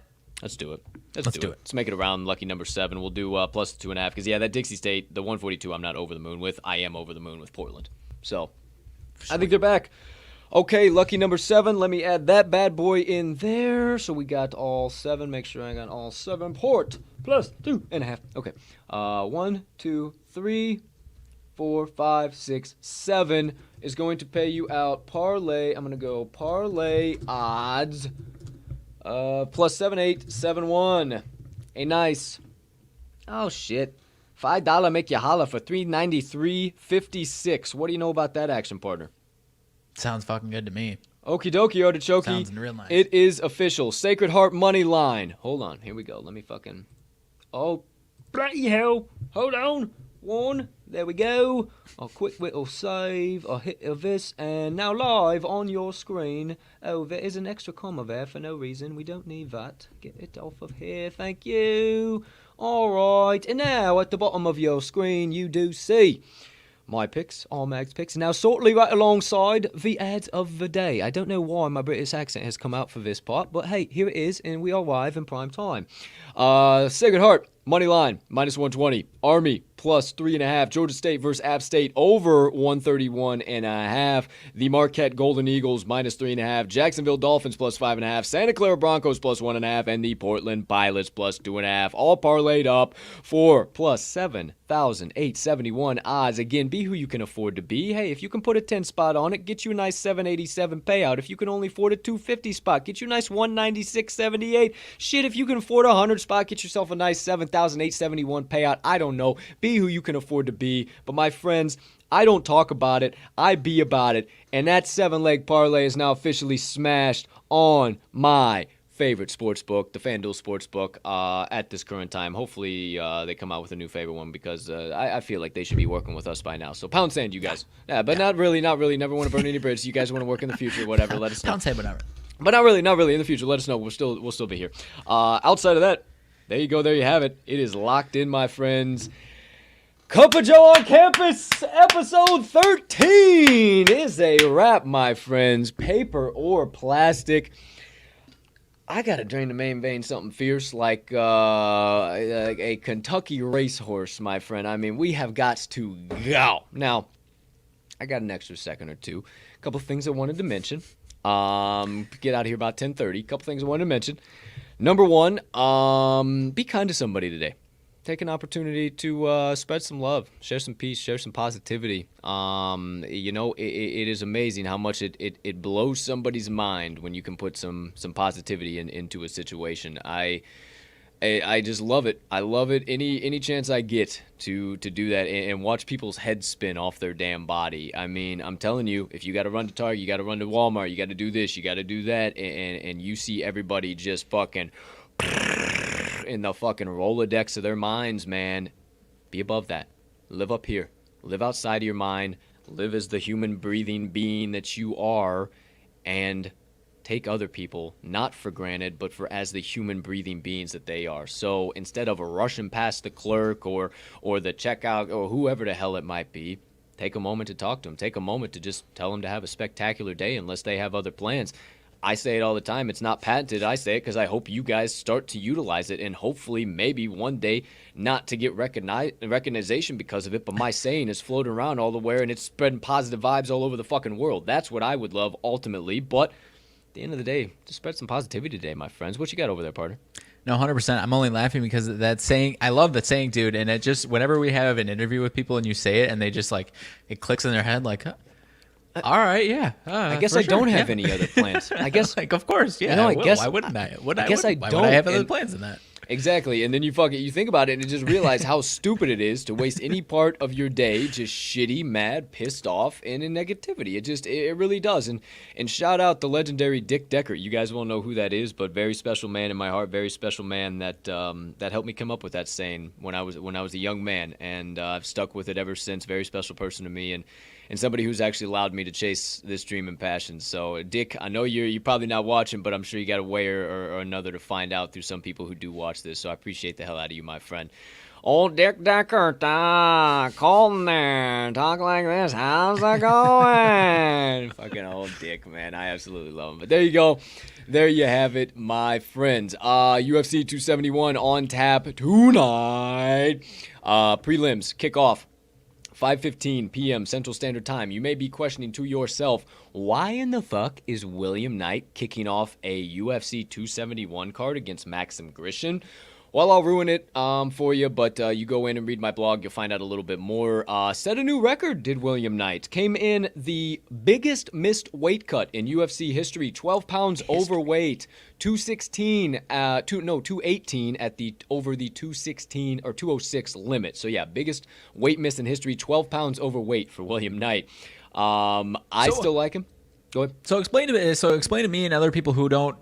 Let's do it. Let's do it. Let's make it around lucky number 7. We'll do plus 2.5 because, that Dixie State, the 142, I'm not over the moon with. I am over the moon with Portland. So, sure. I think they're back. Okay, lucky number 7. Let me add that bad boy in there. So we got all 7. Make sure I got all 7. Port plus 2.5. Okay. 1, 2, 3, 4, 5, 6, 7 is going to pay you out parlay. I'm going to go parlay odds. Plus 7.871. A nice. Oh shit. $5 make you holla for $393.56. What do you know about that action, partner? Sounds fucking good to me. Okie dokie, artichoke. Sounds real nice. It is official. Sacred Heart money line. Hold on. Here we go. Let me fucking. Oh, bloody hell. Hold on. 1, There we go. A quick little save, a hit of this, and now live on your screen. Oh, there is an extra comma there for no reason. We don't need that. Get it off of here. Thank you. All right. And now at the bottom of your screen, you do see my picks, RMags picks, now shortly right alongside the ads of the day. I don't know why my British accent has come out for this part, but hey, here it is, and we are live in prime time. Sacred Heart, money line, -120. Army, +3.5. Georgia State versus App State, over 131.5. The Marquette Golden Eagles, -3.5. Jacksonville Dolphins, +5.5. Santa Clara Broncos, +1.5. And the Portland Pilots, +2.5. All parlayed up for +7,871 odds. Again, be who you can afford to be. Hey, if you can put a 10 spot on it, get you a nice 787 payout. If you can only afford a 250 spot, get you a nice 196.78. Shit, if you can afford a 100 spot, get yourself a nice 7,871 payout. I don't know. Be who you can afford to be. But my friends, I don't talk about it. I be about it. And that 7-leg parlay is now officially smashed on my favorite sportsbook, the FanDuel Sportsbook, at this current time. Hopefully they come out with a new favorite one because I feel like they should be working with us by now. So pound sand, you guys. Yeah, but not really. Never want to burn any bridges. You guys want to work in the future, whatever, let us know. Pound sand, whatever. But not really. In the future, let us know. We'll still be here. Outside of that, there you go. There you have it. It is locked in, my friends. Cup of Joe on Campus, episode 13 is a wrap, my friends. Paper or plastic. I gotta drain the main vein something fierce like a Kentucky racehorse, my friend. I mean, we have got to go. Now, I got an extra second or two. A couple things I wanted to mention. Get out of here about 10:30. A couple things I wanted to mention. Number one, be kind to somebody today. Take an opportunity to spread some love, share some peace, share some positivity. It is amazing how much it blows somebody's mind when you can put some positivity into a situation. I just love it. I love it any chance I get to do that and watch people's heads spin off their damn body. I mean, I'm telling you, if you got to run to Target, you got to run to Walmart, you got to do this, you got to do that, and you see everybody just fucking in the fucking Rolodex of their minds, man. Be above that. Live up here. Live outside of your mind. Live as the human breathing being that you are, and take other people not for granted, but for as the human breathing beings that they are. So instead of rushing past the clerk or the checkout or whoever the hell it might be, take a moment to talk to them. Take a moment to just tell them to have a spectacular day unless they have other plans. I say it all the time. It's not patented. I say it because I hope you guys start to utilize it, and hopefully maybe one day not to get recognition because of it, but my saying is floating around all the way and it's spreading positive vibes all over the fucking world. That's what I would love ultimately, but at the end of the day, just spread some positivity today, my friends. What you got over there, partner? No, 100%. I'm only laughing because of that saying. I love that saying, dude, and it just, whenever we have an interview with people and you say it and they just like, it clicks in their head like, huh? All right, yeah. I guess I don't have any other plans. I guess, like, of course, yeah. I guess, why wouldn't I? I guess I don't. Why would I have other plans than that? Exactly, and then you think about it and you just realize how stupid it is to waste any part of your day just shitty, mad, pissed off, and in negativity. It really does. And shout out the legendary Dick Decker. You guys won't know who that is, but very special man in my heart. Very special man that helped me come up with that saying when I was a young man, and I've stuck with it ever since. Very special person to me, and somebody who's actually allowed me to chase this dream and passion. So, Dick, I know you're probably not watching, but I'm sure you got a way or another to find out through some people who do watch this. So I appreciate the hell out of you, my friend. Old Dick Decker, Colton there, talk like this. How's it going? Fucking old Dick, man. I absolutely love him. But there you go. There you have it, my friends. UFC 271 on tap tonight. Prelims kick off 5:15 p.m. Central Standard Time. You may be questioning to yourself, why in the fuck is William Knight kicking off a UFC 271 card against Maxim Grishin? Well, I'll ruin it for you, but you go in and read my blog. You'll find out a little bit more. Set a new record, did William Knight. Came in the biggest missed weight cut in UFC history, 12 pounds overweight, 218 at the over the 216 or 206 limit. So yeah, biggest weight miss in history, 12 pounds overweight for William Knight. I still like him. Go ahead. So explain to me and other people who don't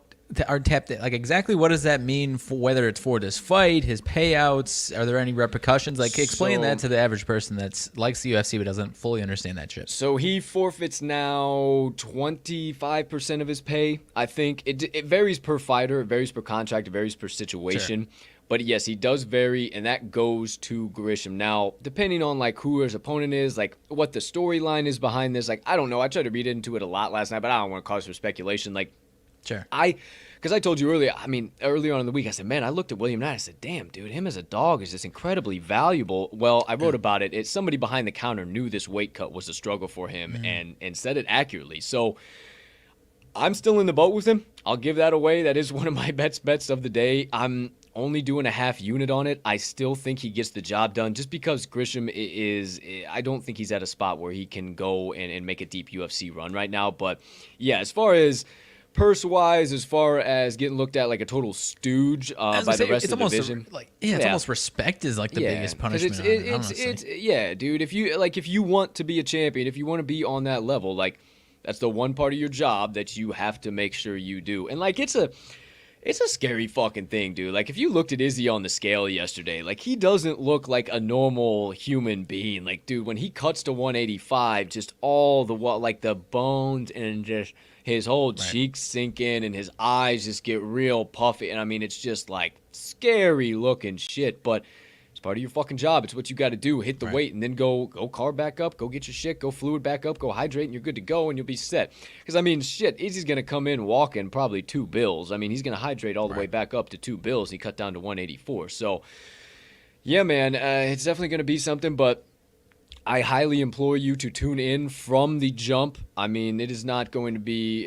are tapped. Like, exactly what does that mean for whether it's for this fight, his payouts? Are there any repercussions? Like, explain that to the average person that's likes the UFC but doesn't fully understand that shit. So he forfeits now 25% of his pay. I think it varies per fighter, it varies per contract, it varies per situation. Sure. But yes, he does vary, and that goes to Grisham. Now, depending on like who his opponent is, like what the storyline is behind this, like I don't know. I tried to read into it a lot last night, but I don't want to cause for speculation. Like, sure, because I told you earlier. I mean, earlier on in the week, I said, man, I looked at William Knight. I said, damn, dude, him as a dog is just incredibly valuable. Well, I wrote about it. It's somebody behind the counter knew this weight cut was a struggle for him, and said it accurately. So I'm still in the boat with him. I'll give that away. That is one of my bets of the day. I'm only doing a half unit on it. I still think he gets the job done just because Grisham is, I don't think he's at a spot where he can go and make a deep UFC run right now. But yeah, as far as purse-wise, as far as getting looked at like a total stooge by the rest of the division. It's almost respect is like the biggest punishment. Yeah, dude, if you want to be a champion, if you want to be on that level, like that's the one part of your job that you have to make sure you do. And like it's a scary fucking thing, dude. Like, if you looked at Izzy on the scale yesterday, like, he doesn't look like a normal human being. Like, dude, when he cuts to 185, just all the bones and just his whole cheeks sink in and his eyes just get real puffy. And, I mean, it's just, like, scary looking shit. But it's part of your fucking job. It's what you got to do. Hit the weight and then go carb back up. Go get your shit. Go fluid back up. Go hydrate and you're good to go and you'll be set. Because, I mean, shit, Izzy's going to come in walking probably 2 bills. I mean, he's going to hydrate all the way back up to 2 bills. He cut down to 184. So, yeah, man, it's definitely going to be something. But I highly implore you to tune in from the jump. I mean, it's not going to be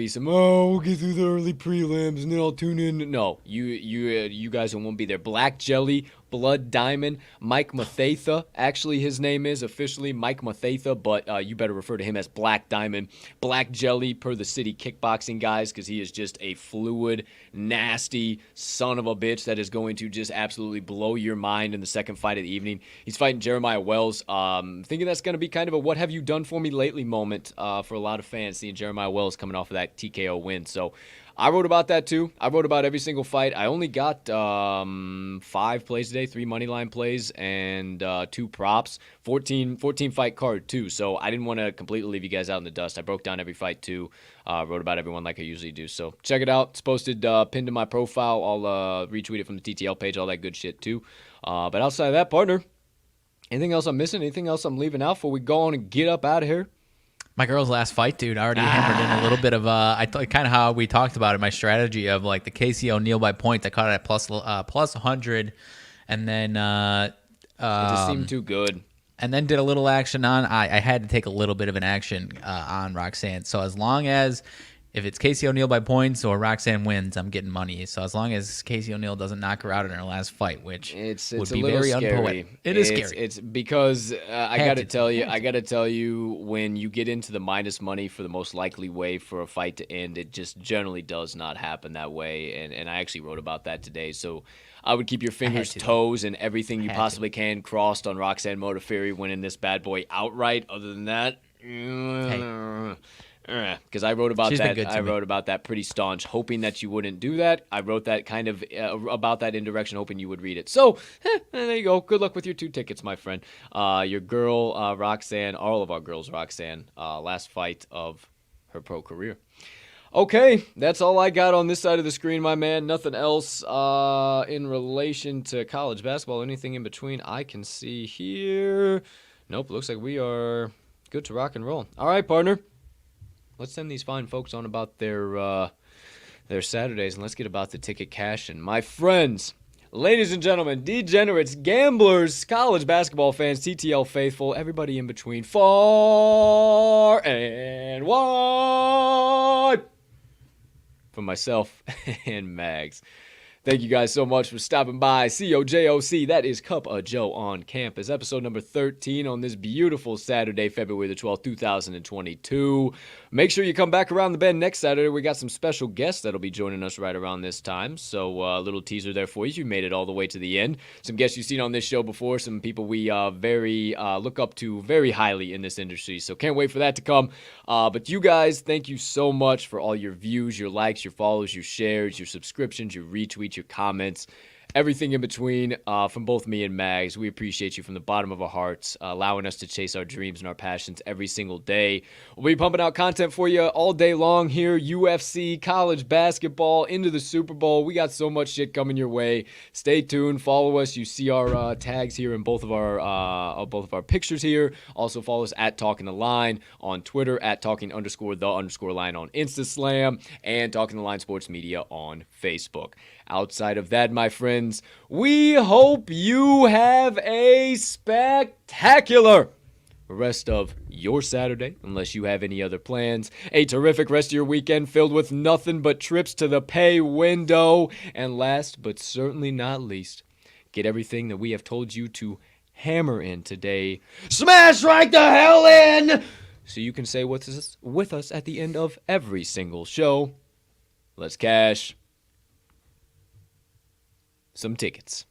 some, we'll get through the early prelims and then I'll tune in. No, you guys won't be there. Black Jelly, Blood Diamond, Mike Mathatha. Actually, his name is officially Mike Mathatha, but you better refer to him as Black Diamond. Black Jelly per the city kickboxing guys, because he is just a fluid, nasty son of a bitch that is going to just absolutely blow your mind in the second fight of the evening. He's fighting Jeremiah Wells. Thinking that's going to be kind of a what have you done for me lately moment for a lot of fans, seeing Jeremiah Wells coming off of that TKO win. So I wrote about that too. I wrote about every single fight. I only got 5 plays today, 3 money line plays and 2 props, 14 fight card too. So I didn't want to completely leave you guys out in the dust. I broke down every fight too. Wrote about everyone like I usually do. So check it out. It's posted pinned to my profile. I'll retweet it from the TTL page, all that good shit too. But outside of that, partner, anything else I'm missing? Anything else I'm leaving out before we go on and get up out of here? My girl's last fight, dude. I already hammered in a little bit of kind of how we talked about it. My strategy of like the Casey O'Neill by points. I caught it at plus 100, and then it just seemed too good. And then did a little action on. I had to take a little bit of an action on Roxanne. So as long as if it's Casey O'Neill by points or Roxanne wins, I'm getting money. So as long as Casey O'Neill doesn't knock her out in her last fight, which would be very unpoetic. It is scary. It's because I got to tell you, when you get into the minus money for the most likely way for a fight to end, it just generally does not happen that way. And I actually wrote about that today. So I would keep your fingers, toes, and everything you possibly can crossed on Roxanne Modafferi winning this bad boy outright. Other than that, because I wrote about that. I wrote about that pretty staunch, hoping that you wouldn't do that. I wrote that kind of about that in direction, hoping you would read it. So there you go. Good luck with your 2 tickets, my friend. Your girl Roxanne, all of our girls Roxanne, last fight of her pro career. Okay, that's all I got on this side of the screen, my man. Nothing else in relation to college basketball. Anything in between I can see here? Nope. Looks like we are good to rock and roll. All right, partner. Let's send these fine folks on about their Saturdays, and let's get about the ticket cash. And my friends, ladies and gentlemen, degenerates, gamblers, college basketball fans, TTL faithful, everybody in between, far and wide, from myself and Mags. Thank you guys so much for stopping by. COJOC, that is Cup of Joe on Campus, episode number 13 on this beautiful Saturday, February the 12th, 2022. Make sure you come back around the bend next Saturday. We got some special guests that'll be joining us right around this time. So a little teaser there for you. You made it all the way to the end. Some guests you've seen on this show before, some people we very look up to very highly in this industry. So can't wait for that to come. But you guys, thank you so much for all your views, your likes, your follows, your shares, your subscriptions, your retweets, your comments, everything in between from both me and Mags. We appreciate you from the bottom of our hearts, allowing us to chase our dreams and our passions every single day. We'll be pumping out content for you all day long here. UFC, college basketball, into the Super Bowl. We got so much shit coming your way. Stay tuned. Follow us. You see our tags here in both of our pictures here. Also follow us at Talking the Line on Twitter, at Talking_the_line on Instaslam, and Talking the Line Sports Media on Facebook. Outside of that, my friends, we hope you have a spectacular rest of your Saturday, unless you have any other plans. A terrific rest of your weekend filled with nothing but trips to the pay window. And last but certainly not least, get everything that we have told you to hammer in today. Smash right the hell in! So you can say with us at the end of every single show. Let's cash some tickets.